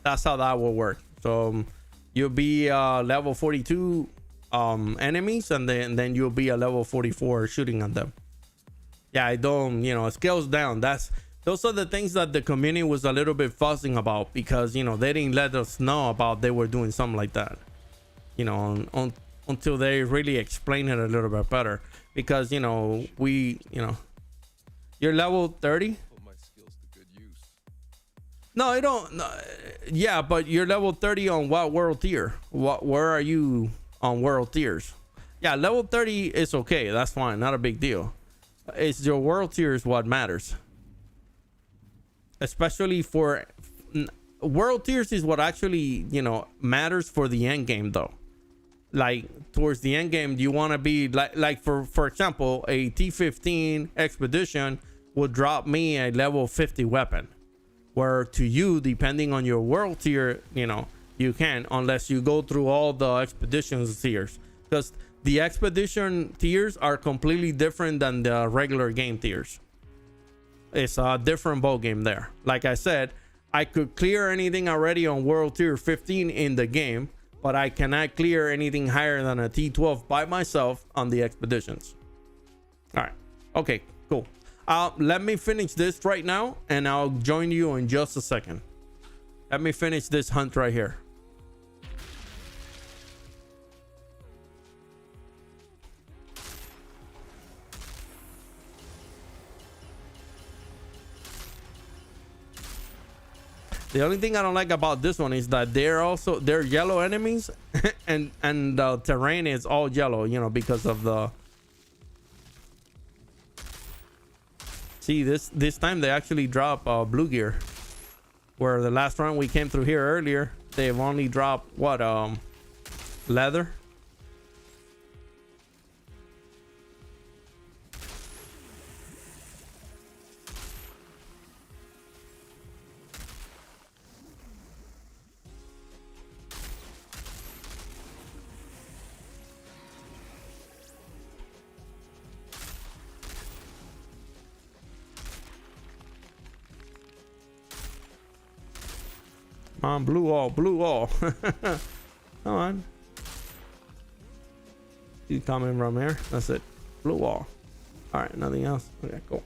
That's how that will work. So you'll be level 42 enemies, and then you'll be a level 44 shooting at them. Yeah, I don't, it scales down. Those are the things that the community was a little bit fussing about, because they didn't let us know about they were doing something like that, until they really explain it a little bit better. Because you're level 30. Put my skills to good use. No, I don't. No, yeah, but you're level 30 on what world tier? Where are you on world tiers? Yeah, level 30 is okay. That's fine. Not a big deal. It's your world tier is what matters. Especially for world tiers is what actually, matters for the end game though. Like towards the end game, you want to be like for example, a T-15 expedition will drop me a level 50 weapon. Where to you, depending on your world tier, you can, unless you go through all the expeditions tiers, because the expedition tiers are completely different than the regular game tiers. It's a different ball game there. Like I said, I could clear anything already on world tier 15 in the game, but I cannot clear anything higher than a T12 by myself on the expeditions. All right. Okay, cool. Let me finish this right now, and I'll join you in just a second. Let me finish this hunt right here. The only thing I don't like about this one is that they're yellow enemies, and the terrain is all yellow, because of the. See, this time they actually drop blue gear, where the last round we came through here earlier, they've only dropped what leather. Come on, blue wall. Come on. He's coming from here. That's it. Blue wall. All right, nothing else. Okay, cool.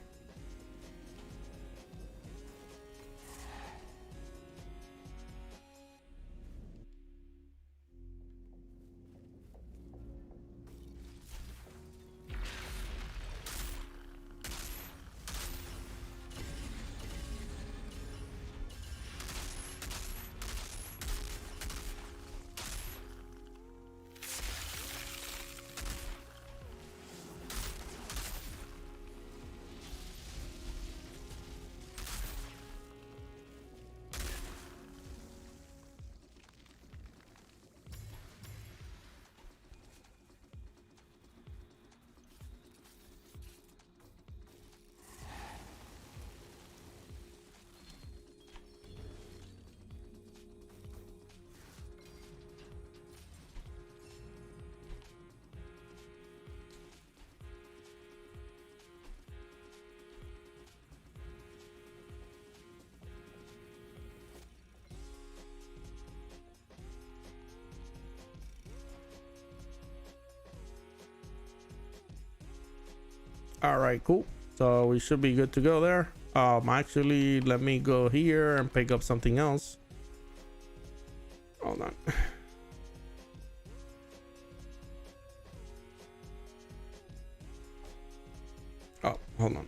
All right, cool. So we should be good to go there. Actually, let me go here and pick up something else. Hold on. Oh, hold on.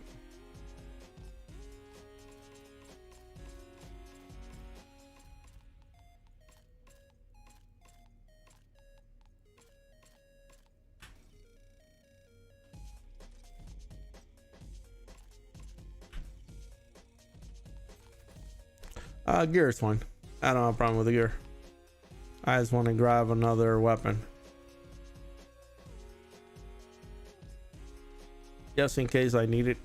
Gear is fine. I don't have a problem with the gear. I just want to grab another weapon, just in case I need it.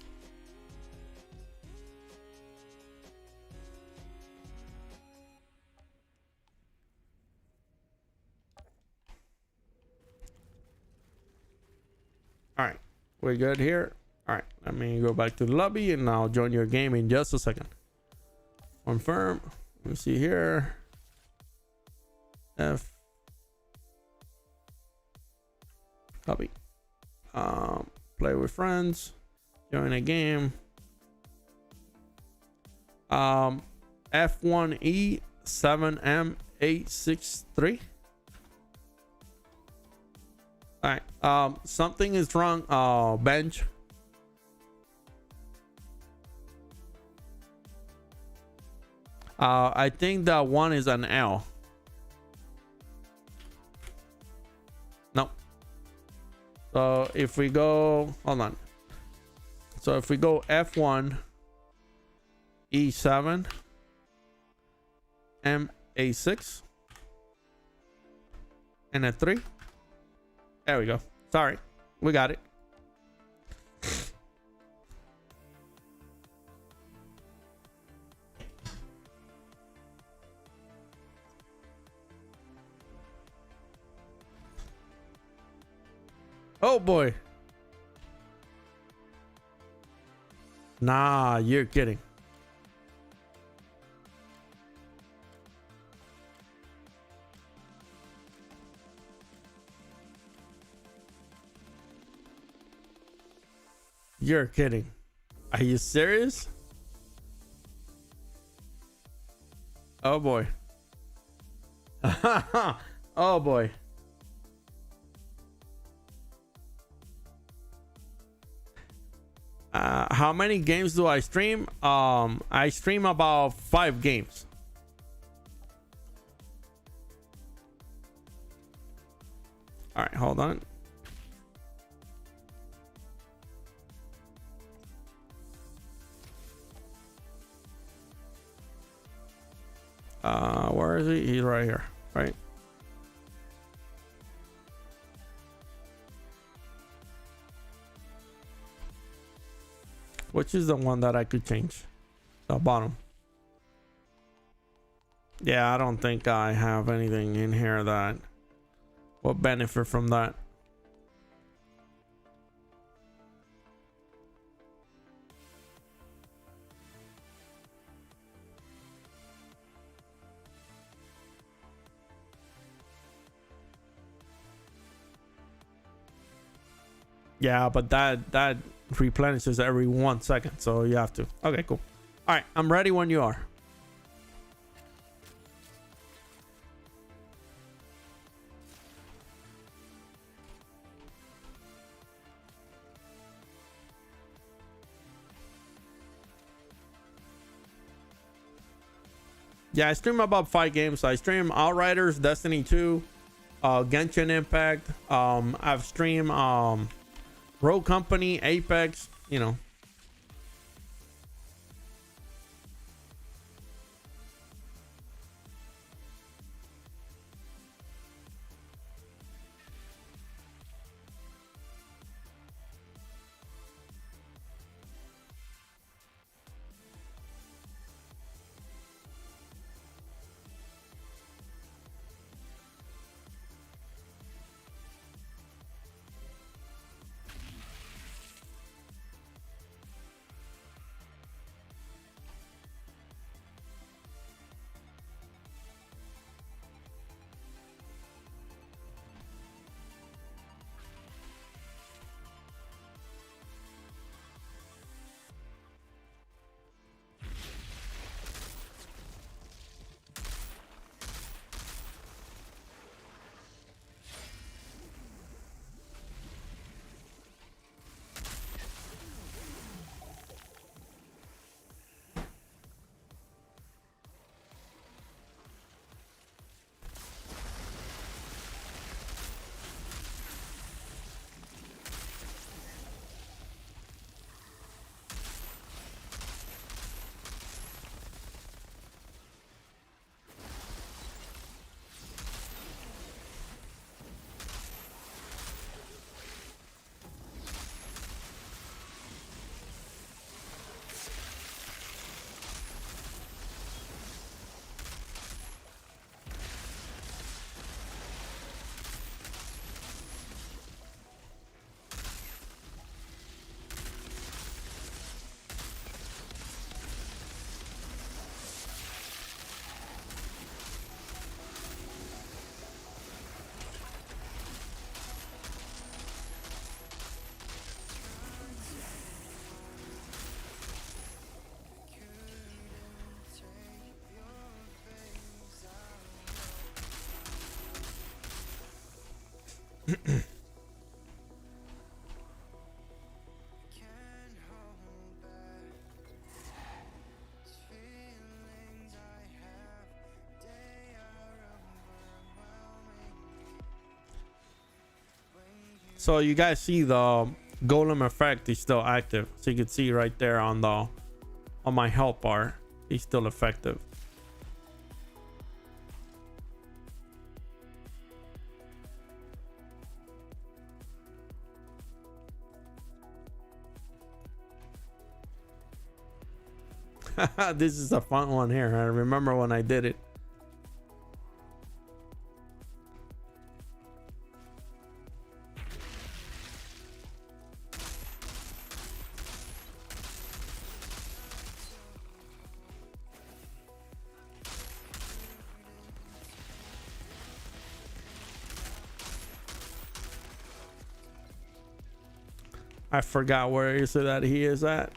All right, we're good here. All right, let me go back to the lobby and I'll join your game in just a second. Confirm. Let me see here. F. Copy. Play with friends. Join a game. F1E 7M863. All right. Something is wrong. Bench. I think that one is an L. No. So if we go, hold on. So if we go F1 E7 MA6 and a 3. There we go. Sorry. We got it. Oh boy. Nah, you're kidding. You're kidding. Are you serious? Oh boy. Oh boy. How many games do I stream? I stream about 5 games. All right, hold on. Where is he? He's right here, right? Which is the one that I could change? The bottom. Yeah, I don't think I have anything in here that will benefit from that. Yeah, but that replenishes every 1 second, so you have to. Okay, cool. All right, I'm ready when you are. Yeah, I stream about 5 games. I stream Outriders, Destiny 2, Genshin Impact. I've streamed Rogue Company, Apex, you know. So you guys see the golem effect is still active. So you can see right there on my health bar, he's still effective. This is a fun one here. I remember when I did it. I forgot where is it that he is at.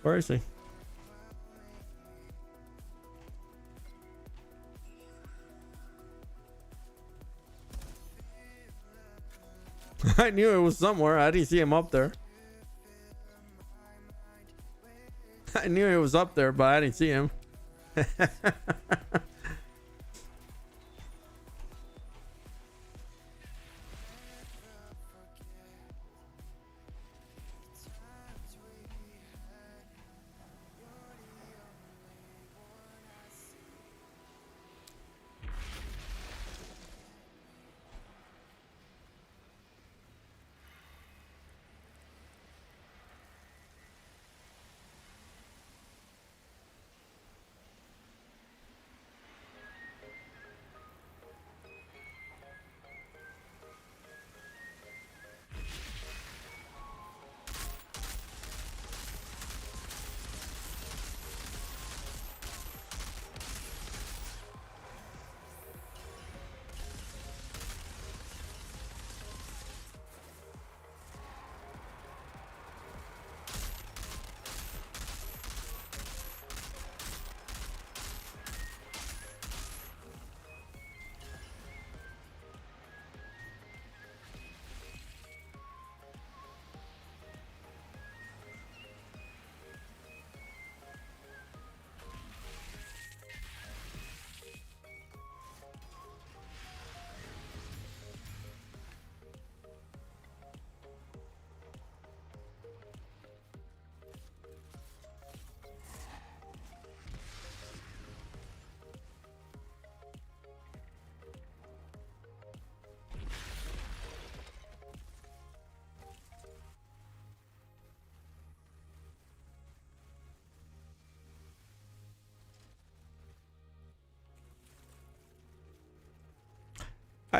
Where is he? I knew it was somewhere. I didn't see him up there. I knew he was up there, but I didn't see him.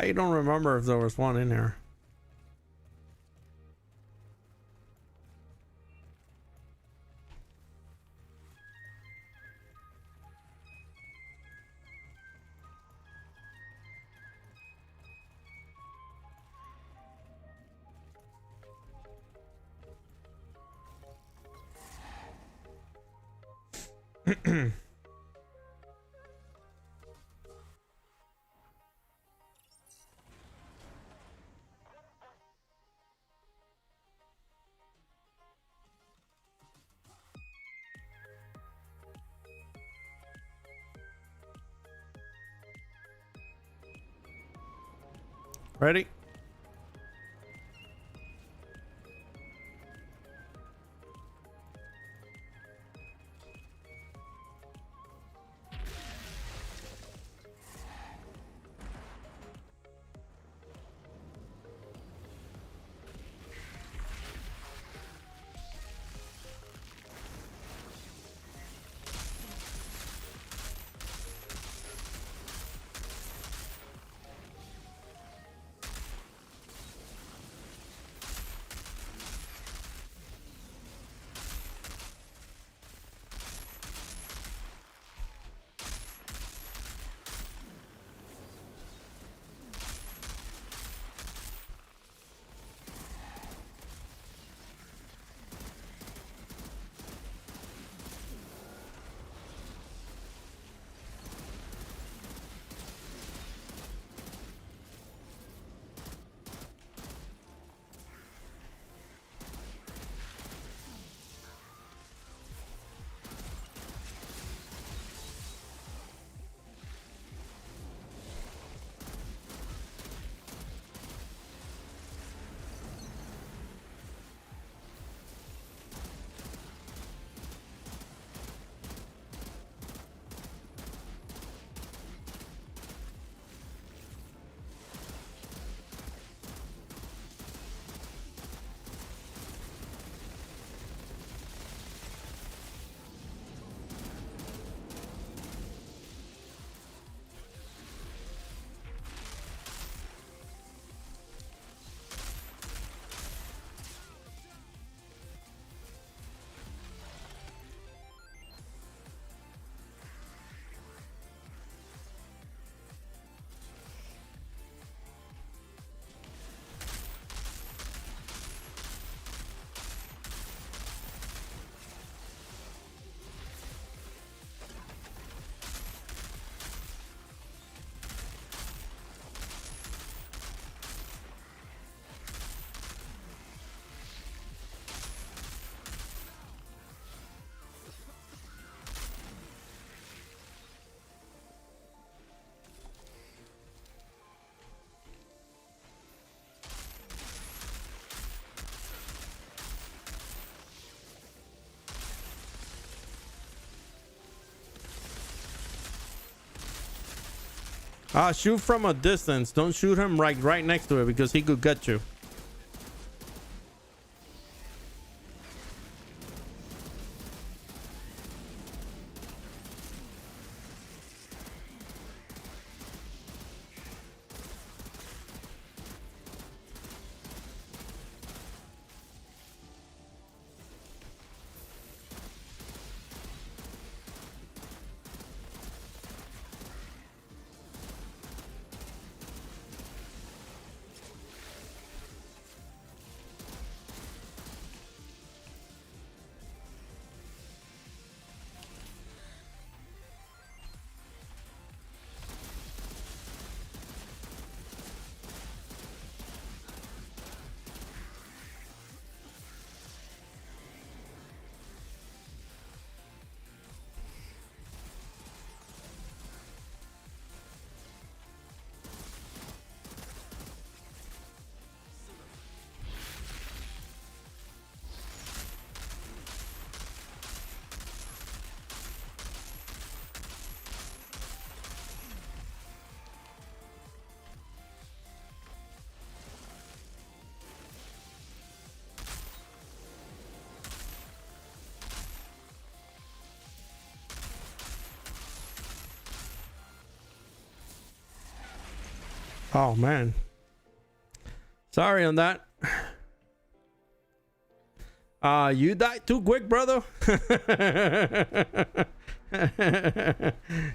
I don't remember if there was one in here. Ready? Shoot from a distance. Don't shoot him right next to it because he could get you. Oh man. Sorry on that. You died too quick, brother.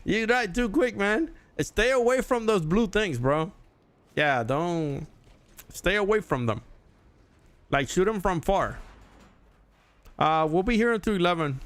You died too quick, man. Stay away from those blue things, bro. Yeah, don't stay away from them. Like, shoot them from far. We'll be here until 11.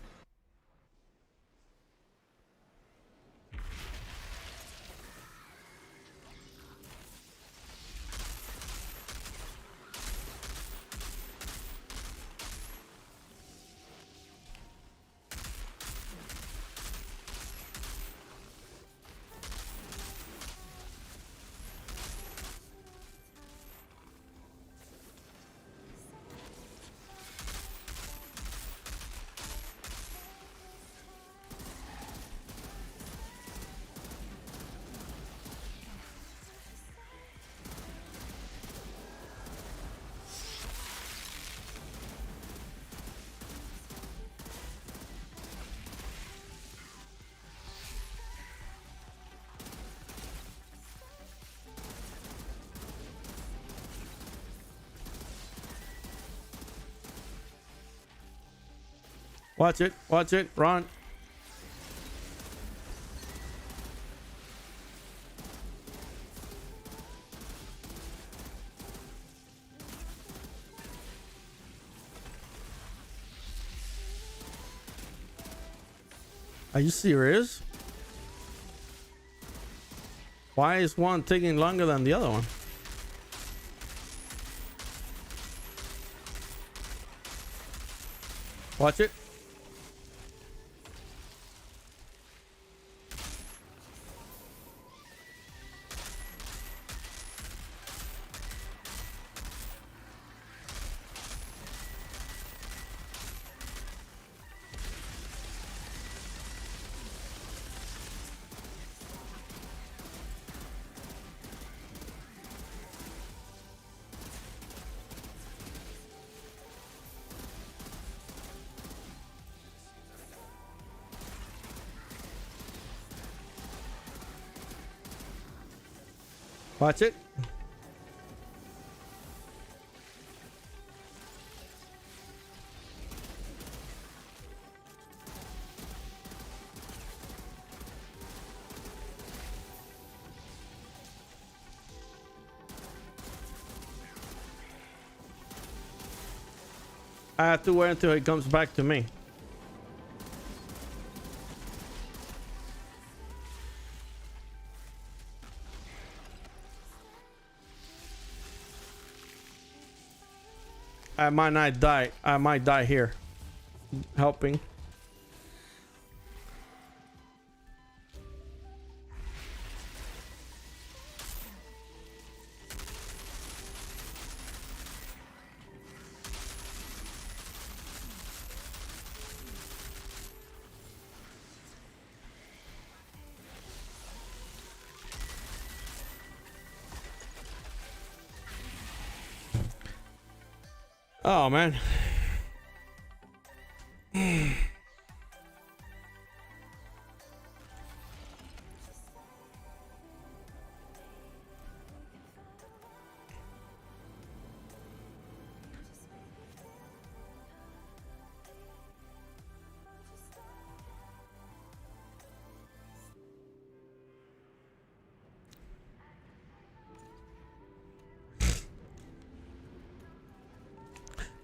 Watch it, run. Are you serious? Why is one taking longer than the other one? Watch it. Watch it. I have to wait until it comes back to me. I might not die. I might die here. Helping. Oh man.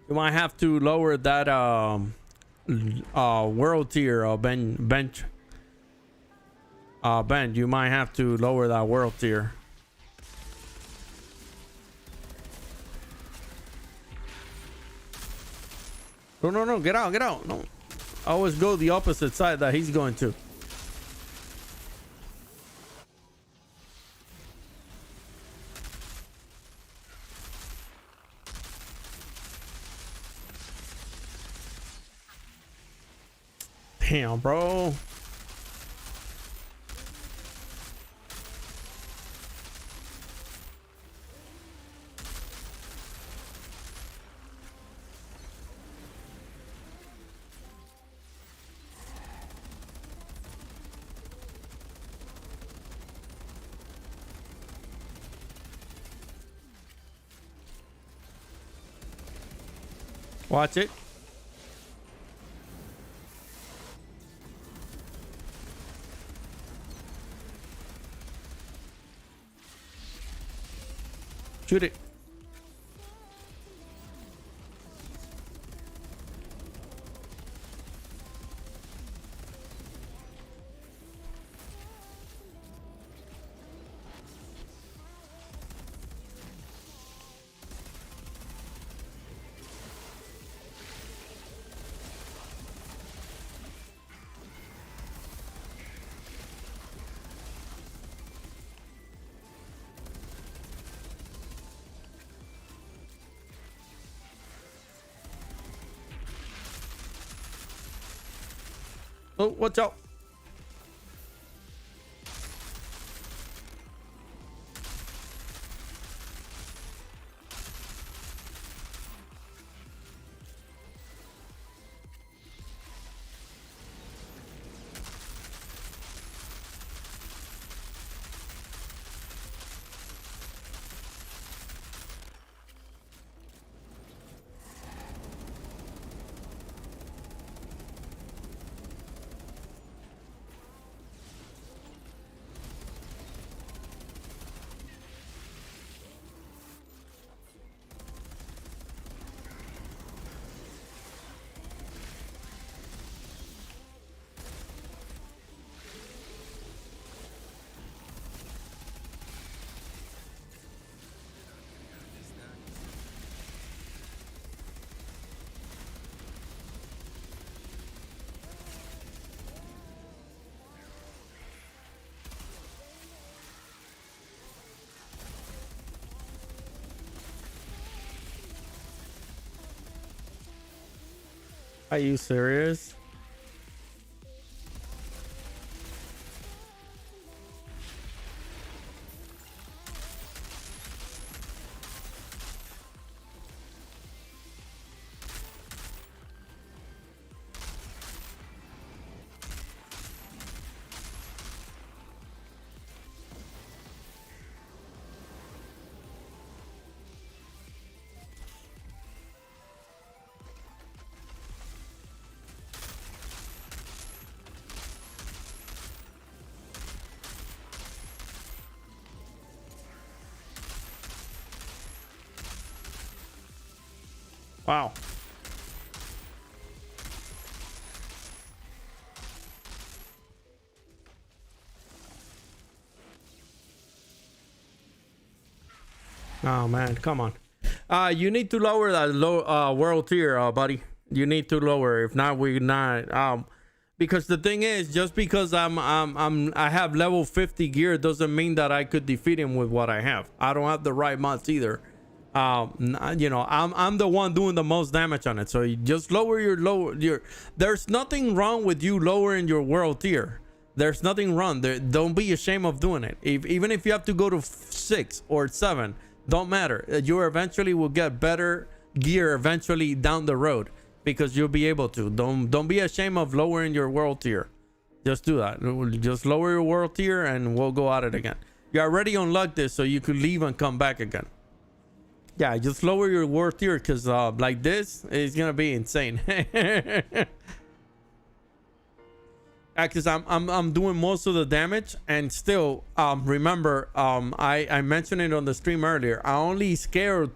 You might have to lower that world tier bench. Ben, you might have to lower that world tier. No, get out. No. Always go the opposite side that he's going to. Damn, bro. Watch it. Shoot it. Oh, watch out. Are you serious? Wow. Oh man, come on. You need to lower that low world tier, buddy. You need to lower. If not, we're not. Because the thing is, just because I have level 50 gear doesn't mean that I could defeat him with what I have. I don't have the right mods either. You know, I'm the one doing the most damage on it. So you just lower your there's nothing wrong with you lowering your world tier. There's nothing wrong there. Don't be ashamed of doing it. Even if you have to go to 6 or 7, don't matter. You eventually will get better gear eventually down the road because you'll be able to. Don't be ashamed of lowering your world tier. Just do that. Just lower your world tier and we'll go at it again. You already unlocked this, so you could leave and come back again. Yeah, just lower your world tier because like this is gonna be insane. Because I'm doing most of the damage, and still remember I mentioned it on the stream earlier. I only scale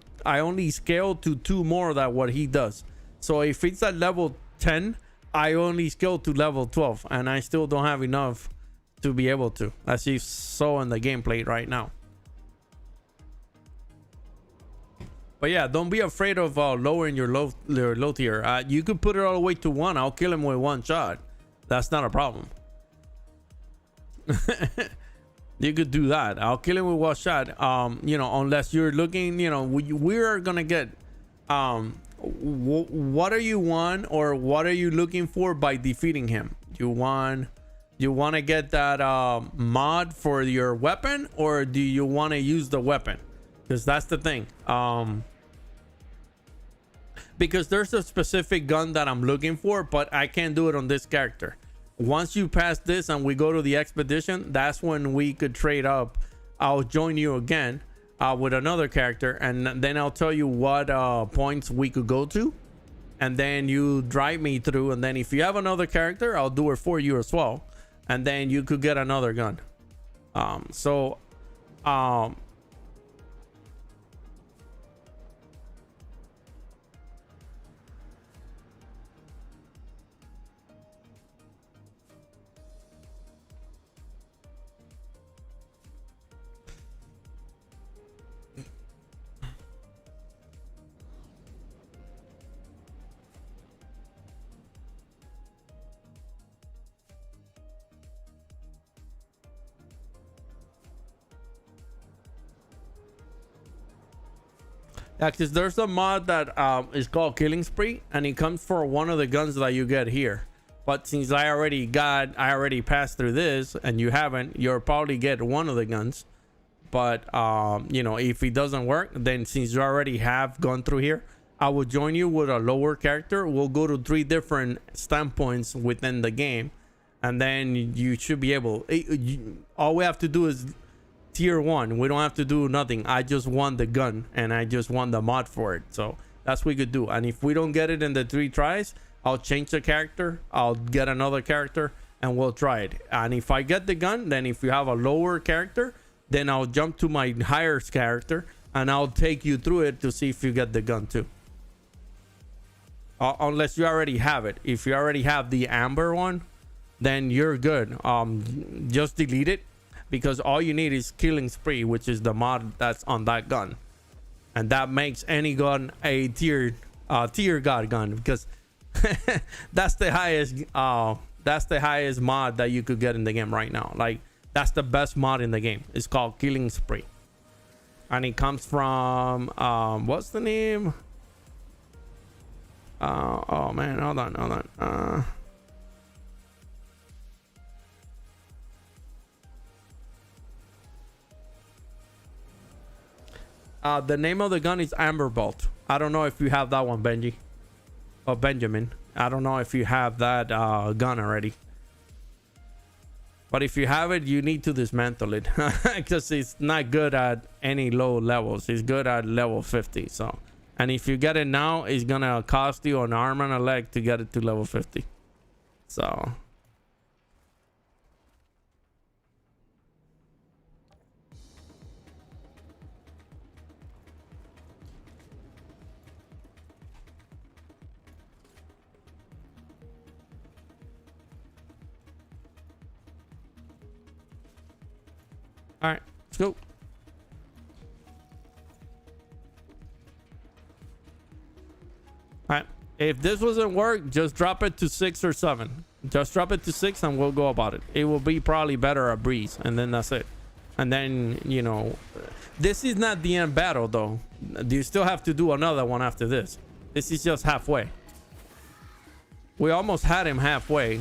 to 2 more than what he does. So if it's at level 10, I only scale to level 12, and I still don't have enough to be able to, as you saw in the gameplay right now. But yeah, don't be afraid of lowering your low tier. You could put it all the way to 1. I'll kill him with 1 shot. That's not a problem. You could do that. I'll kill him with 1 shot. You know, unless you're looking, you know, we're gonna get what are you want, or what are you looking for by defeating him? You want to get that mod for your weapon, or do you want to use the weapon? Because that's the thing. Because there's a specific gun that I'm looking for, but I can't do it on this character. Once you pass this and we go to the expedition, that's when we could trade up. I'll join you again with another character, and then I'll tell you what points we could go to, and then you drive me through, and then if you have another character, I'll do it for you as well, and then you could get another gun. So yeah, because there's a mod that is called Killing Spree, and it comes for one of the guns that you get here. But since I already passed through this, and you haven't, you'll probably get one of the guns. But you know, if it doesn't work, then since you already have gone through here, I will join you with a lower character. We'll go to 3 different standpoints within the game, and then you should be able. All we have to do is tier 1. We don't have to do nothing. I just want the gun, and I just want the mod for it. So that's what we could do. And if we don't get it in the 3 tries, I'll change the character, I'll get another character, and we'll try it. And if I get the gun, then if you have a lower character, then I'll jump to my higher character, and I'll take you through it to see if you get the gun too. Unless you already have it. If you already have the amber one, then you're good. Just delete it, because all you need is Killing Spree, which is the mod that's on that gun, and that makes any gun a tier god gun, because that's the highest mod that you could get in the game right now. Like, that's the best mod in the game. It's called Killing Spree, and it comes from what's the name? Oh man, hold on. The name of the gun is Amber Bolt. I don't know if you have that one, Benji. Or Benjamin. I don't know if you have that gun already. But if you have it, you need to dismantle it. Because it's not good at any low levels. It's good at level 50. So, and if you get it now, it's going to cost you an arm and a leg to get it to level 50. So... all right, let's go. All right, if this doesn't work, just drop it to 6 or 7. Just drop it to 6 and we'll go about it. It will be probably better at breeze, and then that's it. And then, you know, this is not the end battle though. You still have to do another one after this. This is just halfway. We almost had him halfway.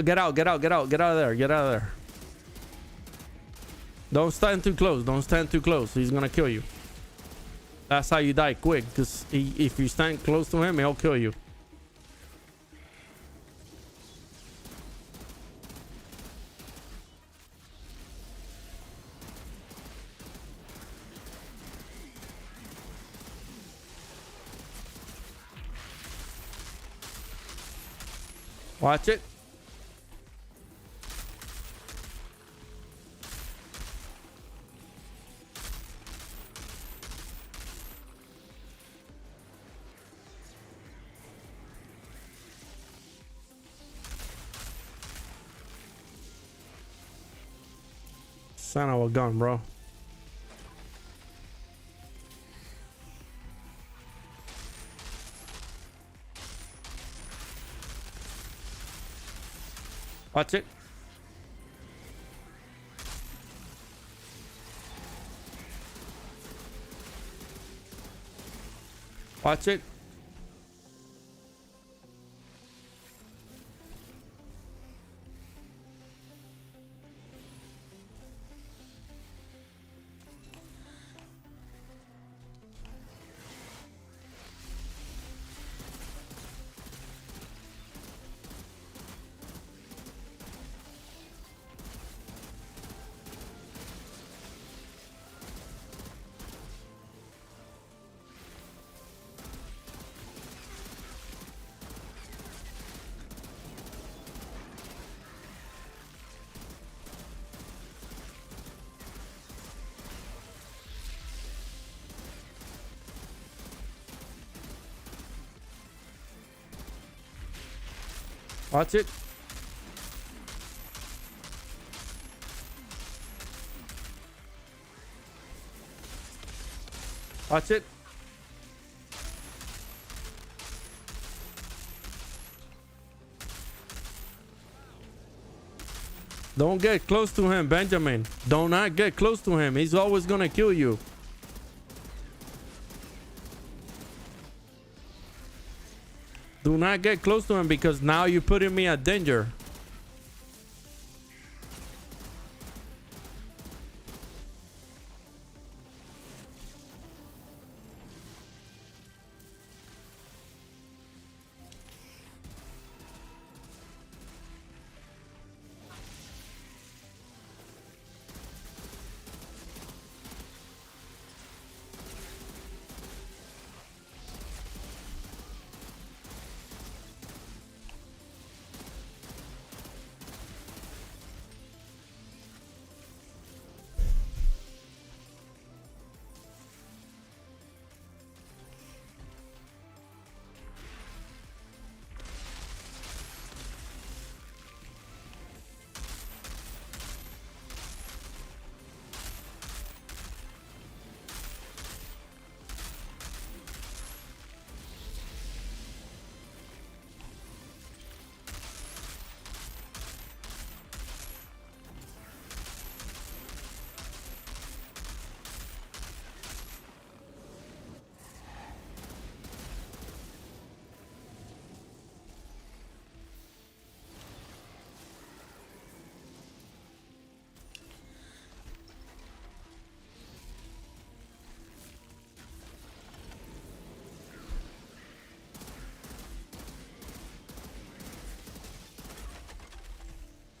Get out of there. Don't stand too close. He's gonna kill you. That's how you die quick, because if you stand close to him, he'll kill you. Watch it. Son of a gun, bro. Watch it. Watch it. Watch it. Watch it. Don't get close to him, Benjamin. Do not get close to him. He's always gonna kill you. Do not get close to him because now you're putting me at danger.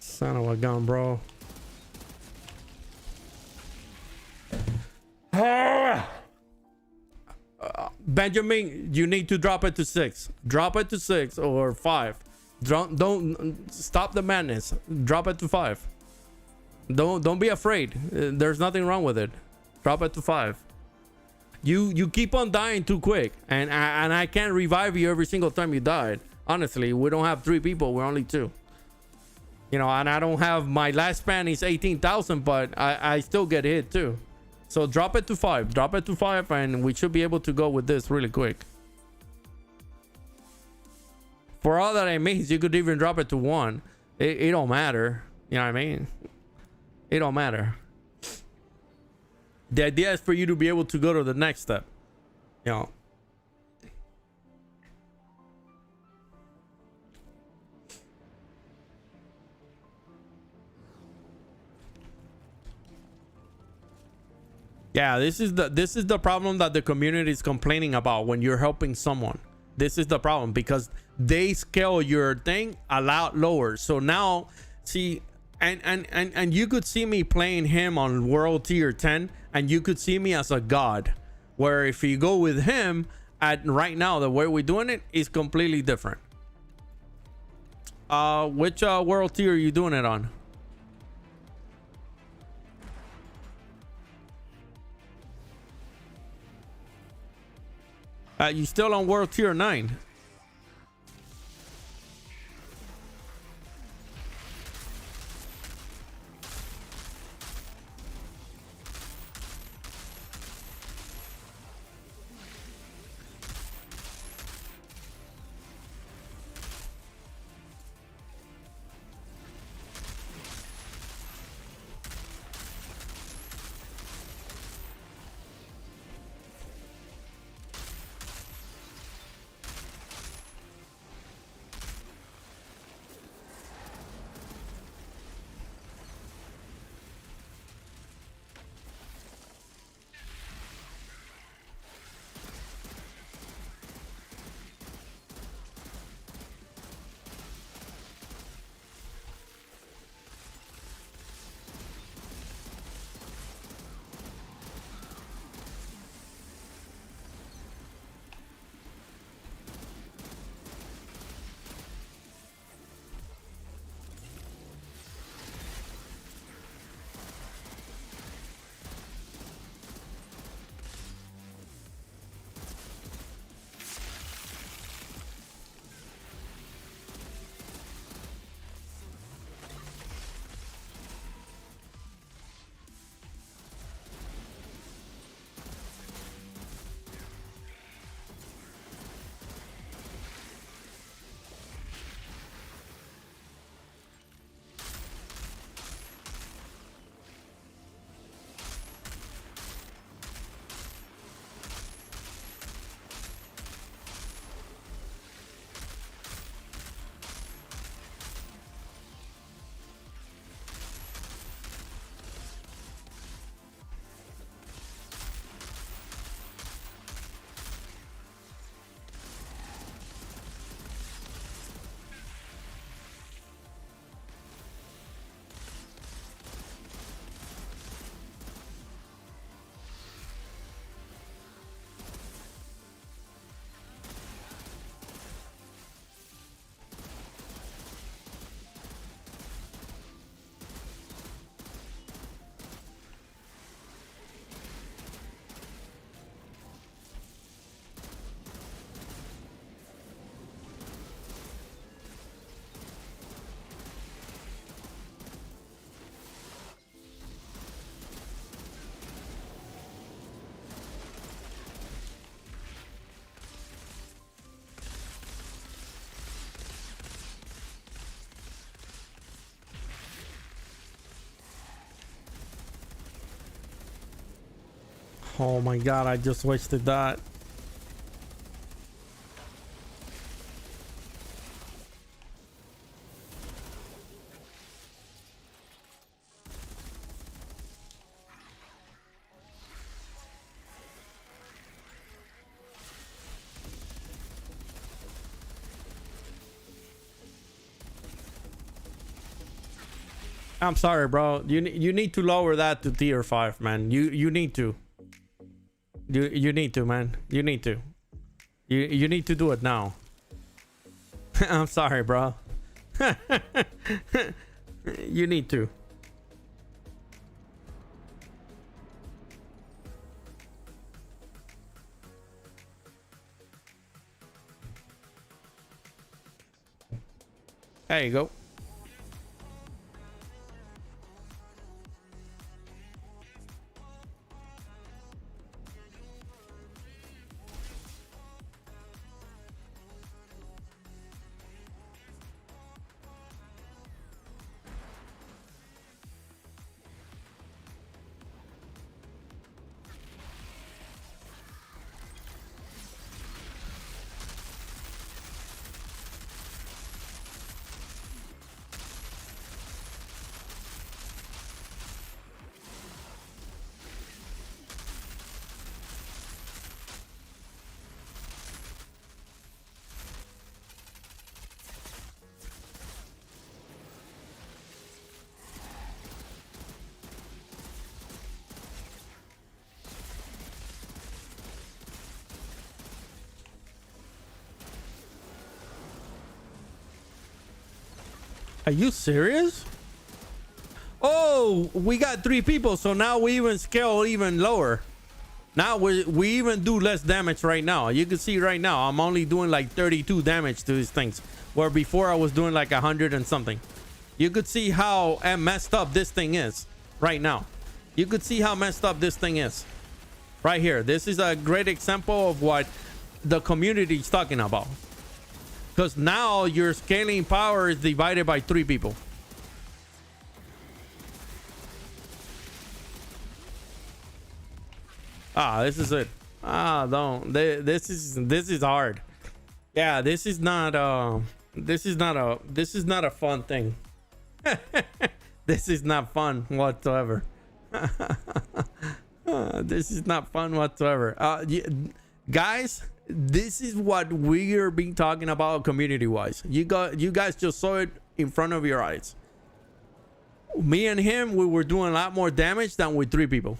Son of a gun, bro. Benjamin, you need to drop it to 6. Drop it to 6 or 5. Don't stop the madness. Drop it to 5. Don't be afraid. There's nothing wrong with it. Drop it to 5. You keep on dying too quick, and I can't revive you every single time you died. Honestly, we don't have 3 people. We're only 2. You know, and I don't have, my last span is 18,000, but I still get hit too. So drop it to 5. Drop it to 5, and we should be able to go with this really quick. For all that it means, you could even drop it to 1. It don't matter. You know what I mean? It don't matter. The idea is for you to be able to go to the next step. You know. Yeah, this is the problem that the community is complaining about when you're helping someone. This is the problem because they scale your thing a lot lower. So now, see, and you could see me playing him on World Tier 10, and you could see me as a god. Where if you go with him, at right now the way we're doing it is completely different. Which World Tier are you doing it on? You still on World Tier 9? Oh my god, I just wasted that. I'm sorry, bro. You need to lower that to tier 5, man. You need to. You need to, man. You need to. You need to do it now. I'm sorry, bro. You need to. There you go. Are you serious? Oh, we got 3 people, so now we even scale even lower. Now we even do less damage right now. You can see right now I'm only doing like 32 damage to these things, where before I was doing like 100 and something. You could see how messed up this thing is right now. You could see how messed up this thing is right here. This is a great example of what the community is talking about. Because now your scaling power is divided by 3 people. Ah, this is it. Ah, don't. This is hard. Yeah, this is not a fun thing. This is not fun whatsoever. This is not fun whatsoever. Guys, this is what we are being talking about community wise. You guys just saw it in front of your eyes. Me and him, we were doing a lot more damage than with 3 people.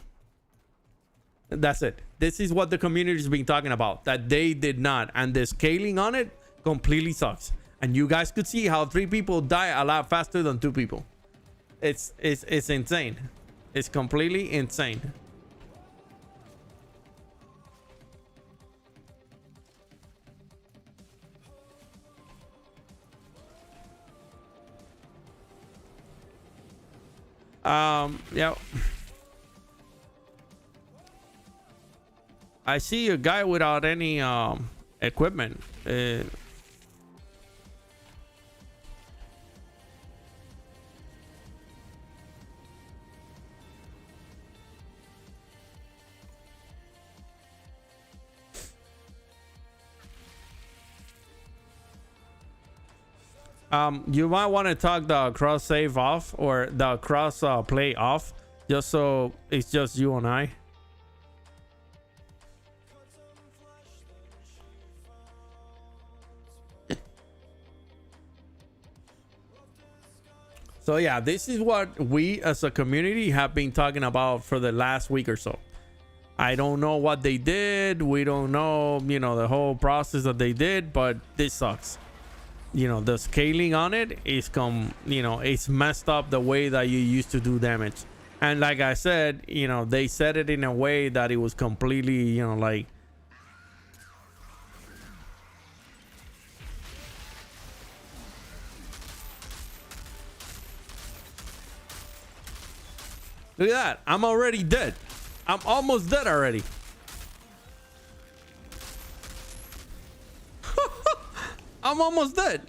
That's it. This is what the community is being talking about, that they did not, and the scaling on it completely sucks. And you guys could see how 3 people die a lot faster than 2 people. It's insane. It's completely insane. Yeah. I see a guy without any equipment. You might want to talk the cross save off, or the cross play off, just so it's just you and I. So yeah, this is what we as a community have been talking about for the last week or so. I don't know what they did. We don't know, the whole process that they did, but this sucks. The scaling on it is it's messed up the way that you used to do damage. And like I said, they said it in a way that it was completely, like, look at that. I'm already dead. I'm almost dead already. I'm almost dead.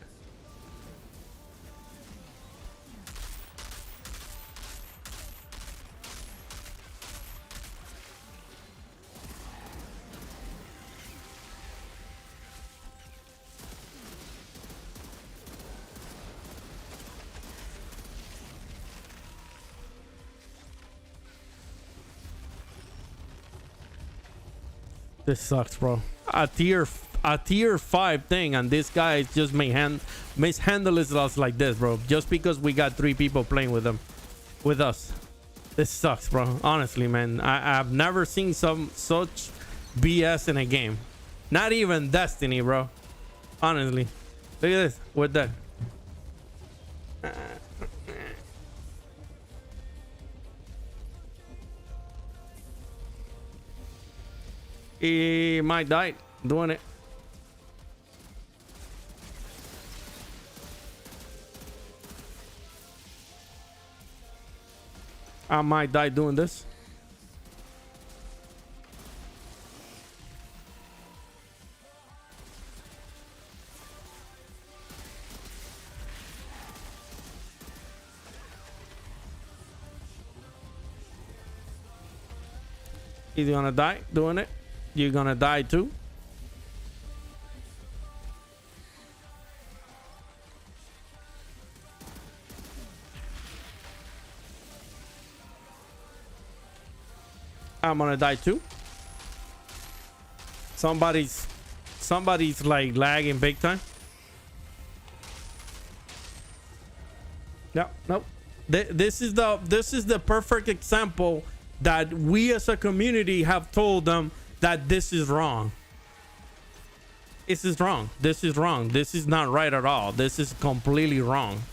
This sucks, bro. A tier 5 thing, and this guy is just mishandles us like this, bro. Just because we got 3 people playing with us. This sucks, bro. Honestly, man. I've never seen such BS in a game. Not even Destiny, bro. Honestly. Look at this. With that. He might die doing it. I might die doing this. He's gonna die doing it. You're gonna die too. I'm gonna die too. Somebody's like lagging big time. No. This is the perfect example that we as a community have told them that this is wrong. This is wrong. This is wrong. This is not right at all. This is completely wrong.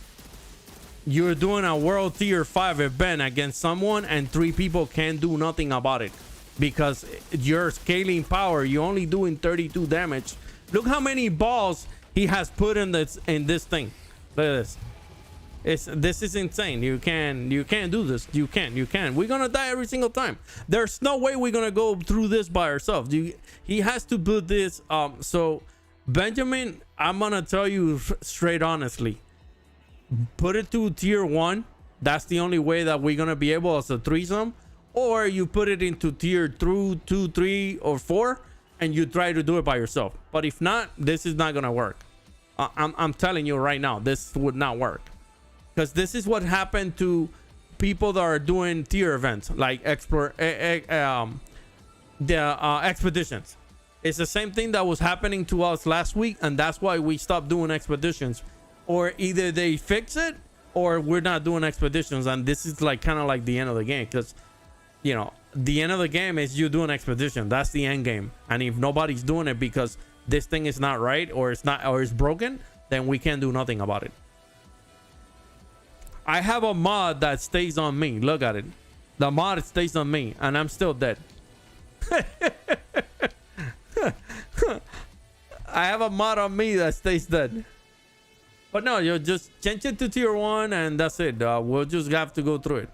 You're doing a world tier 5 event against someone and 3 people can't do nothing about it because you're scaling power. You're only doing 32 damage. Look how many balls he has put in this thing. Look at this. This is insane. You can't do this. You can't. We're gonna die every single time. There's no way we're gonna go through this by ourselves. He has to put this. So Benjamin, I'm gonna tell you straight honestly. Put it to tier 1. That's the only way that we're gonna be able as a threesome. Or you put it into tier 2, 3, or 4, and you try to do it by yourself. But if not, this is not gonna work. I'm telling you right now, this would not work. Because this is what happened to people that are doing tier events like expeditions. It's the same thing that was happening to us last week, and that's why we stopped doing expeditions. Or either they fix it or we're not doing expeditions, and this is like kind of like the end of the game, because you know the end of the game is you do an expedition. That's the end game. And if nobody's doing it because this thing is not right or it's broken, then we can't do nothing about it. I have a mod that stays on me. Look at it. The mod stays on me and I'm still dead. I have a mod on me that stays dead. But no, you just change it to tier 1 and that's it. We'll just have to go through it.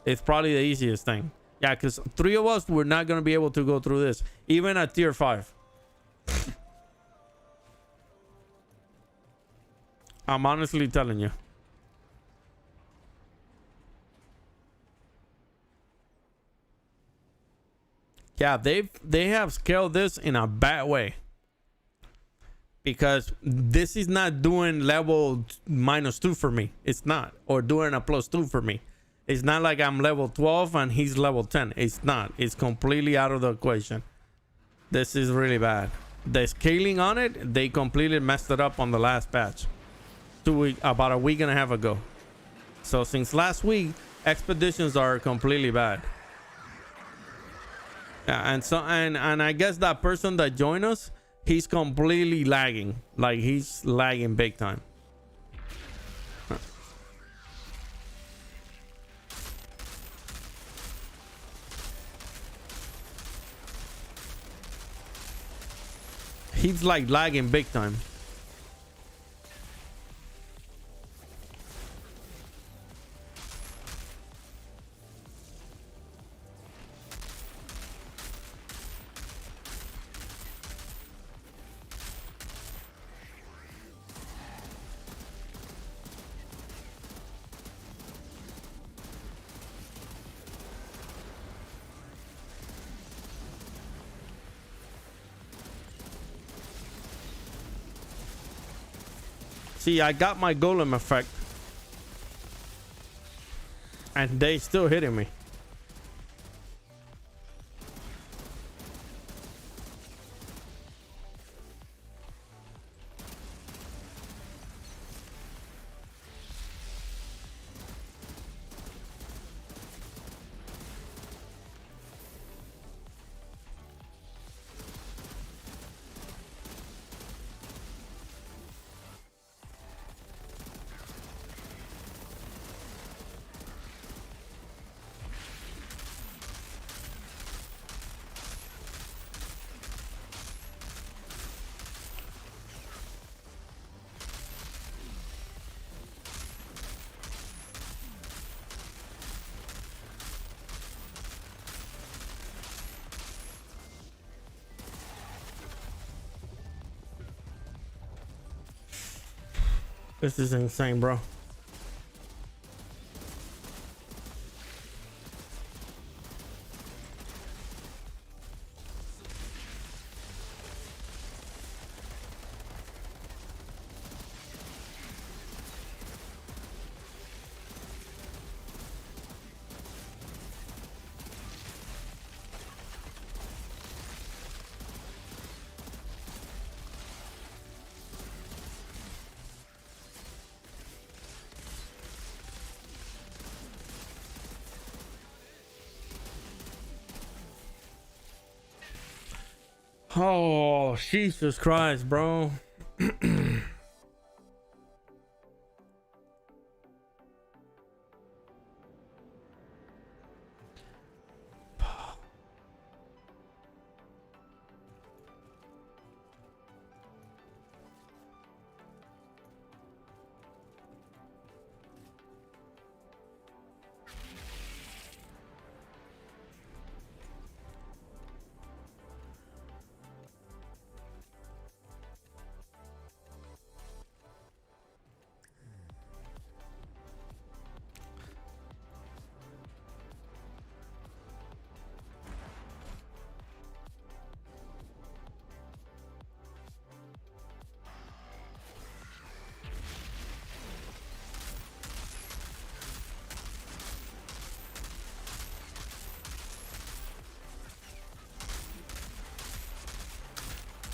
It's probably the easiest thing. Yeah, because 3 of us, we're not going to be able to go through this. Even at tier 5. I'm honestly telling you. Yeah, they have scaled this in a bad way. Because this is not doing level -2 for me. It's not. Or doing a +2 for me. It's not like I'm level 12 and he's level 10. It's not. It's completely out of the equation. This is really bad. The scaling on it, they completely messed it up on the last patch. About a week and a half ago. So since last week, expeditions are completely bad. Yeah, and I guess that person that joined us, he's completely lagging. Like he's lagging big time. He's like lagging big time. See, I got my golem effect. And they still hitting me. This is insane, bro. Oh, Jesus Christ, bro.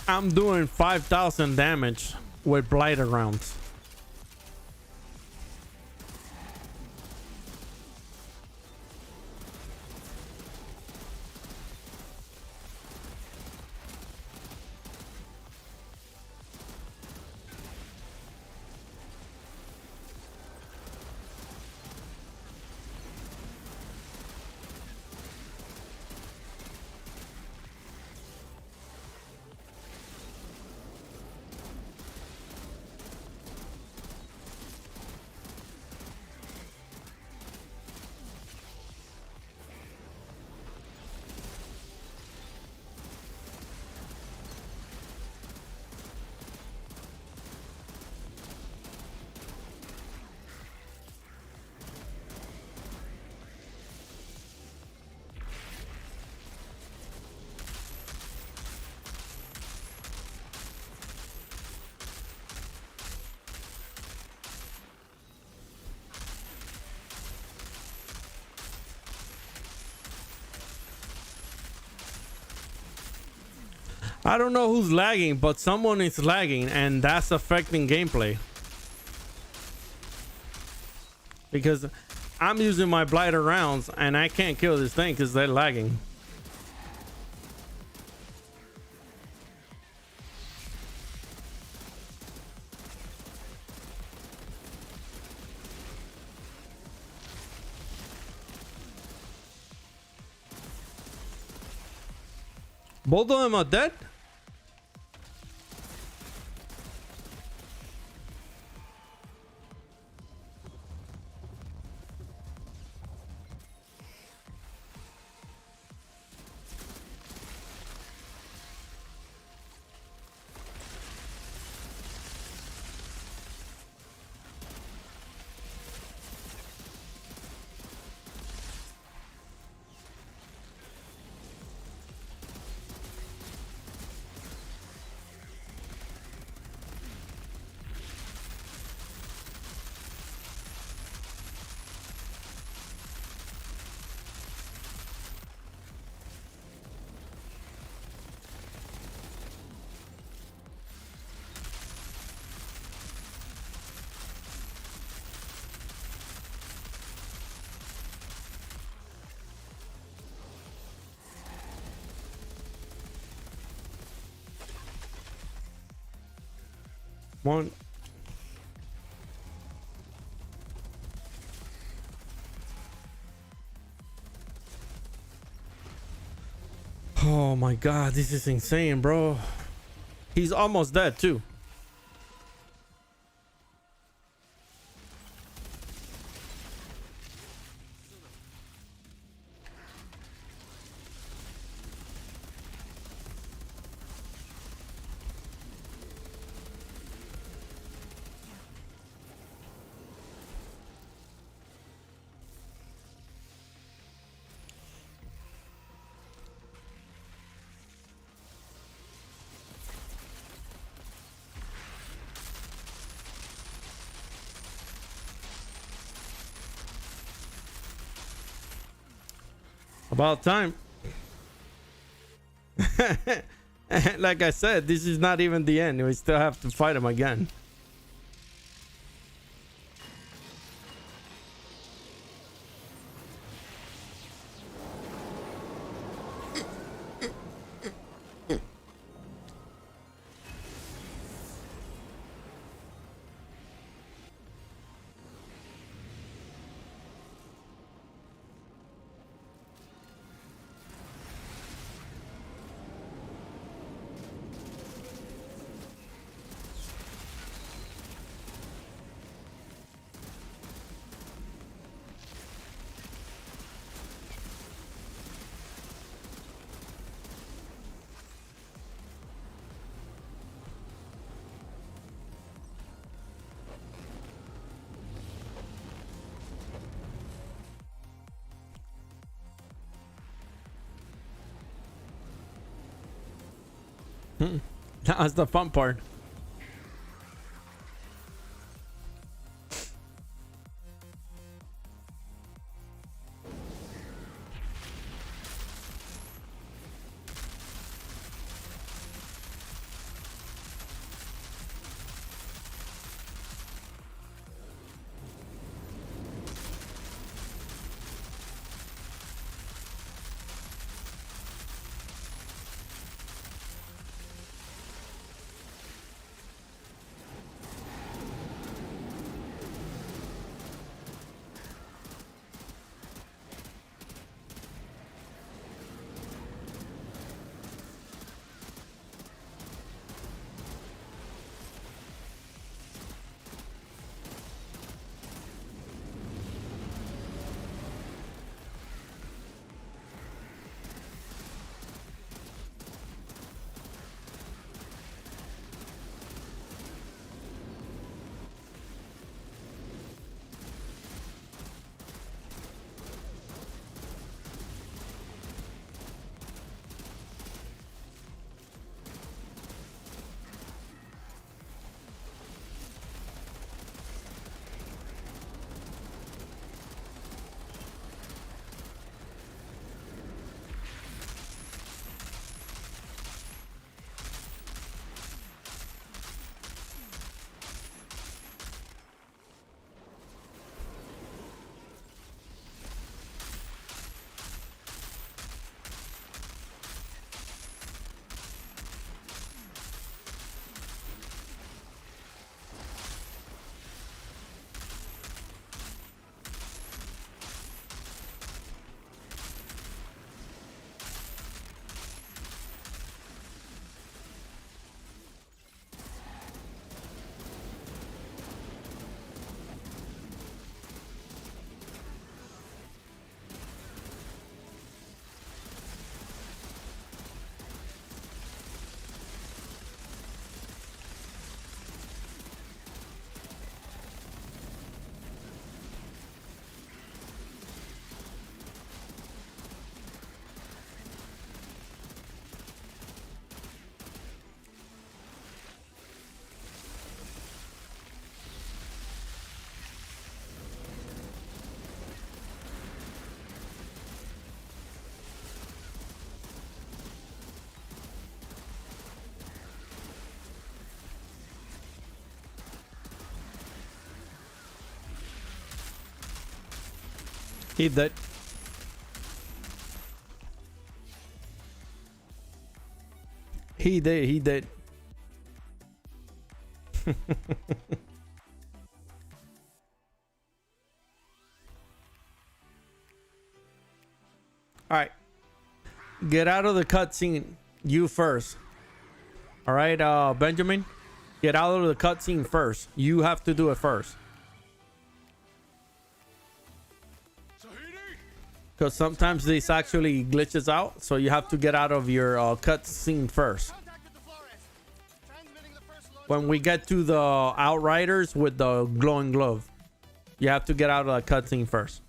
I'm doing 5,000 damage with blighter rounds. I don't know who's lagging, but someone is lagging, and that's affecting gameplay. Because I'm using my blighter rounds, and I can't kill this thing because they're lagging. Both of them are dead? One. Oh my god, this is insane, bro. He's almost dead too. About time. Like I said, this is not even the end. We still have to fight him again. That's the fun part. He did. He did. He did. All right. Get out of the cutscene. You first. All right, Benjamin. Get out of the cutscene first. You have to do it first. Because sometimes this actually glitches out, so you have to get out of your cutscene first. When we get to the Outriders with the glowing glove, you have to get out of the cutscene first.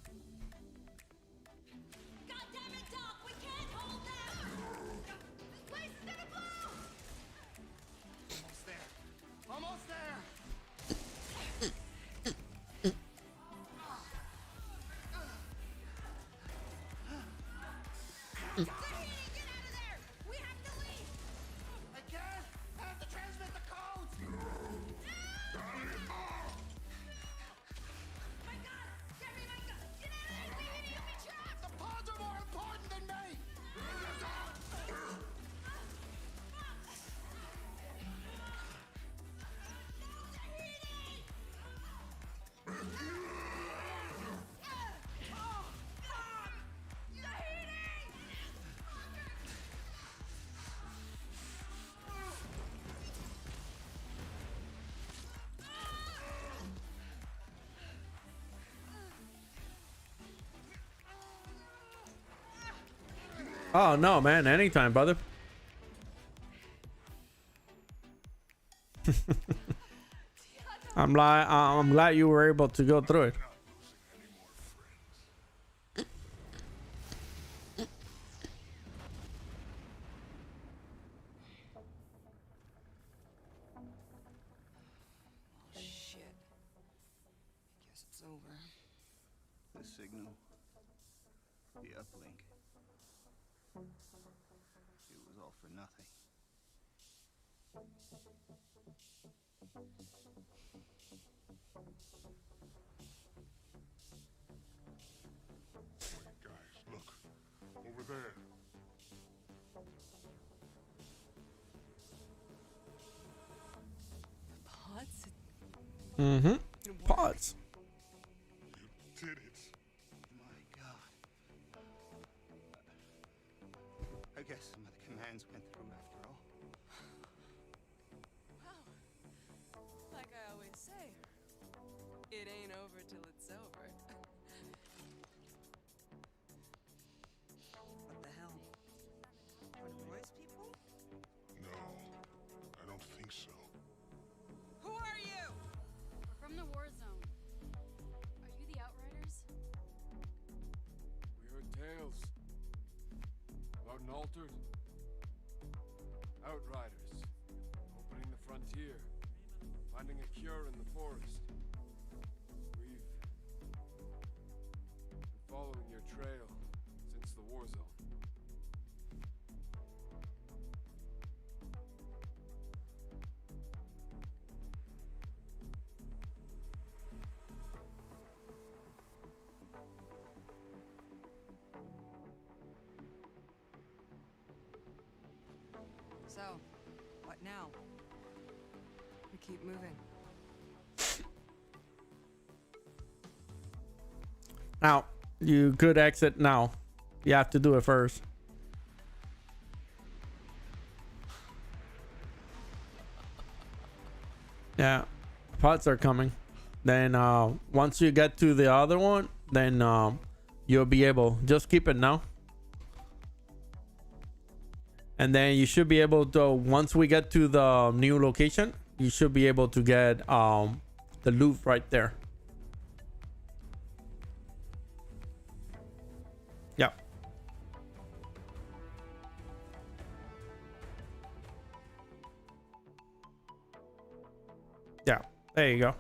Oh no, man! Anytime, brother. I'm glad you were able to go through it. Oh, shit. Guess it's over. The signal, the uplink. It was all for nothing. Guys, look. Over there. Pods? Mm-hmm. Pods. You did it. My God. I guess some of the commands went through after all. Wow. Like I always say, it ain't over till it's over. What the hell? Are Roy's people? No, I don't think so. Who are you? We're from the war zone. Are you the Outriders? We heard tales about an altered Outriders opening the frontier, finding a cure in the forest. We've been following your trail since the war zone. So, what now? We keep moving. Now, you could exit now. You have to do it first. Yeah, pods are coming. Then once you get to the other one, then you'll be able. Just keep it now. And then you should be able to, once we get to the new location, you should be able to get the loot right there. Yep. Yeah, there you go.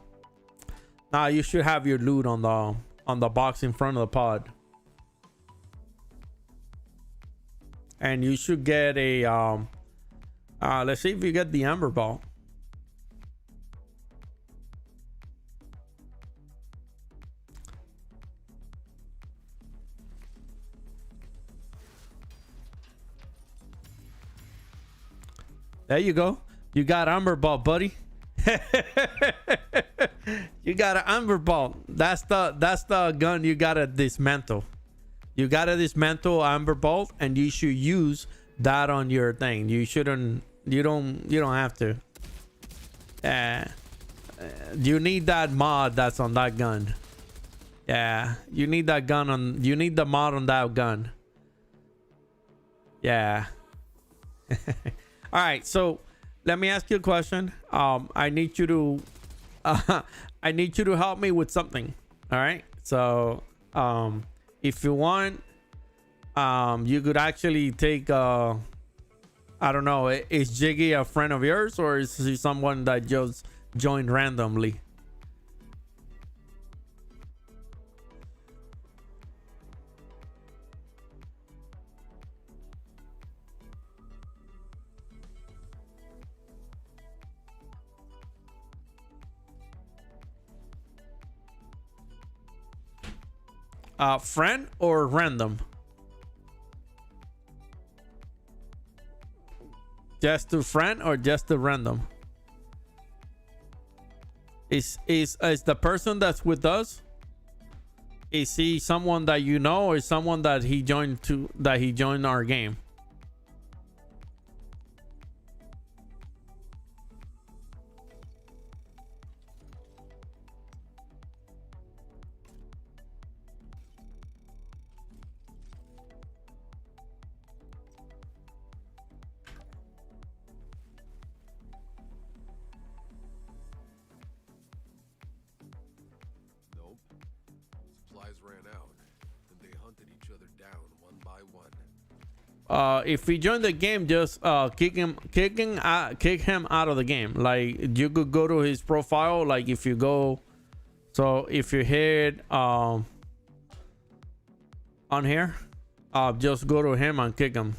Now you should have your loot on the box in front of the pod. And you should get a let's see if you get the amber ball. There you go. You got amber ball, buddy. You got an amber ball. That's the gun you gotta dismantle. You gotta dismantle amber bolt, and you should use that on your thing. You shouldn't. You don't have to. You need that mod that's on that gun. Yeah, you need that gun on. You need the mod on that gun. Yeah. All right. So let me ask you a question. I need you to. I need you to help me with something. All right. So if you want, you could actually take I don't know, is Jiggy a friend of yours, or is he someone that just joined randomly? Friend or random? Just to friend or just to random? Is the person that's with us, is he someone that you know, or is someone that he joined our game? each other down one by one. If he joined the game, just kick him out of the game. Like you could go to his profile. Like if you go, so if you hit on here, just go to him and kick him.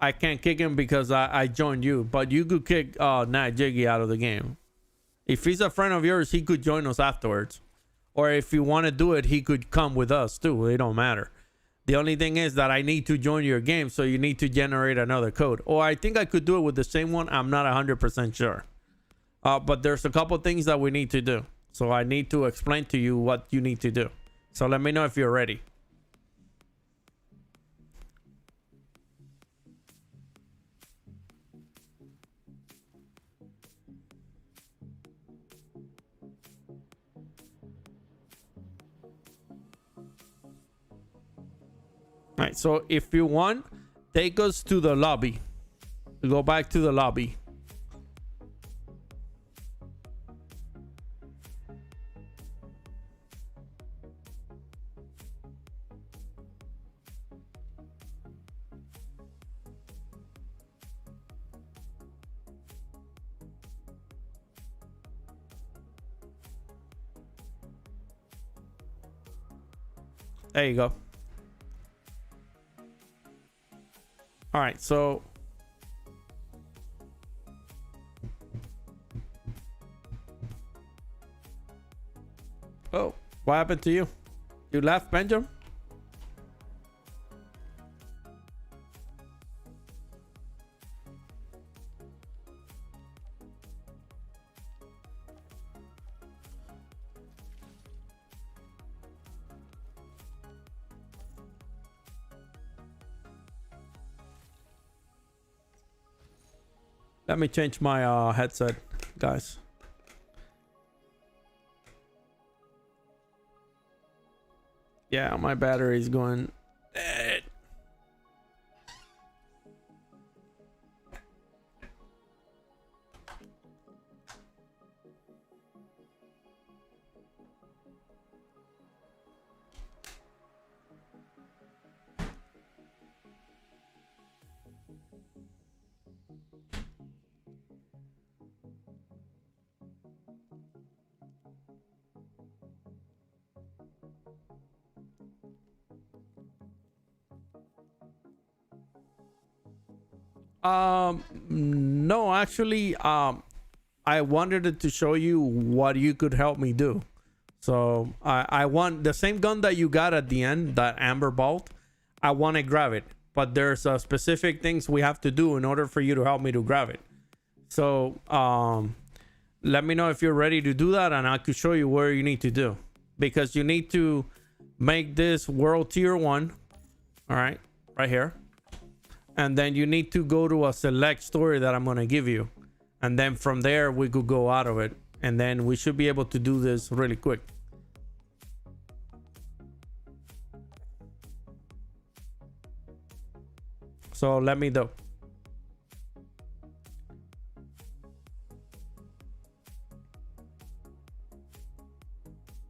I can't kick him because I joined you, but you could kick Nat Jiggy out of the game. If he's a friend of yours, he could join us afterwards. Or if you want to do it, he could come with us too. It don't matter. The only thing is that I need to join your game, so you need to generate another code. Or I think I could do it with the same one. I'm not 100% sure. But there's a couple things that we need to do. So I need to explain to you what you need to do. So let me know if you're ready. All right, so if you want, take us to the lobby. Go back to the lobby. There you go. All right, so oh, what happened to you? You left, Benjamin? Let me change my headset, guys. Yeah, my battery is going dead. No, actually, I wanted to show you what you could help me do. So I want the same gun that you got at the end, that amber bolt. I want to grab it, but there's specific things we have to do in order for you to help me to grab it. So let me know if you're ready to do that, and I could show you where you need to do, because you need to make this world tier 1. All right, right here. And then you need to go to a select story that I'm going to give you. And then from there, we could go out of it. And then we should be able to do this really quick. So let me know.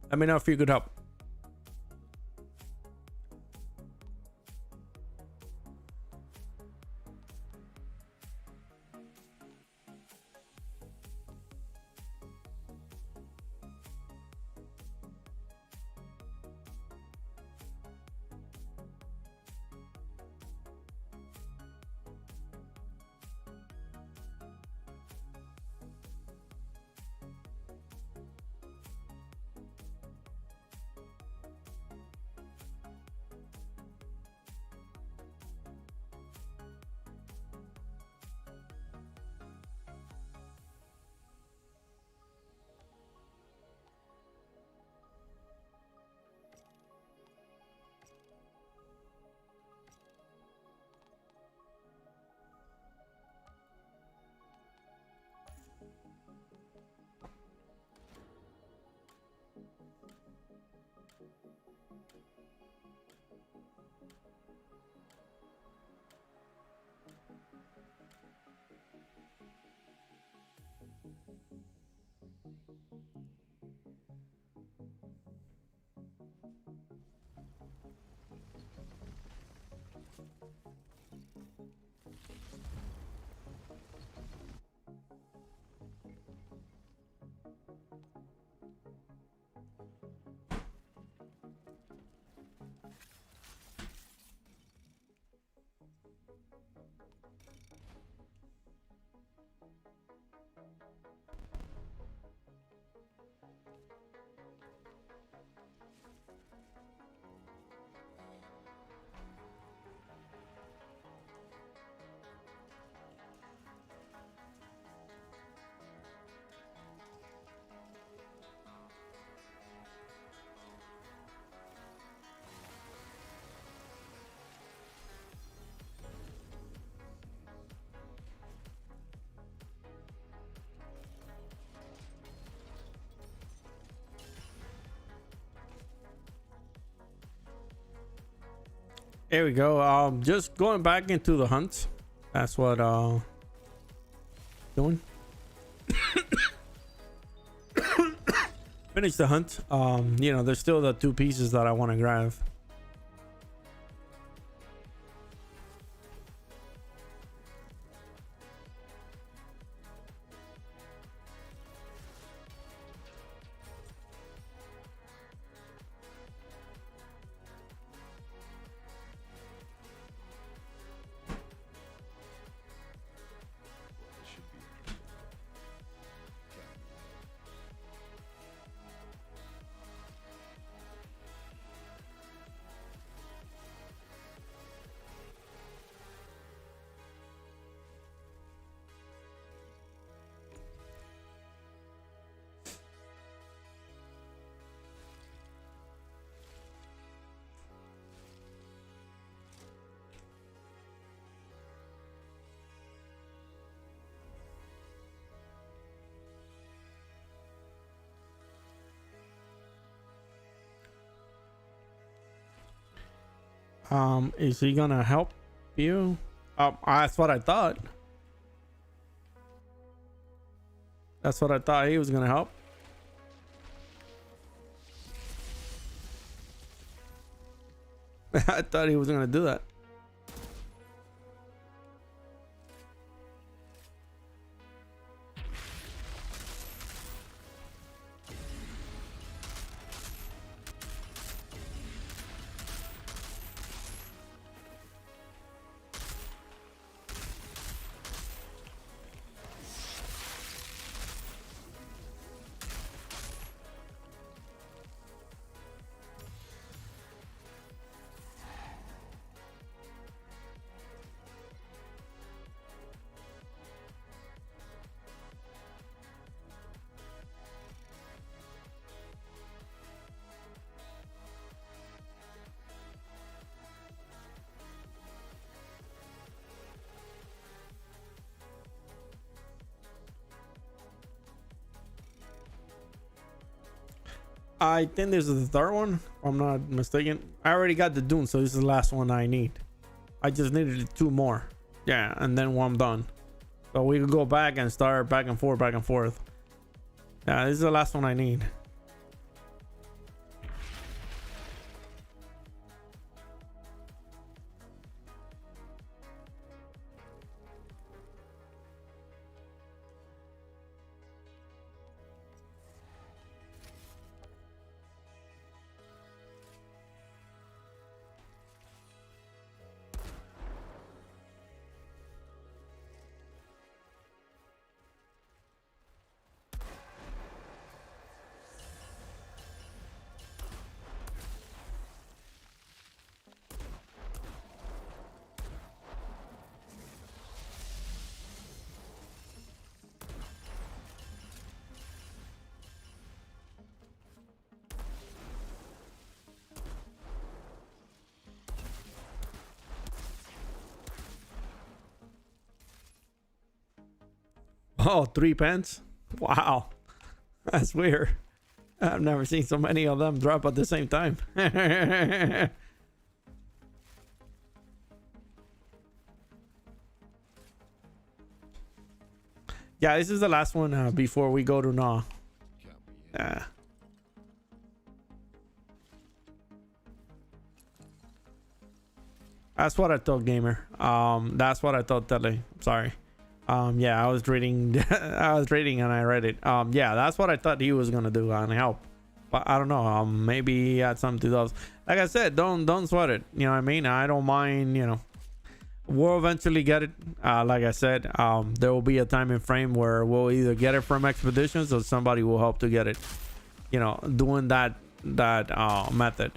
Let me know if you could help. There we go. Just going back into the hunt. That's what doing. Finish the hunt. You know, there's still the 2 pieces that I want to grab. Is he gonna help you? That's what I thought. That's what I thought he was gonna help. I thought he was gonna do that. I think this is the third one, if I'm not mistaken. I already got the Dune, so this is the last one I need. I just needed 2 more. Yeah, and then I'm done. So we could go back and start back and forth, back and forth. Yeah, this is the last one I need. Oh, 3 pence? Wow. That's weird. I've never seen so many of them drop at the same time. Yeah, this is the last one before we go to Nah. Yeah. That's what I thought, gamer. That's what I thought, Tele. Sorry. Yeah, I was reading and I read it. Yeah, that's what I thought he was gonna do and help. But I don't know. Maybe he had something to do. Like I said, don't sweat it. You know what I mean? I don't mind, you know. We'll eventually get it. Like I said, there will be a time and frame where we'll either get it from expeditions or somebody will help to get it. You know, doing that method.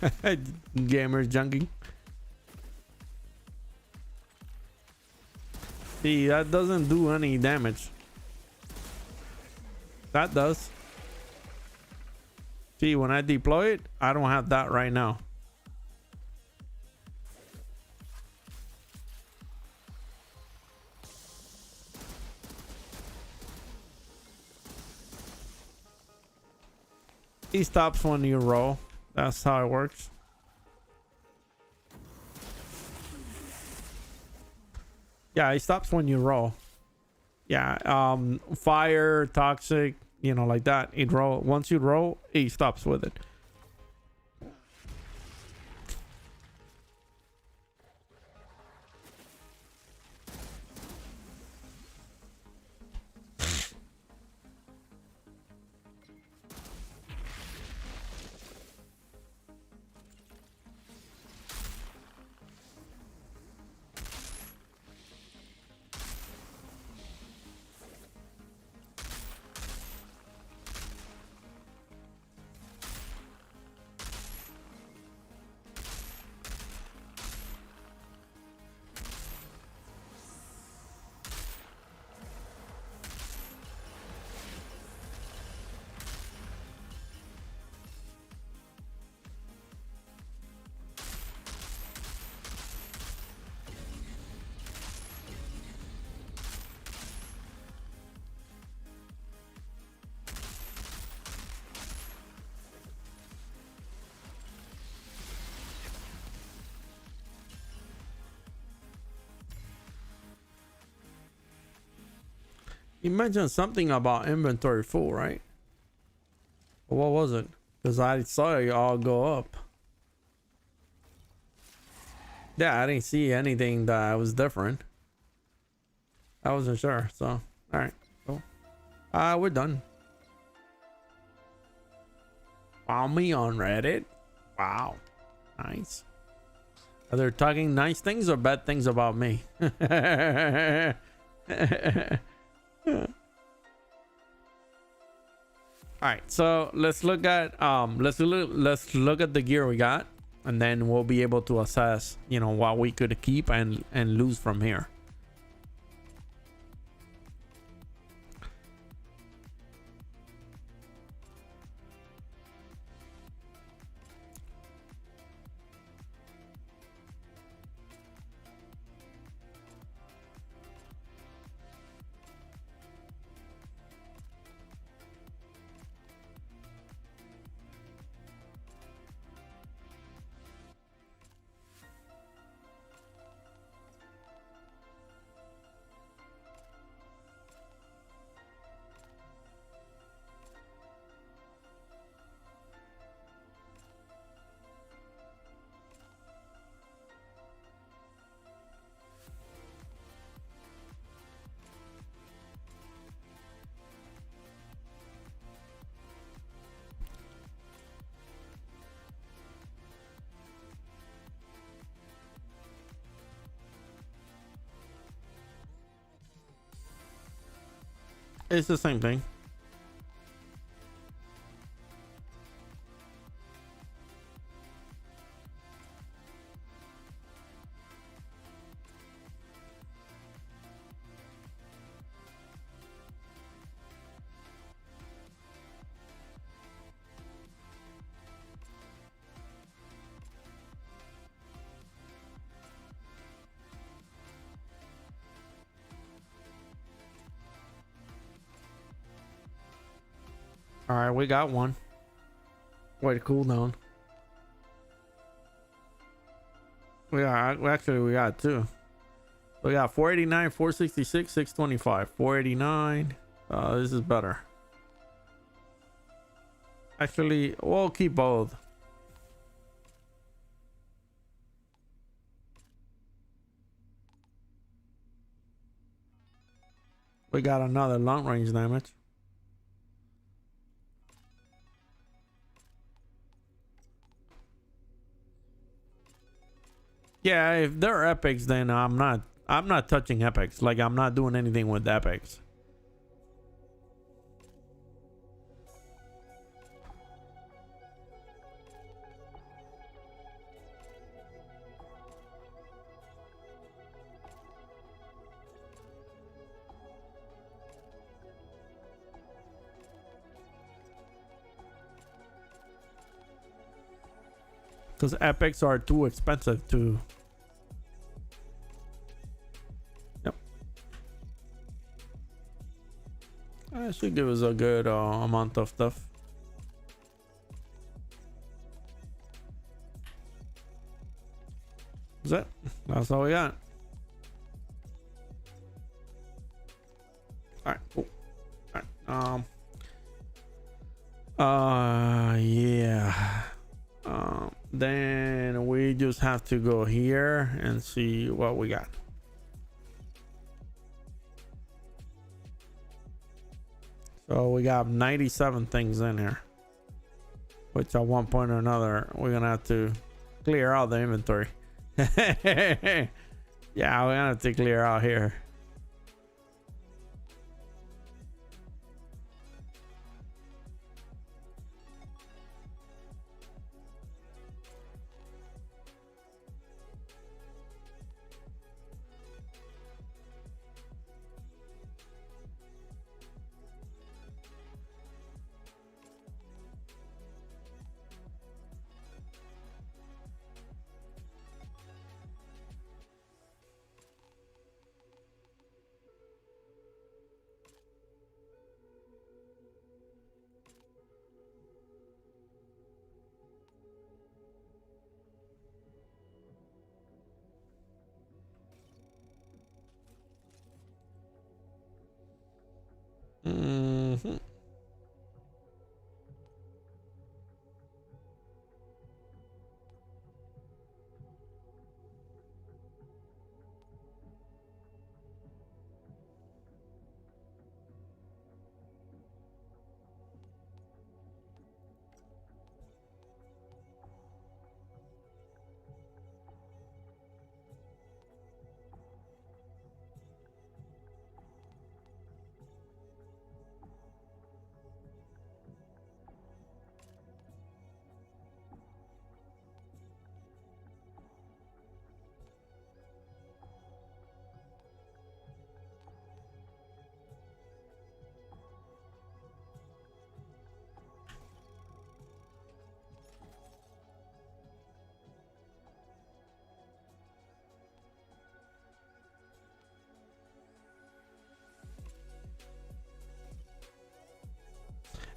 Gamers junkie. See, that doesn't do any damage. That does. See, when I deploy it, I don't have that right now. He stops when you roll. That's how it works. Yeah, he stops when you roll. Yeah, fire, toxic, you know, like that. It roll. Once you roll, he stops with it. You mentioned something about inventory full, right? What was it? Because I saw it all go up. Yeah, I didn't see anything that was different. I wasn't sure, so all right, cool. We're done. Found me on Reddit. Wow, nice. Are they talking nice things or bad things about me? All right, so let's look at let's look at the gear we got, and then we'll be able to assess, you know, what we could keep and lose from here. It's the same thing. All right, we got one. Way to cool down. We got two. We got 489, 466, 625. 489. This is better. Actually, we'll keep both. We got another long range damage. Yeah, if they're epics, then I'm not touching epics. Like, I'm not doing anything with epics. because epics are too expensive to. Yep. That should give us a good amount of stuff. That's it. That's all we got. All right, cool. All right. Yeah. Then we just have to go here and see what we got. So we got 97 things in here, which at one point or another we're gonna have to clear out the inventory. Yeah, we're gonna have to clear out here. Mm-hmm.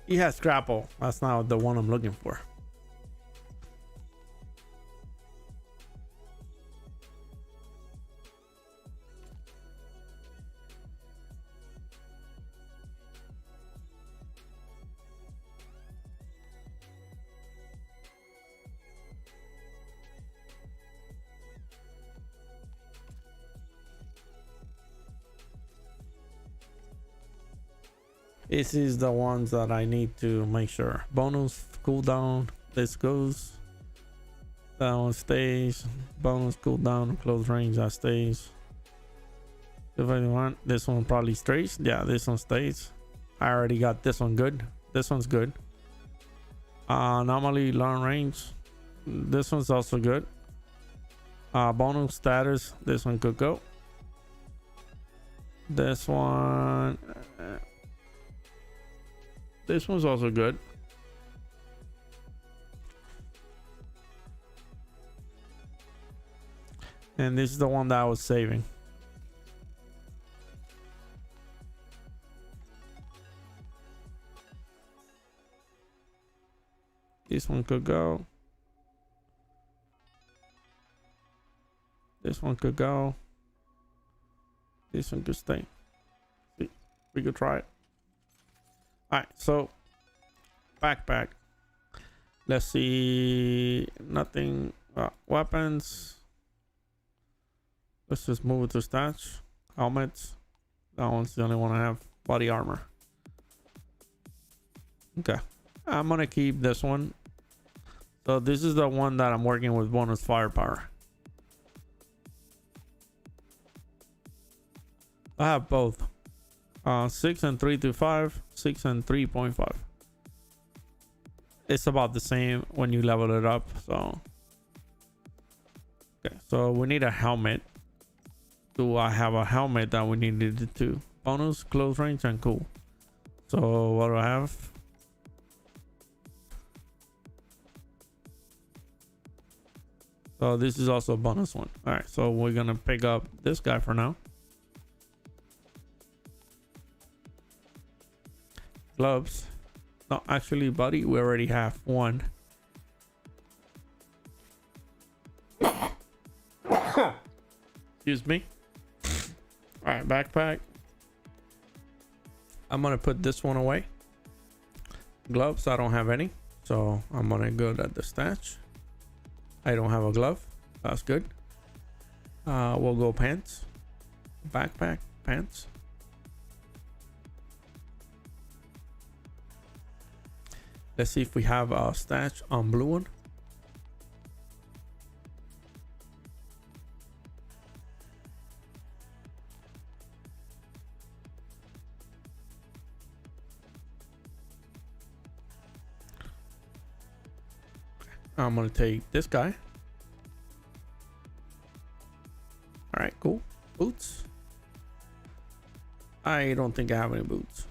He has grapple. That's not the one I'm looking for. This is the ones that I need to make sure. Bonus cooldown. This goes. That one stays. Bonus cooldown. Close range. That stays. If I want, this one probably stays. Yeah, this one stays. I already got this one good. This one's good. Anomaly long range. This one's also good. Bonus status. This one could go. This one. This one's also good. And this is the one that I was saving. This one could go. This one could go. This one could stay. See, we could try it. All right, so backpack. Let's see. Nothing. Weapons. Let's just move it to stats. Helmets. That one's the only one I have. Body armor. Okay. I'm gonna keep this one. So this is the one that I'm working with bonus firepower. I have both. 6 and 3.5, 6 and 3.5. It's about the same when you level it up. So okay, so we need a helmet. Do I have a helmet that we needed to? Bonus, close range, and cool. So what do I have? So this is also a bonus one. All right, so we're gonna pick up this guy for now. Gloves. No, actually, buddy, we already have one. Excuse me. All right, backpack. I'm gonna put this one away. Gloves, I don't have any, so I'm gonna go to the stash. I don't have a glove. That's good. We'll go pants, backpack, pants. Let's see if we have a stash on blue one. I'm gonna take this guy. All right, cool. Boots. I don't think I have any boots.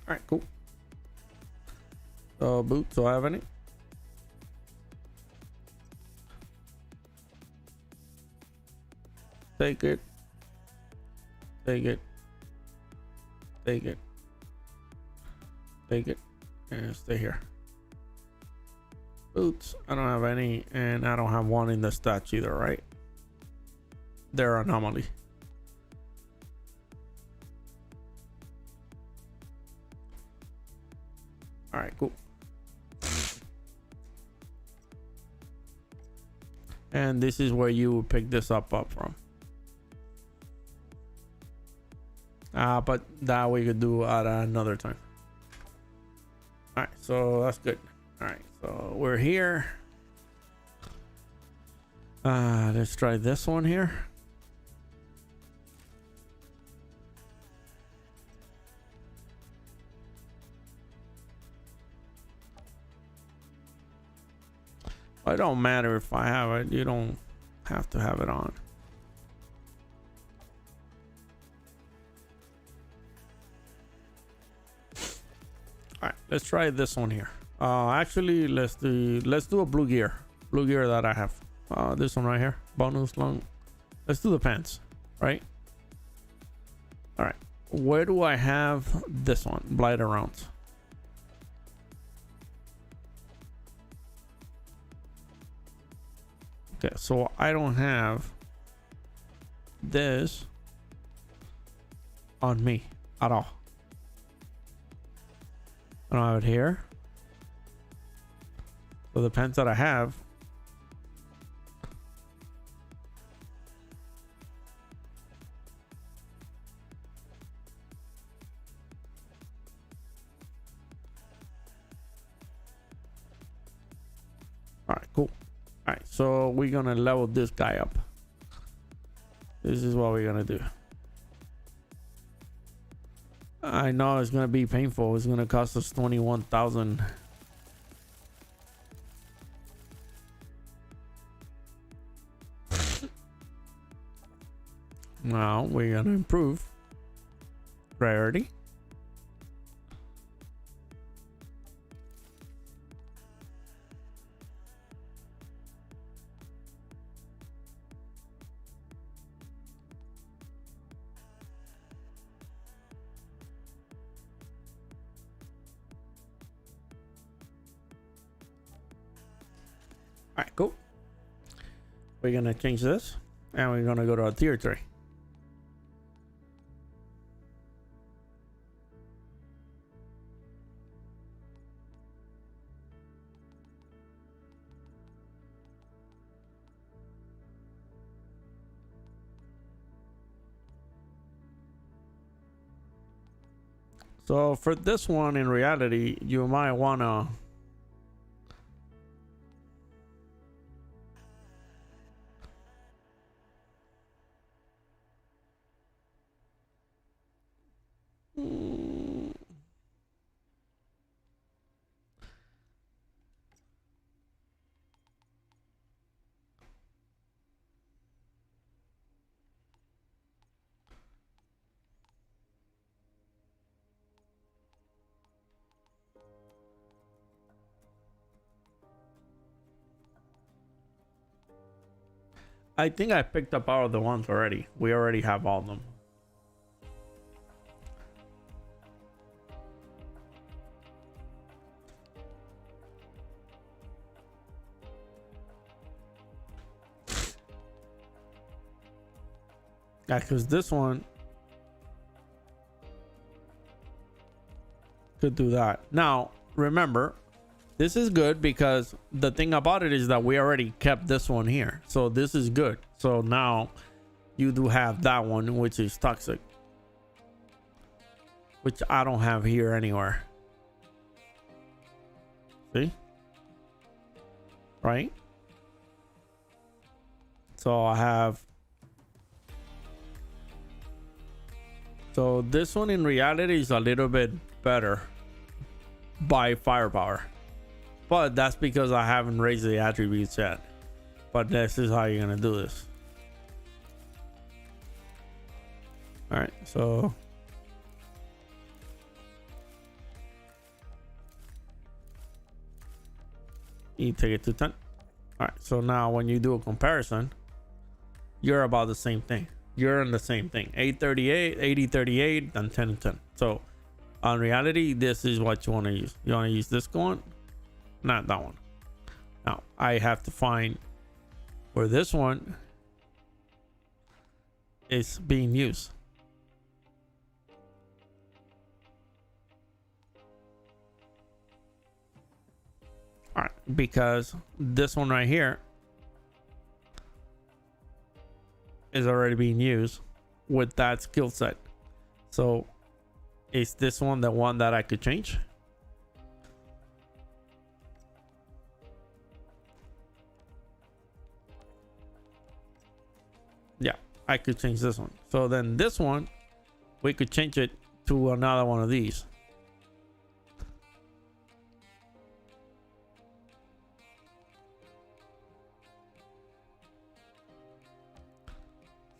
All right, cool. Boots, do I have any? Take it. Take it. Take it. Take it. And stay here. Boots, I don't have any, and I don't have one in the stats either, right? They're anomaly. All right, cool. And this is where you would pick this up from. But that we could do at another time. All right, so that's good. All right, so we're here. Let's try this one here. It don't matter if I have it. You don't have to have it on. All right, let's try this one here. Actually, let's do a blue gear that I have. This one right here, bonus long. Let's do the pants, right? All right, where do I have this one? Blight around. Okay, so I don't have this on me at all. I don't have it here. So the pants that I have, all right, cool. All right, so we're gonna level this guy up. This is what we're gonna do. I know it's gonna be painful. It's gonna cost us 21,000. Now we're gonna improve priority. All right, cool. We're gonna change this and we're gonna go to our tier 3. So for this one, in reality, you might wanna I think I picked up all of the ones already. We already have all of them. Yeah, because this one could do that. Now, remember, this is good because the thing about it is that we already kept this one here. So this is good. So now you do have that one, which is toxic, which I don't have here anywhere. See? Right? So I have. So this one in reality is a little bit better by firepower. But that's because I haven't raised the attributes yet. But this is how you're gonna do this. Alright, so you take it to 10. Alright, so now when you do a comparison, you're about the same thing. You're in the same thing. 838, 8038, and 10 and 10. So on reality, this is what you want to use. You want to use this one, not that one. Now I have to find where this one is being used. All right, because this one right here is already being used with that skill set. So is this one the one that I could change? Yeah, I could change this one. So then this one, we could change it to another one of these.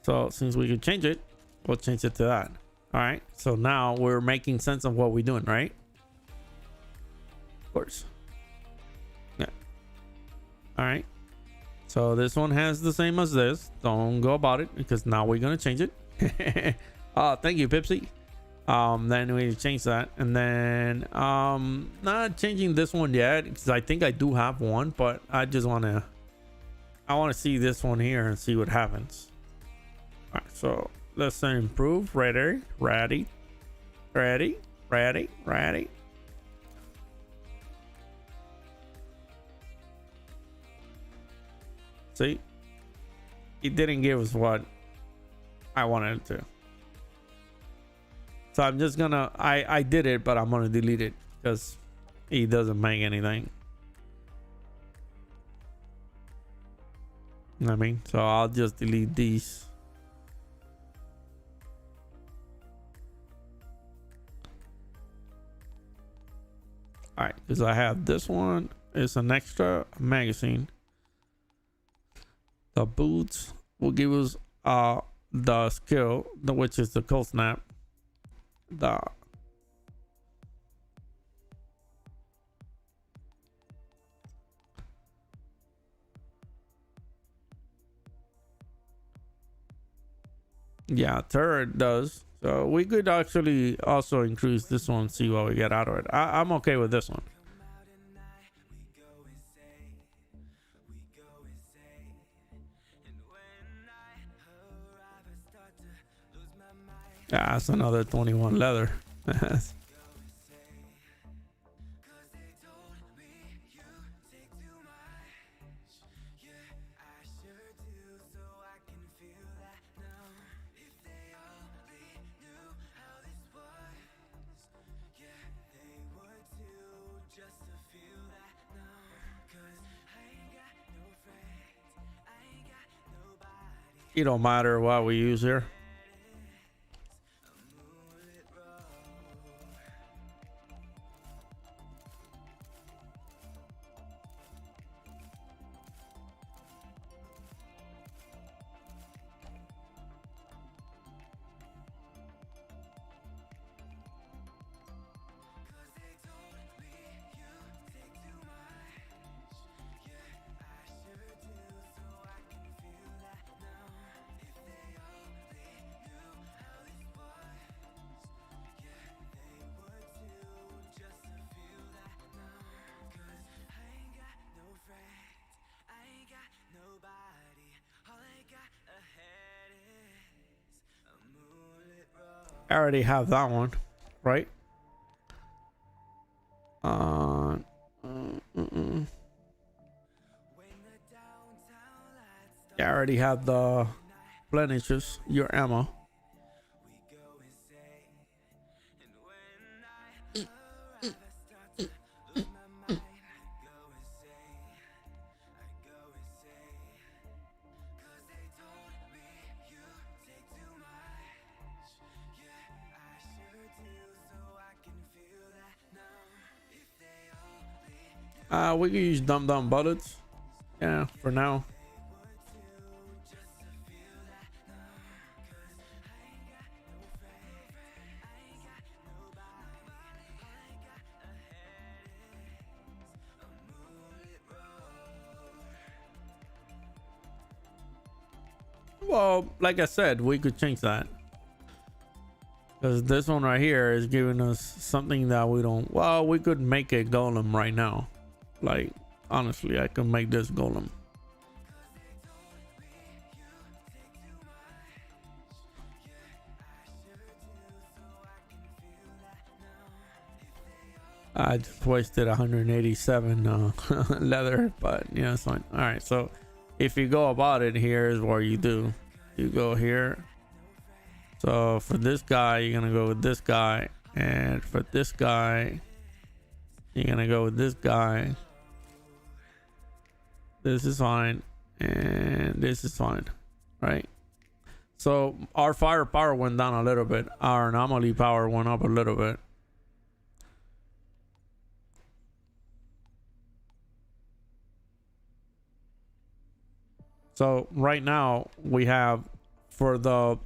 So since we could change it, we'll change it to that. All right. So now we're making sense of what we're doing, right? Of course. Yeah. All right. So this one has the same as this. Don't go about it because now we're going to change it. Oh, thank you, Pepsi. Then we change that. And then not changing this one yet because I think I do have one, but I just want to see this one here and see what happens. All right, so let's say improve. Ready. See, it didn't give us what I wanted it to. So I'm just gonna, I did it, but I'm gonna delete it because it doesn't make anything. You know what I mean? So I'll just delete these. All right, because I have this one. It's an extra magazine. The boots will give us the skill, which is the cold snap. Yeah, turret does. So we could actually also increase this one, see what we get out of it. I'm okay with this one. Yeah, that's another 21 leather. It don't matter what we use here. I already have that one, right? Yeah, I already have the blemishes, your ammo. We can use dumb bullets. Yeah, for now. Well, like I said, we could change that. Because this one right here is giving us something that we don't. Well, we could make a golem right now. Like, honestly, I could make this golem. I just wasted 187 leather, but yeah, it's fine. All right, so if you go about it, here is what you do. You go here. So for this guy, you're gonna go with this guy, and for this guy, you're gonna go with this guy. This is fine, and this is fine, right? So our firepower went down a little bit. Our anomaly power went up a little bit. So right now we have, for the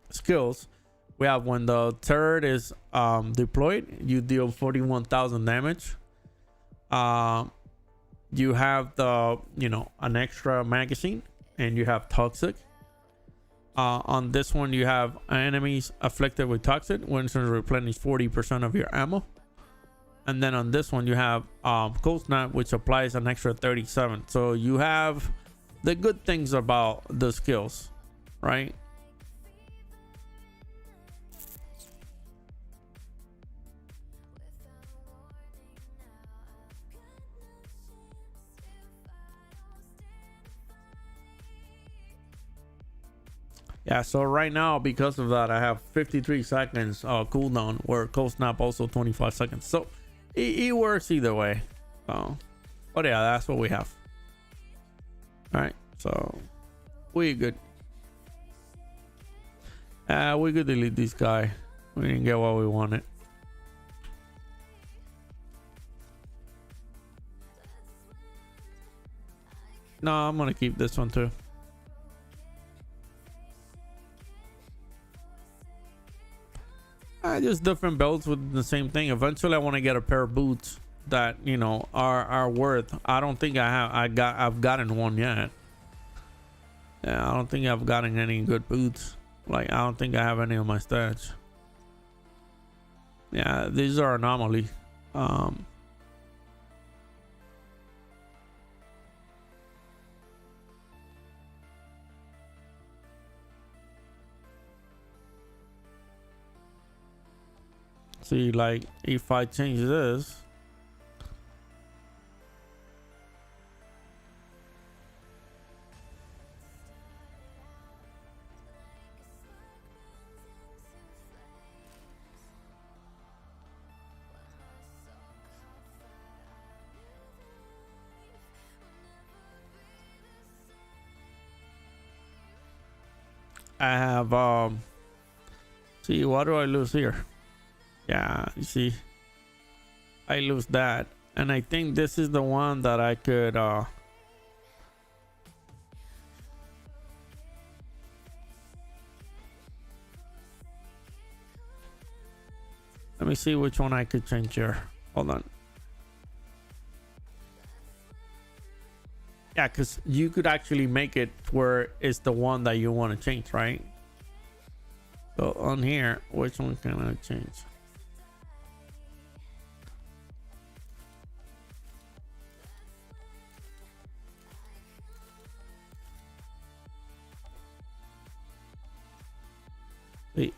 skills, we have when the turret is deployed, you deal 41,000 damage. You have the, an extra magazine, and you have toxic. On this one, you have enemies afflicted with toxic, when to replenish 40% of your ammo. And then on this one, you have cold snap, which applies an extra 37. So you have the good things about the skills, right? Yeah, so right now, because of that, I have 53 seconds cooldown, where cold snap also 25 seconds. So it works either way. But yeah, that's what we have. All right, so we good. We could delete this guy. We didn't get what we wanted. No, I'm gonna keep this one too. Just different builds with the same thing. Eventually, I want to get a pair of boots that are worth. I don't think I've gotten one yet. Yeah, I don't think I've gotten any good boots. Like, I don't think I have any on my stats. Yeah, these are anomaly. See, like, if I change this, I have see, what do I lose here? Yeah, you see, I lose that, and I think this is the one that I could let me see which one I could change here. Hold on. Yeah, because you could actually make it where it's the one that you want to change, right? So on here, which one can I change?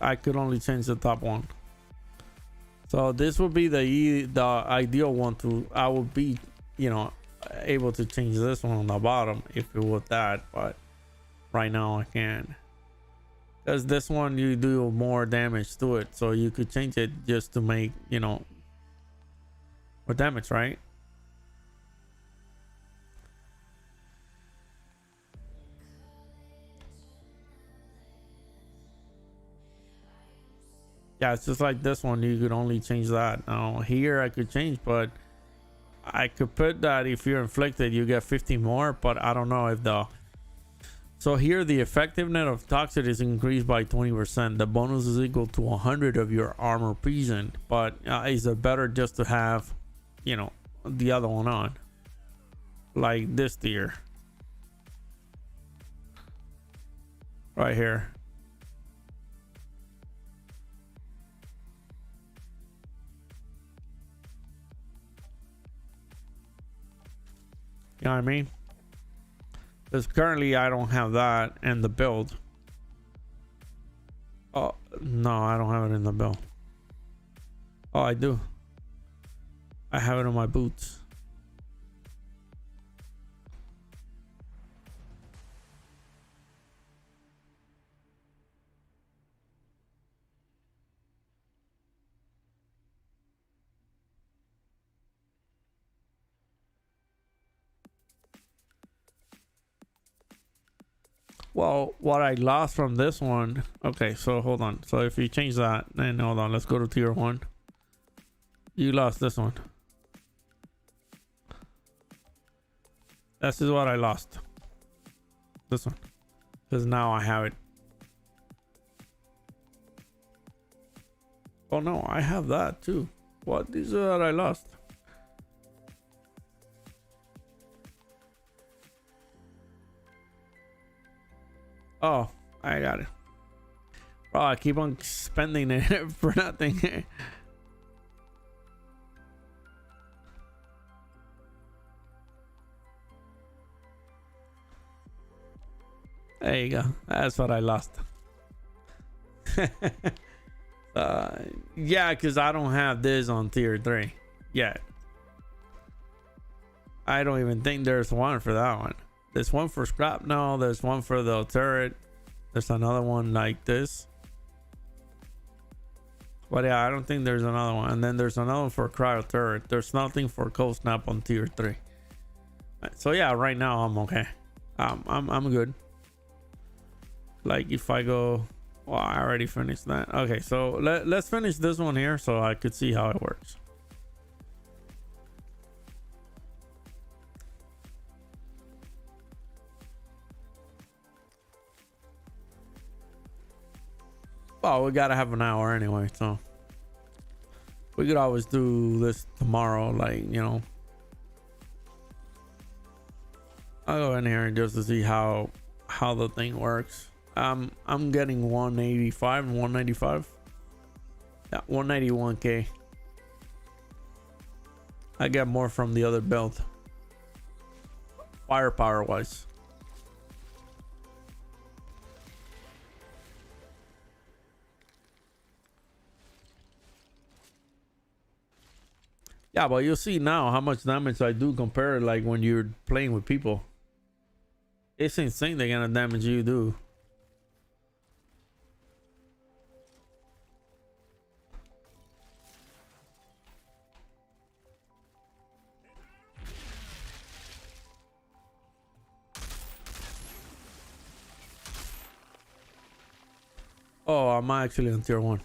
I could only change the top one. So this would be the ideal one to, I would be, you know, able to change this one on the bottom if it was that, but right now I can't. Because this one you do more damage to it, so you could change it just to make, you know, more damage, right? Yeah, it's just like this one, you could only change that. Now here I could change, but I could put that if you're inflicted you get 50 more, but I don't know if the, so here the effectiveness of toxic is increased by 20%. The bonus is equal to 100 of your armor present, but is it better just to have, you know, the other one on, like this tier right here? You know what I mean? Because currently I don't have that in the build. Oh, no, I don't have it in the build. Oh, I do. I have it on my boots. Well, what I lost from this one. Okay, so hold on. So if you change that, then hold on. Let's go to tier 1. You lost this one. This is what I lost. This one. Because now I have it. Oh no, I have that too. What? These are what I lost. Oh, I got it. Bro, I keep on spending it for nothing. There you go. That's what I lost. Yeah, because I don't have this on tier 3 yet. I don't even think there's one for that one. There's one for scrap. No, there's one for the turret. There's another one like this. But yeah, I don't think there's another one. And then there's another one for cryo turret. There's nothing for cold snap on tier 3. So yeah, right now I'm okay. I'm good. Like if I go, well, I already finished that. Okay, so let's finish this one here so I could see how it works. Well, we gotta have an hour anyway, so we could always do this tomorrow. Like, you know, I'll go in here just to see how the thing works. I'm getting 185 and 195. Yeah, 191k. I get more from the other build, firepower wise. Yeah, but you'll see now how much damage I do compared like when you're playing with people. It's insane the kind of damage you do. Oh, I'm actually on tier 1.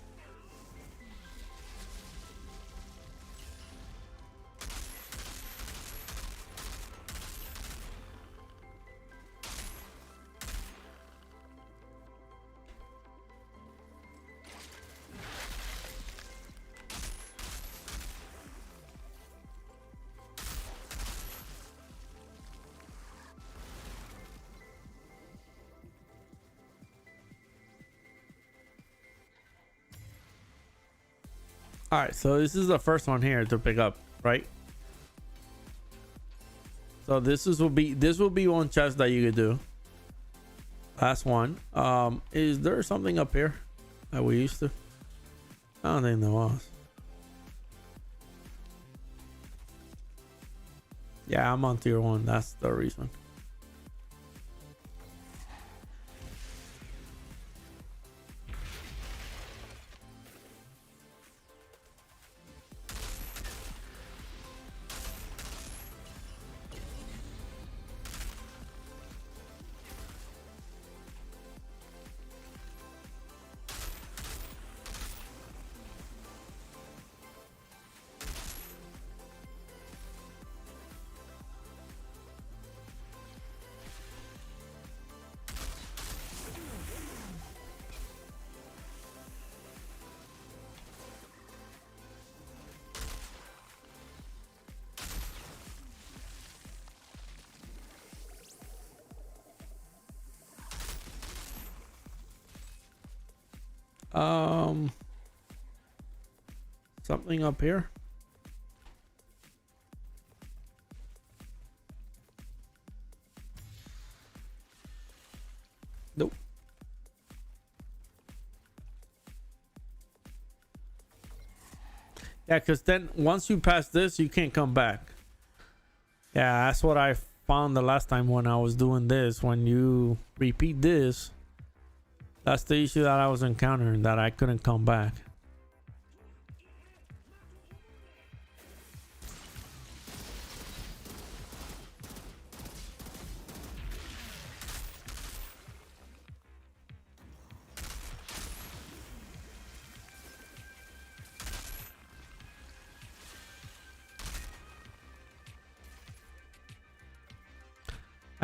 All right, so this is the first one here to pick up, right? So this will be one chest that you could do. Last one. Is there something up here? that we used to? I don't think there was. Yeah, I'm on tier 1. That's the reason. Something up here. Nope. Yeah, because then once you pass this, you can't come back. Yeah, that's what I found the last time when I was doing this. When you repeat this, that's the issue that I was encountering, that I couldn't come back.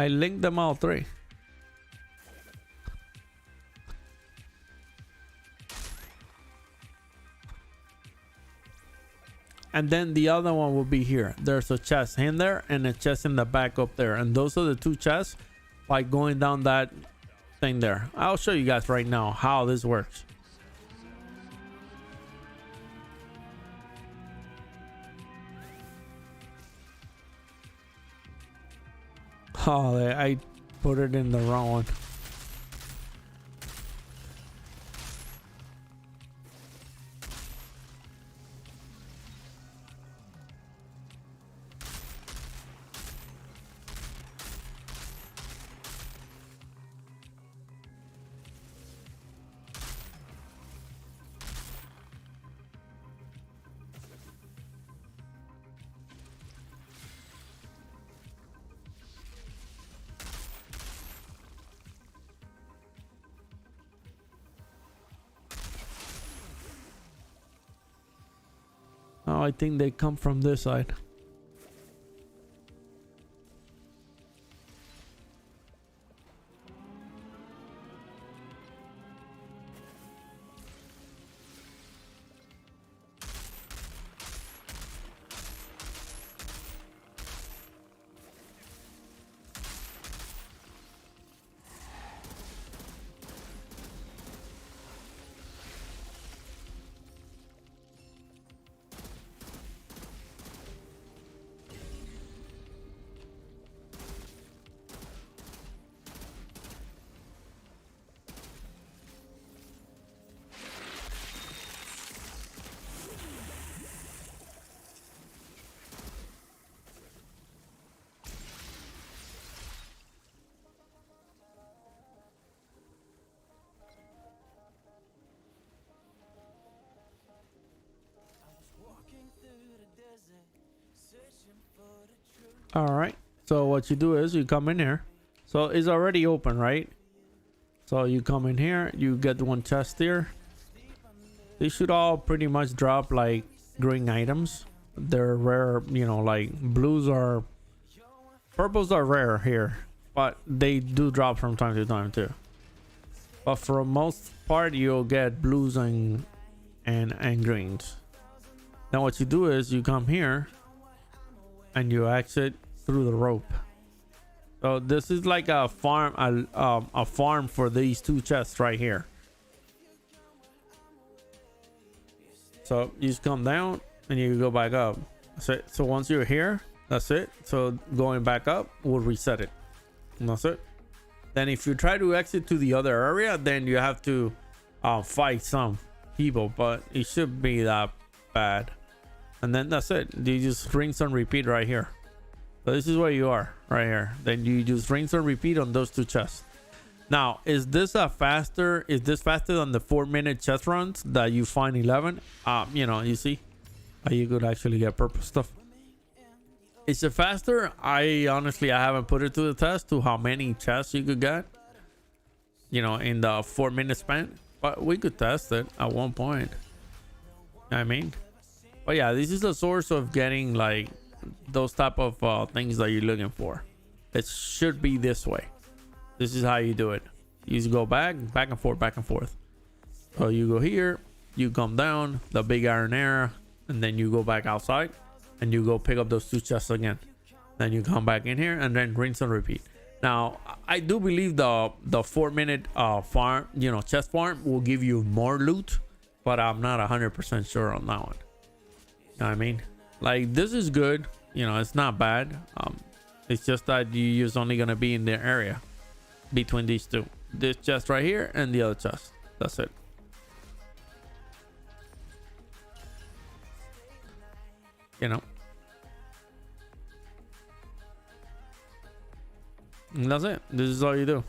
I linked them all three. And then the other one will be here. There's a chest in there and a chest in the back up there. And those are the two chests by going down that thing there. I'll show you guys right now how this works. Oh, I put it in the wrong one. Oh, I think they come from this side. All right, so what you do is you come in here. So it's already open, right? So you come in here, you get one chest here. They should all pretty much drop like green items. They're rare, you know, like blues are, purples are rare here, but they do drop from time to time too. But for most part, you'll get blues and greens. Now what you do is you come here and you exit through the rope. So this is like a farm, a farm for these two chests right here. So you just come down and you go back up. So once you're here, that's it. So going back up will reset it. And that's it. Then if you try to exit to the other area, then you have to fight some people, but it should be that bad. And then that's it. You just rinse and repeat right here. So this is where you are right here. Then you just rinse and repeat on those 2 chests. Now, is this faster than the 4-minute chest runs that you find 11? You know, you see how you could actually get purple stuff. Is it faster? I honestly haven't put it to the test to how many chests you could get, you know, in the 4-minute span, but we could test it at one point. I mean, but yeah, this is the source of getting like those type of things that you're looking for. It should be this way. This is how you do it. You just go back and forth. So you go here, you come down the big iron arrow, and then you go back outside and you go pick up those 2 chests again. Then you come back in here and then rinse and repeat. Now, I do believe the 4-minute farm, you know, chest farm will give you more loot, but I'm not 100% sure on that one. You know what I mean? Like, this is good. You know, it's not bad. It's just that you're just only gonna be in the area between these 2. This chest right here and the other chest. That's it. You know. And that's it. This is all you do.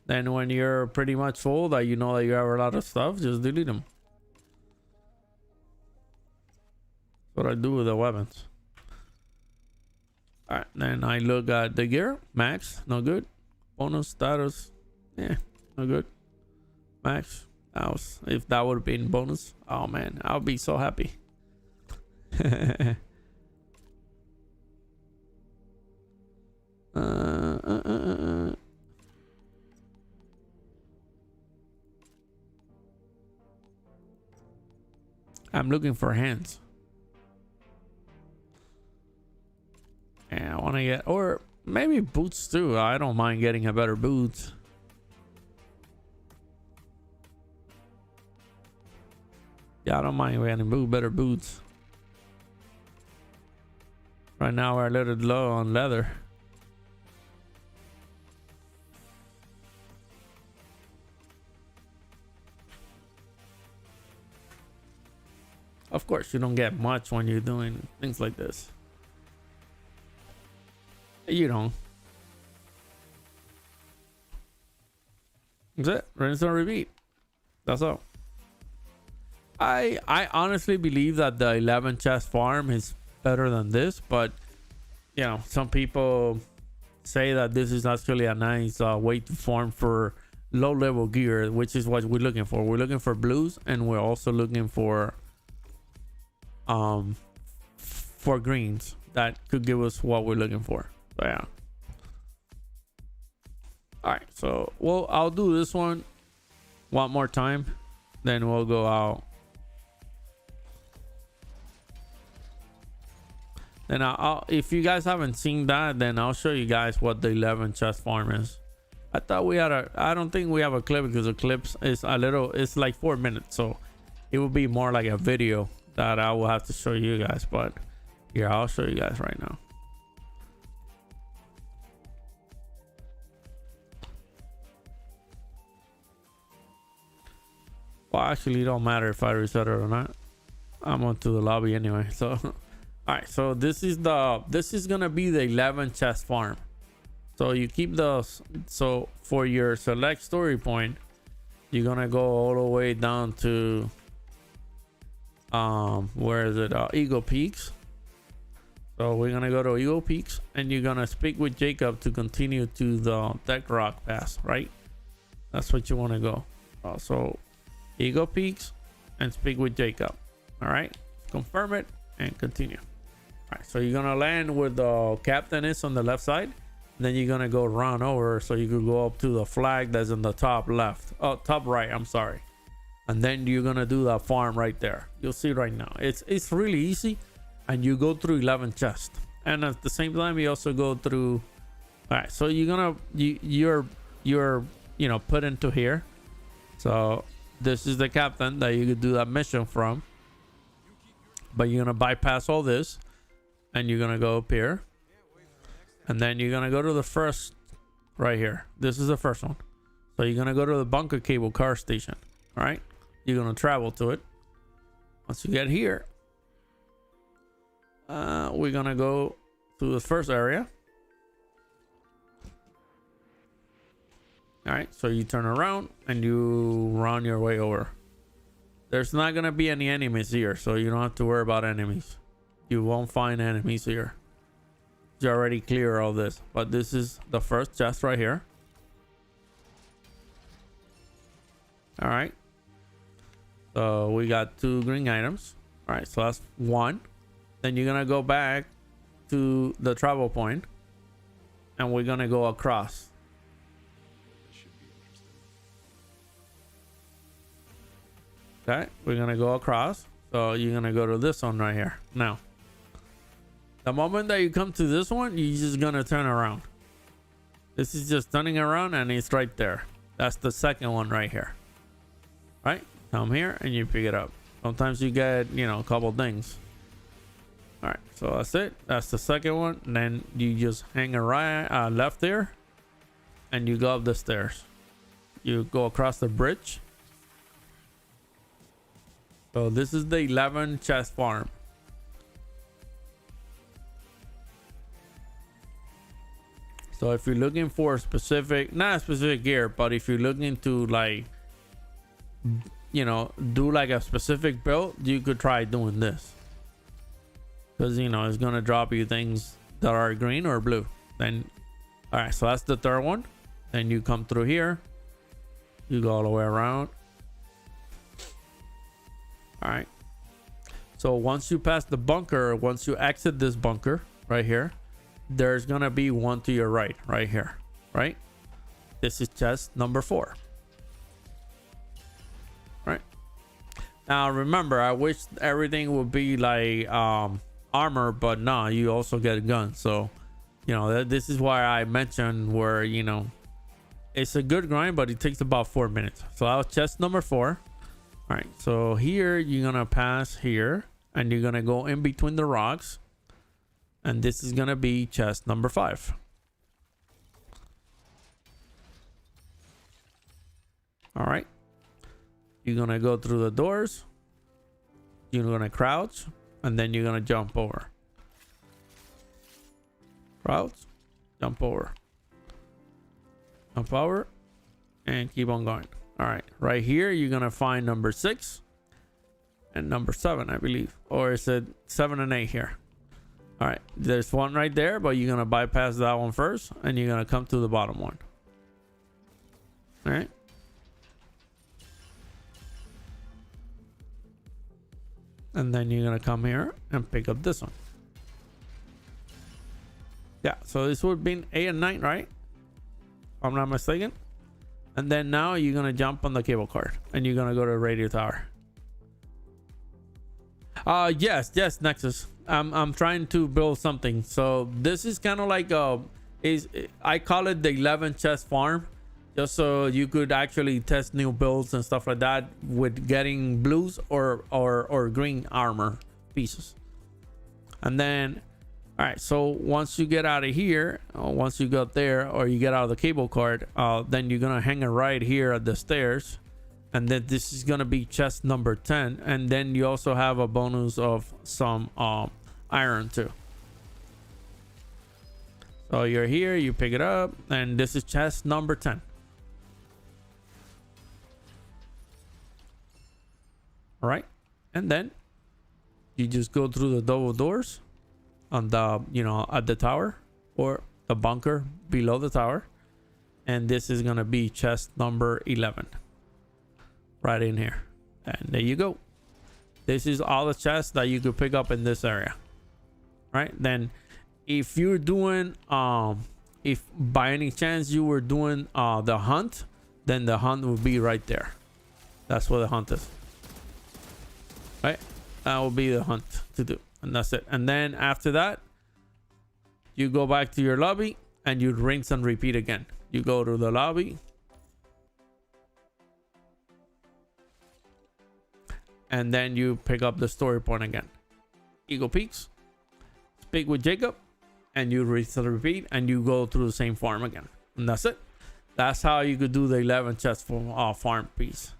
Then when you're pretty much full, that you know that you have a lot of stuff, just delete them. That's what I do with the weapons. Alright, then I look at the gear. Max, no good. Bonus status, yeah, no good. Max, if that would have been bonus, oh man, I would be so happy. I'm looking for hands. And I want to get, or maybe boots too. I don't mind getting a better boots. Yeah, I don't mind getting better boots. Right now we're a little low on leather. Of course, you don't get much when you're doing things like this. You don't. That's it. Rinse and repeat. That's all. I honestly believe that the 11 chest farm is better than this, but you know, some people say that this is actually a nice way to farm for low level gear, which is what we're looking for. We're looking for blues, and we're also looking for greens that could give us what we're looking for. So yeah. All right, so I'll do this one more time, then we'll go out. Then if you guys haven't seen that, then I'll show you guys what the 11 chest farm is. I thought we had I don't think we have a clip, because the clips is it's like 4 minutes, so it will be more like a video that I will have to show you guys. But here, I'll show you guys right now. Well, actually, it don't matter if I reset it or not. I'm onto the lobby anyway, so all right, so this is gonna be the 11 chest farm. So you keep those. So for your select story point, you're gonna go all the way down to where is it? Eagle Peaks. So we're gonna go to Eagle Peaks, and you're gonna speak with Jacob to continue to the Deck Rock Pass, right? That's what you want to go. So Eagle Peaks and speak with Jacob. All right, confirm it and continue. All right, so you're gonna land where the captain is on the left side, and then you're gonna go run over, so you could go up to the flag that's in the top left, top right, I'm sorry. And then you're gonna do that farm right there. You'll see right now, it's really easy, and you go through 11 chests, and at the same time you also go through. All right, so you're you know, put into here. So this is the captain that you could do that mission from, but you're gonna bypass all this, and you're gonna go up here, and then you're gonna go to the first right here. This is the first one. So you're gonna go to the bunker cable car station. All right, you're gonna travel to it. Once you get here, we're gonna go to the first area. All right, so you turn around and you run your way over. There's not gonna be any enemies here, so you don't have to worry about enemies. You won't find enemies here. You already clear all this, but this is the first chest right here. All right, so we got 2 green items. All right, so that's 1. Then you're gonna go back to the travel point and we're gonna go across. Okay, we're gonna go across. So you're gonna go to this one right here. Now, the moment that you come to this one, you're just gonna turn around. This is just turning around and it's right there. That's the second one right here. Right? Come here and you pick it up. Sometimes you get, you know, a couple things. All right, so that's it. That's the second one. And then you just hang a right, left there, and you go up the stairs. You go across the bridge. So this is the 11 chest farm. So if you're looking for specific, not a specific gear, but if you're looking to like, you know, do like a specific build, you could try doing this. Because, you know, it's going to drop you things that are green or blue. Then, all right, so that's the third one. Then you come through here. You go all the way around. All right. So once you pass the bunker, once you exit this bunker right here, there's going to be one to your right here, right? This is chest number 4. Right. Now, remember, I wish everything would be like armor, but no, you also get a gun. So, you know, this is why I mentioned where, you know, it's a good grind, but it takes about 4 minutes. So that was chest number 4. All right, so here you're gonna pass here and you're gonna go in between the rocks, and this is gonna be chest number 5. All right, you're gonna go through the doors, you're gonna crouch, and then you're gonna jump over. Crouch, jump over, jump over, and keep on going. All right, right here you're gonna find number 6 and number 7, I believe, or is it 7 and 8 here? All right, there's one right there, but you're gonna bypass that one first, and you're gonna come to the bottom one. All right. And then you're gonna come here and pick up this one. Yeah, so this would be 8 and 9, right? If I'm not mistaken. And then now you're gonna jump on the cable car and you're gonna go to the radio tower. Yes, Nexus. I'm trying to build something. So this is kind of like I call it the 11 chest farm, just so you could actually test new builds and stuff like that with getting blues or green armor pieces. And then, all right, so once you get out of here, once you got there, or you get out of the cable card, then you're gonna hang it right here at the stairs, and then this is gonna be chest number 10, and then you also have a bonus of some iron too. So you're here, you pick it up, and this is chest number 10. All right, and then you just go through the double doors on the, you know, at the tower or the bunker below the tower, and this is gonna be chest number 11 right in here. And there you go. This is all the chests that you could pick up in this area, right? Then if you're doing if by any chance you were doing the hunt, then the hunt will be right there. That's what the hunt is, right? That will be the hunt to do, and that's it. And then after that, you go back to your lobby and you rinse and repeat again. You go to the lobby, and then you pick up the story point again. Eagle Peaks, speak with Jacob, and you rinse and repeat, and you go through the same farm again. And that's it. That's how you could do the 11 chest for farm piece.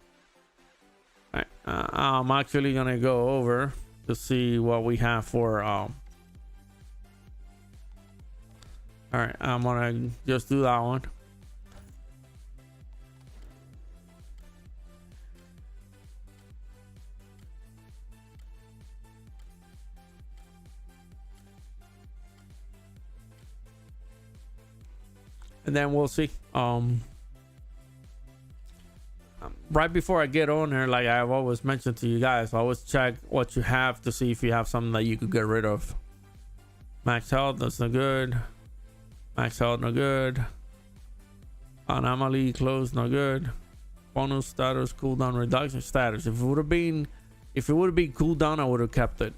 All right, I'm actually gonna go over to see what we have for all right, I'm gonna just do that one. And then we'll see. Right before I get on here, like I've always mentioned to you guys, always check what you have to see if you have something that you could get rid of. Max health, that's no good. Max health, no good. Anomaly close, no good. Bonus status, cooldown reduction status. If it would have been cooldown, I would have kept it.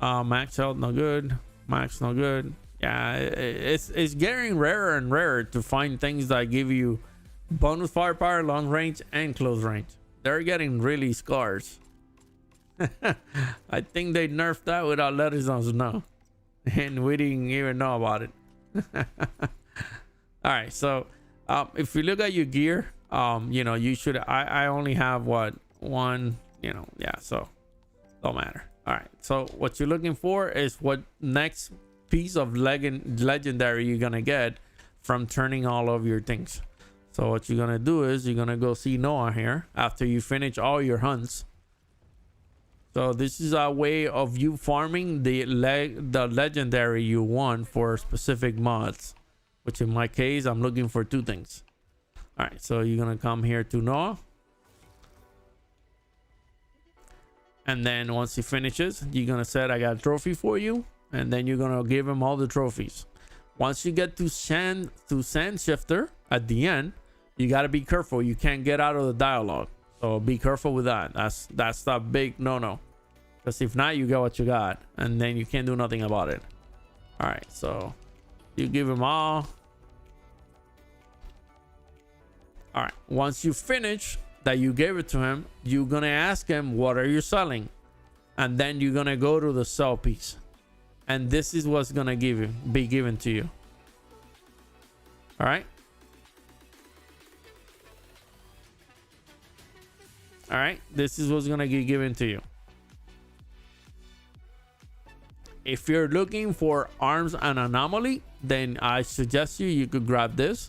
Max health, no good. Max, no good. Yeah, it's getting rarer and rarer to find things that give you bonus firepower, long range, and close range. They're getting really scarce. I think they nerfed that without letting us know, and we didn't even know about it. All right, so if you look at your gear, you know, you should. I only have what one, you know, yeah, so don't matter. All right, so what you're looking for is what next piece of legendary you're gonna get from turning all of your things. So what you're gonna do is you're gonna go see Noah here after you finish all your hunts. So this is a way of you farming the legendary you want for specific mods, which in my case I'm looking for 2 things. All right, so you're gonna come here to Noah, and then once he finishes, you're gonna say I got a trophy for you. And then you're gonna give him all the trophies. Once you get to sand shifter at the end, you gotta be careful. You can't get out of the dialogue, so be careful with that. That's the big no. Because if not, you get what you got, and then you can't do nothing about it. All right, so you give him all. All right, once you finish that, you gave it to him. You're gonna ask him, what are you selling? And then you're gonna go to the sell piece. And this is what's gonna be given to you. All right. All right. This is what's gonna be given to you. If you're looking for arms and anomaly, then I suggest you could grab this.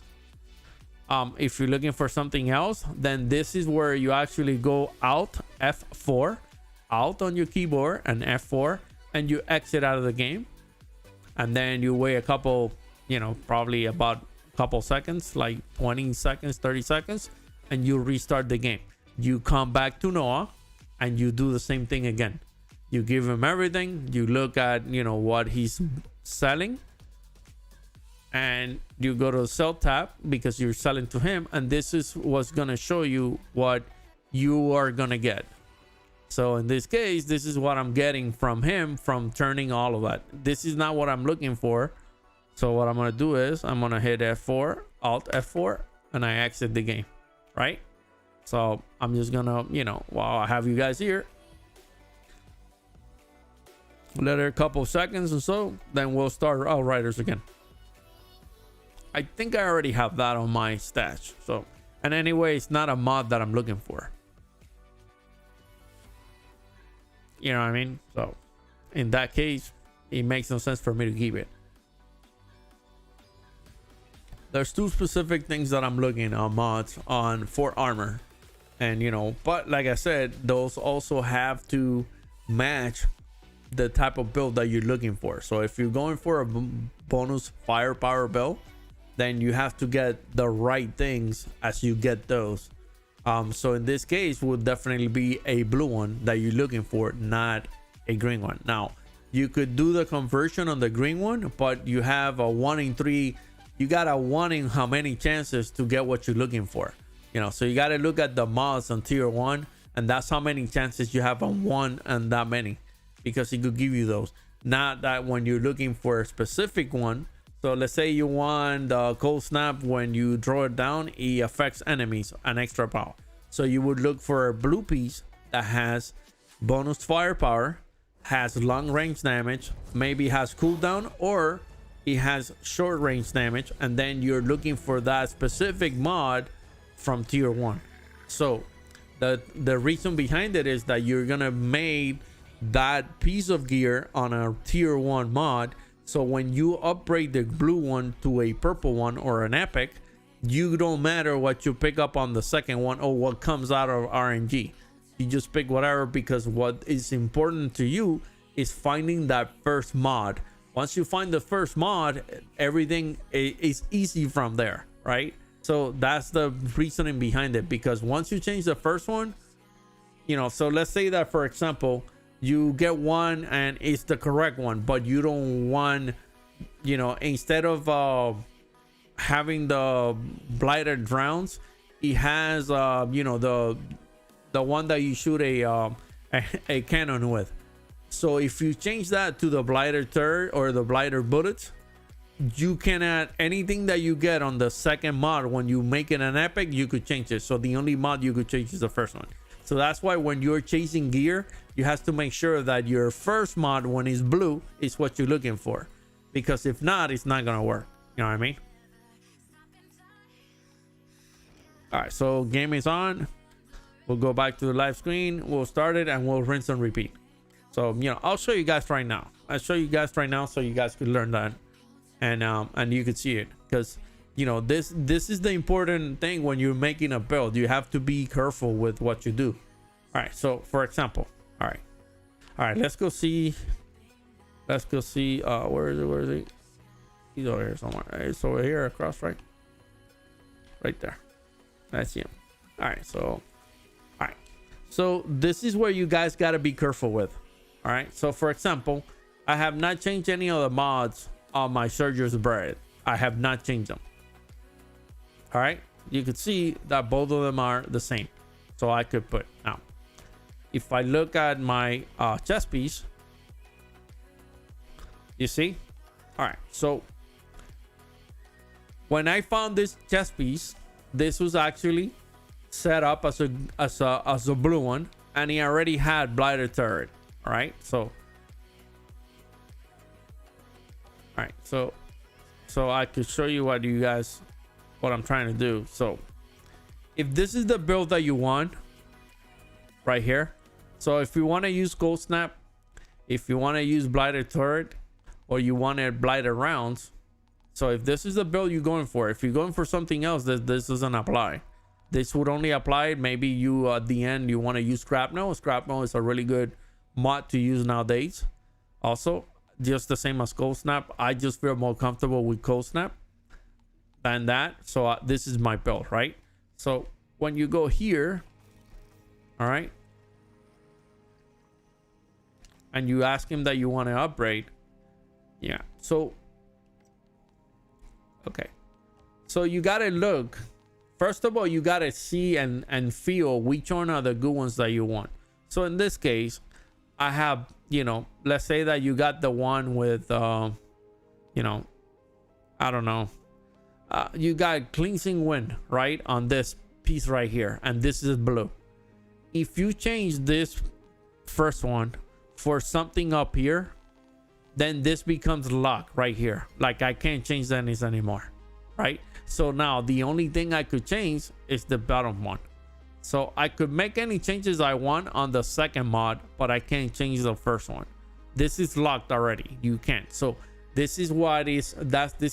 If you're looking for something else, then this is where you actually go out F4, out on your keyboard, and F4. And you exit out of the game, and then you wait a couple, you know, probably about a couple seconds, like 20 seconds, 30 seconds, and you restart the game. You come back to Noah and you do the same thing again. You give him everything. You look at, you know, what he's selling, and you go to the sell tab because you're selling to him, and this is what's gonna show you what you are gonna get. So in this case, this is what I'm getting from him from turning all of that. This is not what I'm looking for. So what I'm going to do is I'm going to hit F4, Alt F4, and I exit the game, right? So I'm just going to, you know, while I have you guys here, let it a couple seconds or so, then we'll start Outriders again. I think I already have that on my stash. So, and anyway, it's not a mod that I'm looking for. You know what I mean? So in that case, it makes no sense for me to keep it. There's 2 specific things that I'm looking on mods on for armor. And, you know, but like I said, those also have to match the type of build that you're looking for. So if you're going for a bonus firepower build, then you have to get the right things as you get those. So in this case would definitely be a blue one that you're looking for, not a green one. Now you could do the conversion on the green one, but you have a 1 in 3. You got a 1 in how many chances to get what you're looking for, you know. So you got to look at the mods on tier 1, and that's how many chances you have on 1 and that many, because it could give you those. Not that when you're looking for a specific one. So let's say you want the cold snap, when you draw it down, it affects enemies an extra power. So you would look for a blue piece that has bonus firepower, has long range damage, maybe has cooldown, or it has short range damage, and then you're looking for that specific mod from tier 1. So the reason behind it is that you're gonna make that piece of gear on a tier 1 mod, so when you upgrade the blue one to a purple one or an epic, you don't matter what you pick up on the second one or what comes out of RNG. You just pick whatever, because what is important to you is finding that first mod. Once you find the first mod, everything is easy from there, right? So that's the reasoning behind it, because once you change the first one, you know, so let's say that, for example, you get one and it's the correct one, but you don't want, you know, instead of having the blighted drowns, it has you know, the one that you shoot a cannon with. So if you change that to the blighted turret or the blighted bullets, you can add anything that you get on the second mod. When you make it an epic, you could change it. So the only mod you could change is the first one. So that's why when you're chasing gear, you have to make sure that your first mod, when it's blue, is what you're looking for, because if not, it's not gonna work. You know what I mean? All right, so game is on. We'll go back to the live screen, we'll start it, and we'll rinse and repeat. So, you know, I'll show you guys right now. I'll show you guys right now so you guys could learn that, and you could see it, because, you know, this is the important thing when you're making a build. You have to be careful with what you do. All right, so for example, all right, let's go see where is he? He's over here somewhere. It's over here across, right there. That's him. All right, so this is where you guys got to be careful with. All right, so for example, I have not changed any of the mods on my Surger's Bread. I have not changed them. All right, you can see that both of them are the same, so I could put now, if I look at my chest piece, you see. All right, so when I found this chest piece, this was actually set up as a blue one, and he already had blighted turret. All right, so I could show you what I'm trying to do. So if this is the build that you want right here, so if you want to use cold snap, if you want to use blighted turret, or you wanted blighted rounds, so if this is the build you're going for, if you're going for something else, this doesn't apply. This would only apply maybe you at the end you want to use scrapnel. Scrapnel is a really good mod to use nowadays. Also, just the same as cold snap, I just feel more comfortable with cold snap than that. So this is my build, right? So when you go here, all right, and you ask him that you want to upgrade, yeah, so okay, so you gotta look. First of all, you gotta see and feel which one are the good ones that you want. So in this case, I have, you know, let's say that you got the one with you know, I don't know, you got cleansing wind right on this piece right here, and this is blue. If you change this first one for something up here, then this becomes locked right here. Like I can't change this anymore, right? So now the only thing I could change is the bottom one. So I could make any changes I want on the second mod, but I can't change the first one. This is locked already. You can't. So this is why this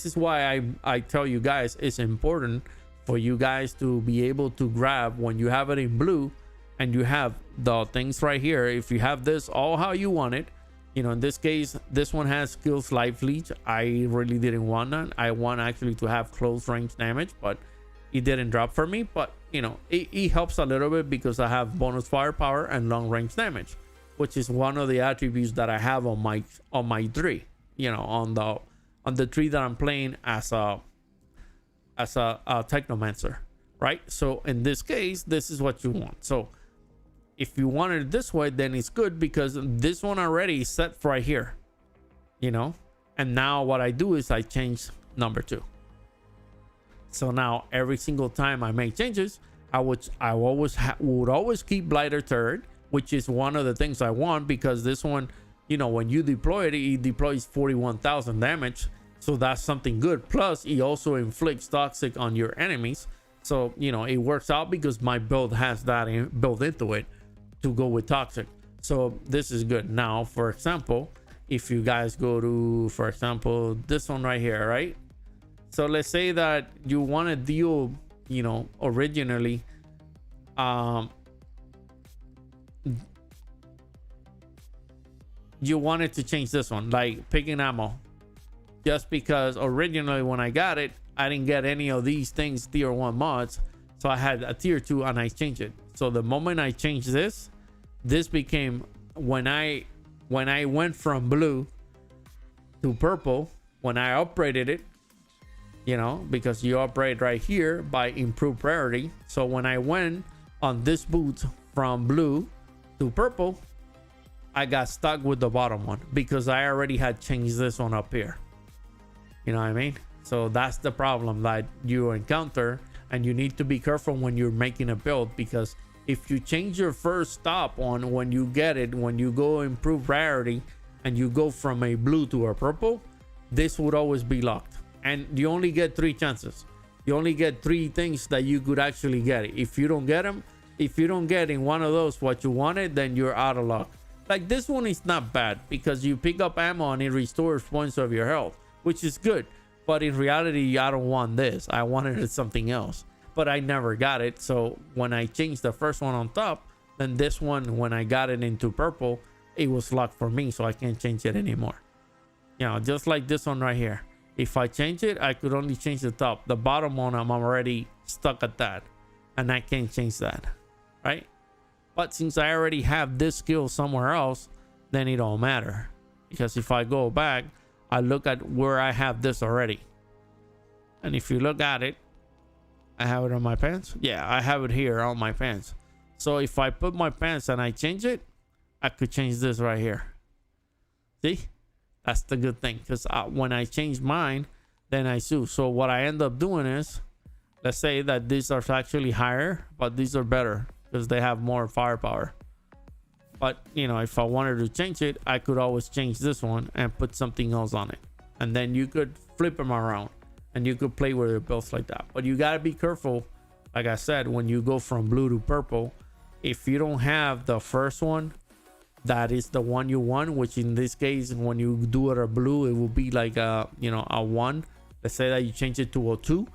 is why I tell you guys it's important for you guys to be able to grab when you have it in blue and you have the things right here. If you have this all how you want it, you know, in this case, this one has skills life leech. I really didn't want that. I want actually to have close range damage, but it didn't drop for me. But you know, it helps a little bit because I have bonus firepower and long range damage, which is one of the attributes that I have on my tree. You know, on the tree that I'm playing as a technomancer, right? So in this case, this is what you want. So if you want it this way, then it's good because this one already is set right here, you know. And now what I do is I change number 2. So now every single time I make changes, I would always keep blighted turret, which is one of the things I want, because this one, you know, when you deploy it, it deploys 41,000 damage, So that's something good. Plus, he also inflicts toxic on your enemies. So, you know, it works out because my build has that built into it to go with toxic. So this is good. Now, for example, if you guys go to, for example, this one right here, right? So let's say that you want to deal, you know, originally, you wanted to change this one, like picking ammo, just because originally when I got it, I didn't get any of these things tier 1 mods, so I had a tier 2 and I changed it. So the moment I changed this became, when I went from blue to purple, when I upgraded it, you know, because you upgrade right here by improved priority. So when I went on this boot from blue to purple, I got stuck with the bottom one because I already had changed this one up here. You know what I mean? So that's the problem that you encounter, and you need to be careful when you're making a build, because if you change your first stop on when you get it, when you go improve rarity and you go from a blue to a purple, this would always be locked. And you only get 3 chances. You only get 3 things that you could actually get it. If you don't get them, if you don't get in one of those what you wanted, then you're out of luck. Like this one is not bad because you pick up ammo and it restores points of your health, which is good. But in reality, I don't want this. I wanted something else, but I never got it. So when I changed the first one on top, then this one, when I got it into purple, it was locked for me, so I can't change it anymore. You know, just like this one right here. If I change it, I could only change the top. The bottom one, I'm already stuck at that, and I can't change that, right? But since I already have this skill somewhere else, then it don't matter. Because if I go back, I look at where I have this already. And if you look at it, I have it on my pants. Yeah, I have it here on my pants. So if I put my pants and I change it, I could change this right here. See? That's the good thing. Because when I change mine, then I sue. So what I end up doing is, let's say that these are actually higher, but these are better because they have more firepower. But, you know, if I wanted to change it, I could always change this one and put something else on it. And then you could flip them around and you could play with your builds like that. But you got to be careful, like I said, when you go from blue to purple. If you don't have the first one, that is the one you want, which in this case, when you do it a blue, it will be like a, you know, a 1. Let's say that you change it to a 2.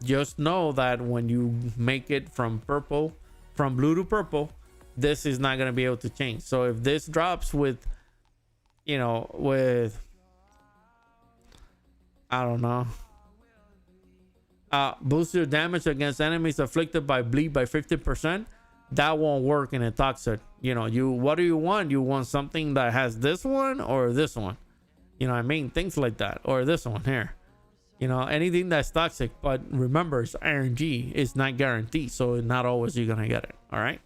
Just know that when you make it from blue to purple, this is not going to be able to change. So if this drops with, you know, with, I don't know, boost your damage against enemies afflicted by bleed by 50%, that won't work in a toxic. You know, what do you want? You want something that has this one or this one? You know what I mean? Things like that. Or this one here. You know, anything that's toxic. But remember, it's RNG. It's not guaranteed. So not always you're going to get it. All right?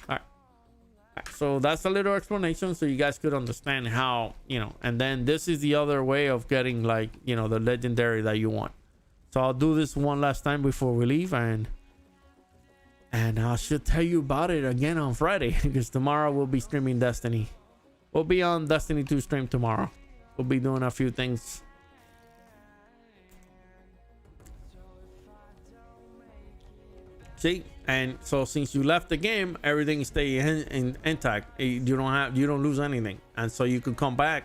All right. So that's a little explanation so you guys could understand how, you know, and then this is the other way of getting, like, you know, the legendary that you want. So I'll do this one last time before we leave, and I should tell you about it again on Friday because tomorrow we'll be streaming Destiny. We'll be on Destiny 2 stream tomorrow. We'll be doing a few things. See, and so since you left the game, everything stay intact. You don't lose anything, and so you could come back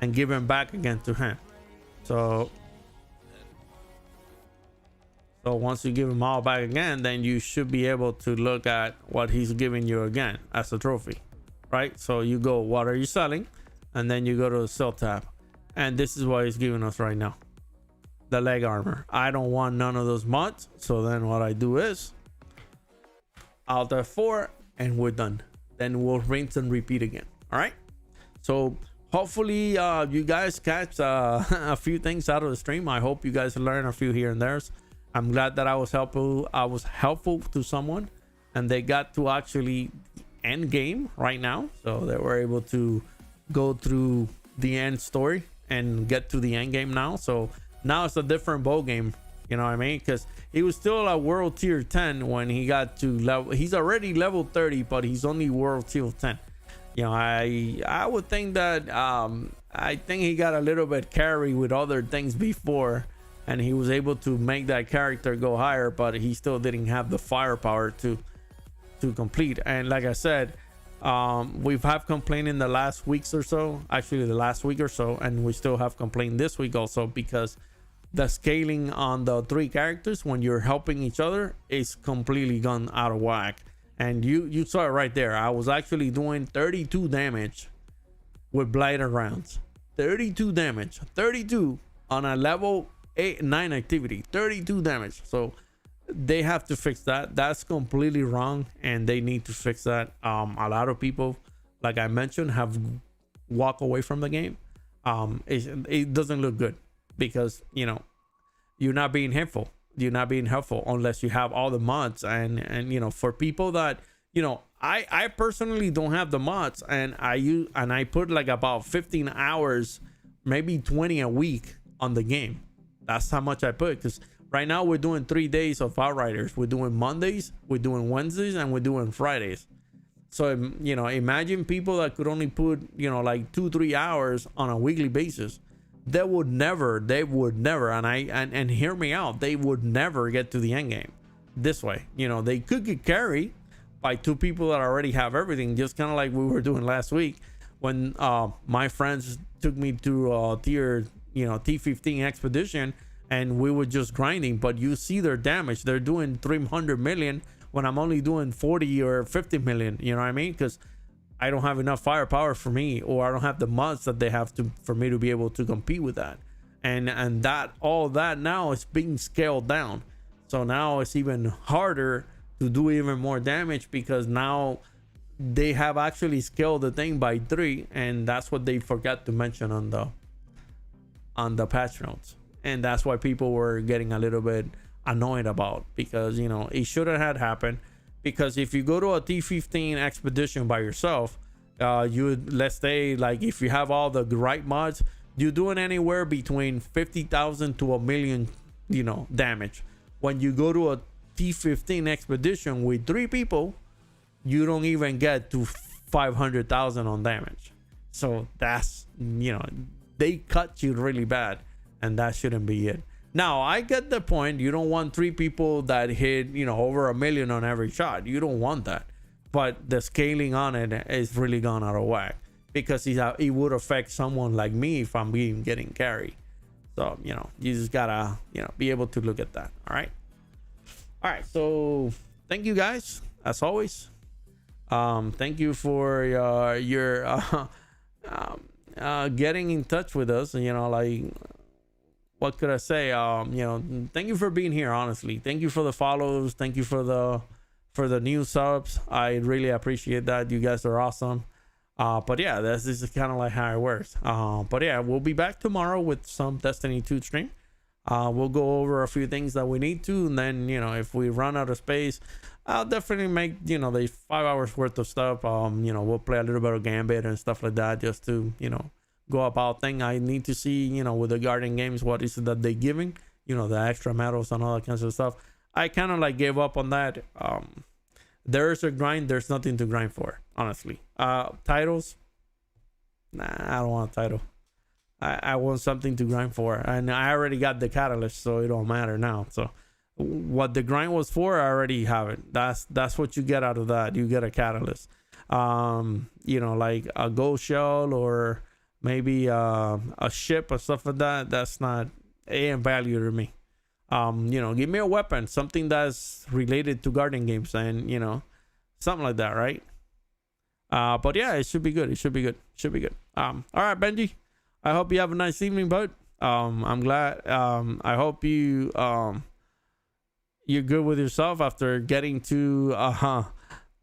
and give him back again to him. So once you give him all back again, then you should be able to look at what he's giving you again as a trophy, right? So you go, what are you selling? And then you go to the sell tab, and this is what he's giving us right now, the leg armor. I don't want none of those mods, so then what I do is Alt F4 and we're done. Then we'll rinse and repeat again. All right, so hopefully you guys catch a few things out of the stream. I hope you guys learn a few here and there. I'm glad that I was helpful to someone, and they got to actually end game right now, so they were able to go through the end story and get to the end game now. So now it's a different ball game, you know what I mean? Because he was still at world tier 10 when he got to level. He's already level 30, but he's only world tier 10. You know, I would think that I think he got a little bit carried with other things before, and he was able to make that character go higher, but he still didn't have the firepower to complete. And like I said, we've have complained in the last weeks or so, actually the last week or so, and we still have complained this week also, because the scaling on the 3 characters when you're helping each other is completely gone out of whack. And you saw it right there. I was actually doing 32 damage with blighted rounds. 32 damage, 32 on a level 9 activity, 32 damage. So they have to fix that. That's completely wrong, and they need to fix that. A lot of people, like I mentioned, have walked away from the game. It doesn't look good, because you're not being helpful. You're not being helpful unless you have all the mods. And for people that I personally don't have the mods, and I put like about 15 hours, maybe 20 a week on the game. That's how much I put, because right now we're doing 3 days of Outriders. We're doing Mondays, we're doing Wednesdays, and we're doing Fridays. So imagine people that could only put like 2-3 hours on a weekly basis. They would never, and hear me out, they would never get to the end game this way. They could get carried by 2 people that already have everything, just kind of like we were doing last week when my friends took me to tier T15 expedition, and we were just grinding. But you see their damage, they're doing 300 million when I'm only doing 40 or 50 million. You know what I mean? Because I don't have enough firepower for me, or I don't have the mods that they have for me to be able to compete with that. And that all that now is being scaled down. So now it's even harder to do even more damage, because now they have actually scaled the thing by 3, and that's what they forgot to mention on the patch notes. And that's why people were getting a little bit annoyed about, because it should have happened. Because if you go to a T15 expedition by yourself, let's say, like, if you have all the right mods, you're doing anywhere between 50,000 to 1 million damage. When you go to a T15 expedition with 3 people, you don't even get to 500,000 on damage. So that's they cut you really bad, and that shouldn't be it. Now, I get the point. You don't want 3 people that hit, over 1 million on every shot. You don't want that. But the scaling on it is really gone out of whack, because it would affect someone like me if I'm getting carried. So, you just gotta, be able to look at that. All right. So thank you guys, as always. Thank you for your getting in touch with us. What could I say? Thank you for being here. Honestly, thank you for the follows. Thank you for the new subs. I really appreciate that. You guys are awesome. But yeah, this is kind of like how it works. But yeah, we'll be back tomorrow with some Destiny 2 stream. We'll go over a few things that we need to, and then if we run out of space, I'll definitely make the 5 hours worth of stuff. We'll play a little bit of Gambit and stuff like that, just to go about thing. I need to see, with the Guardian games, what is it that they're giving, the extra medals and all that kinds of stuff. I kind of like gave up on that. There's a grind, there's nothing to grind for, honestly. Titles, nah, I don't want a title. I want something to grind for, and I already got the catalyst, so it don't matter now. So what the grind was for, I already have it. That's what you get out of that. You get a catalyst, like a gold shell, or maybe a ship or stuff like that. That's not ain't value to me. Give me a weapon, something that's related to Guardian games, and something like that, right? But yeah, it should be good. It should be good. All right, Benji, I hope you have a nice evening, bud. I'm glad. I hope you're good with yourself after getting to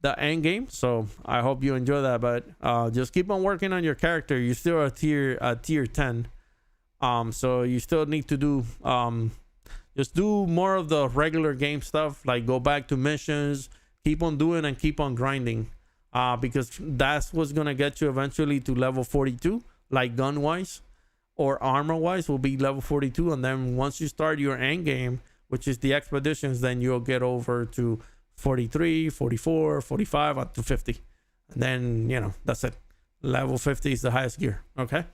the end game. So I hope you enjoy that, but just keep on working on your character. You're still a tier 10. So you still need to do just do more of the regular game stuff, like go back to missions, keep on doing and keep on grinding, because that's what's gonna get you eventually to level 42, like gun wise or armor wise will be level 42. And then once you start your end game, which is the expeditions, then you'll get over to 43, 44, 45, up to 50. And then that's it. Level 50 is the highest gear. Okay,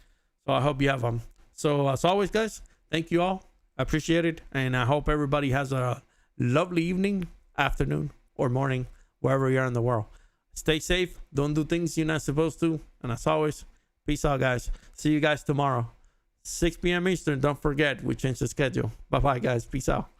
So I hope you have them. So as always, guys, thank you all. I appreciate it. And I hope everybody has a lovely evening, afternoon, or morning, wherever you are in the world. Stay safe. Don't do things you're not supposed to. And as always, peace out, guys. See you guys tomorrow. 6 p.m. Eastern. Don't forget, we changed the schedule. Bye-bye, guys. Peace out.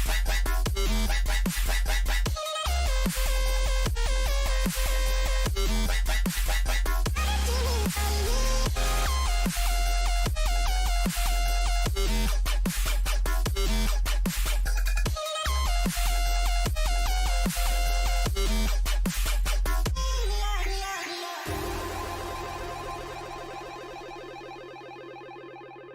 Bye.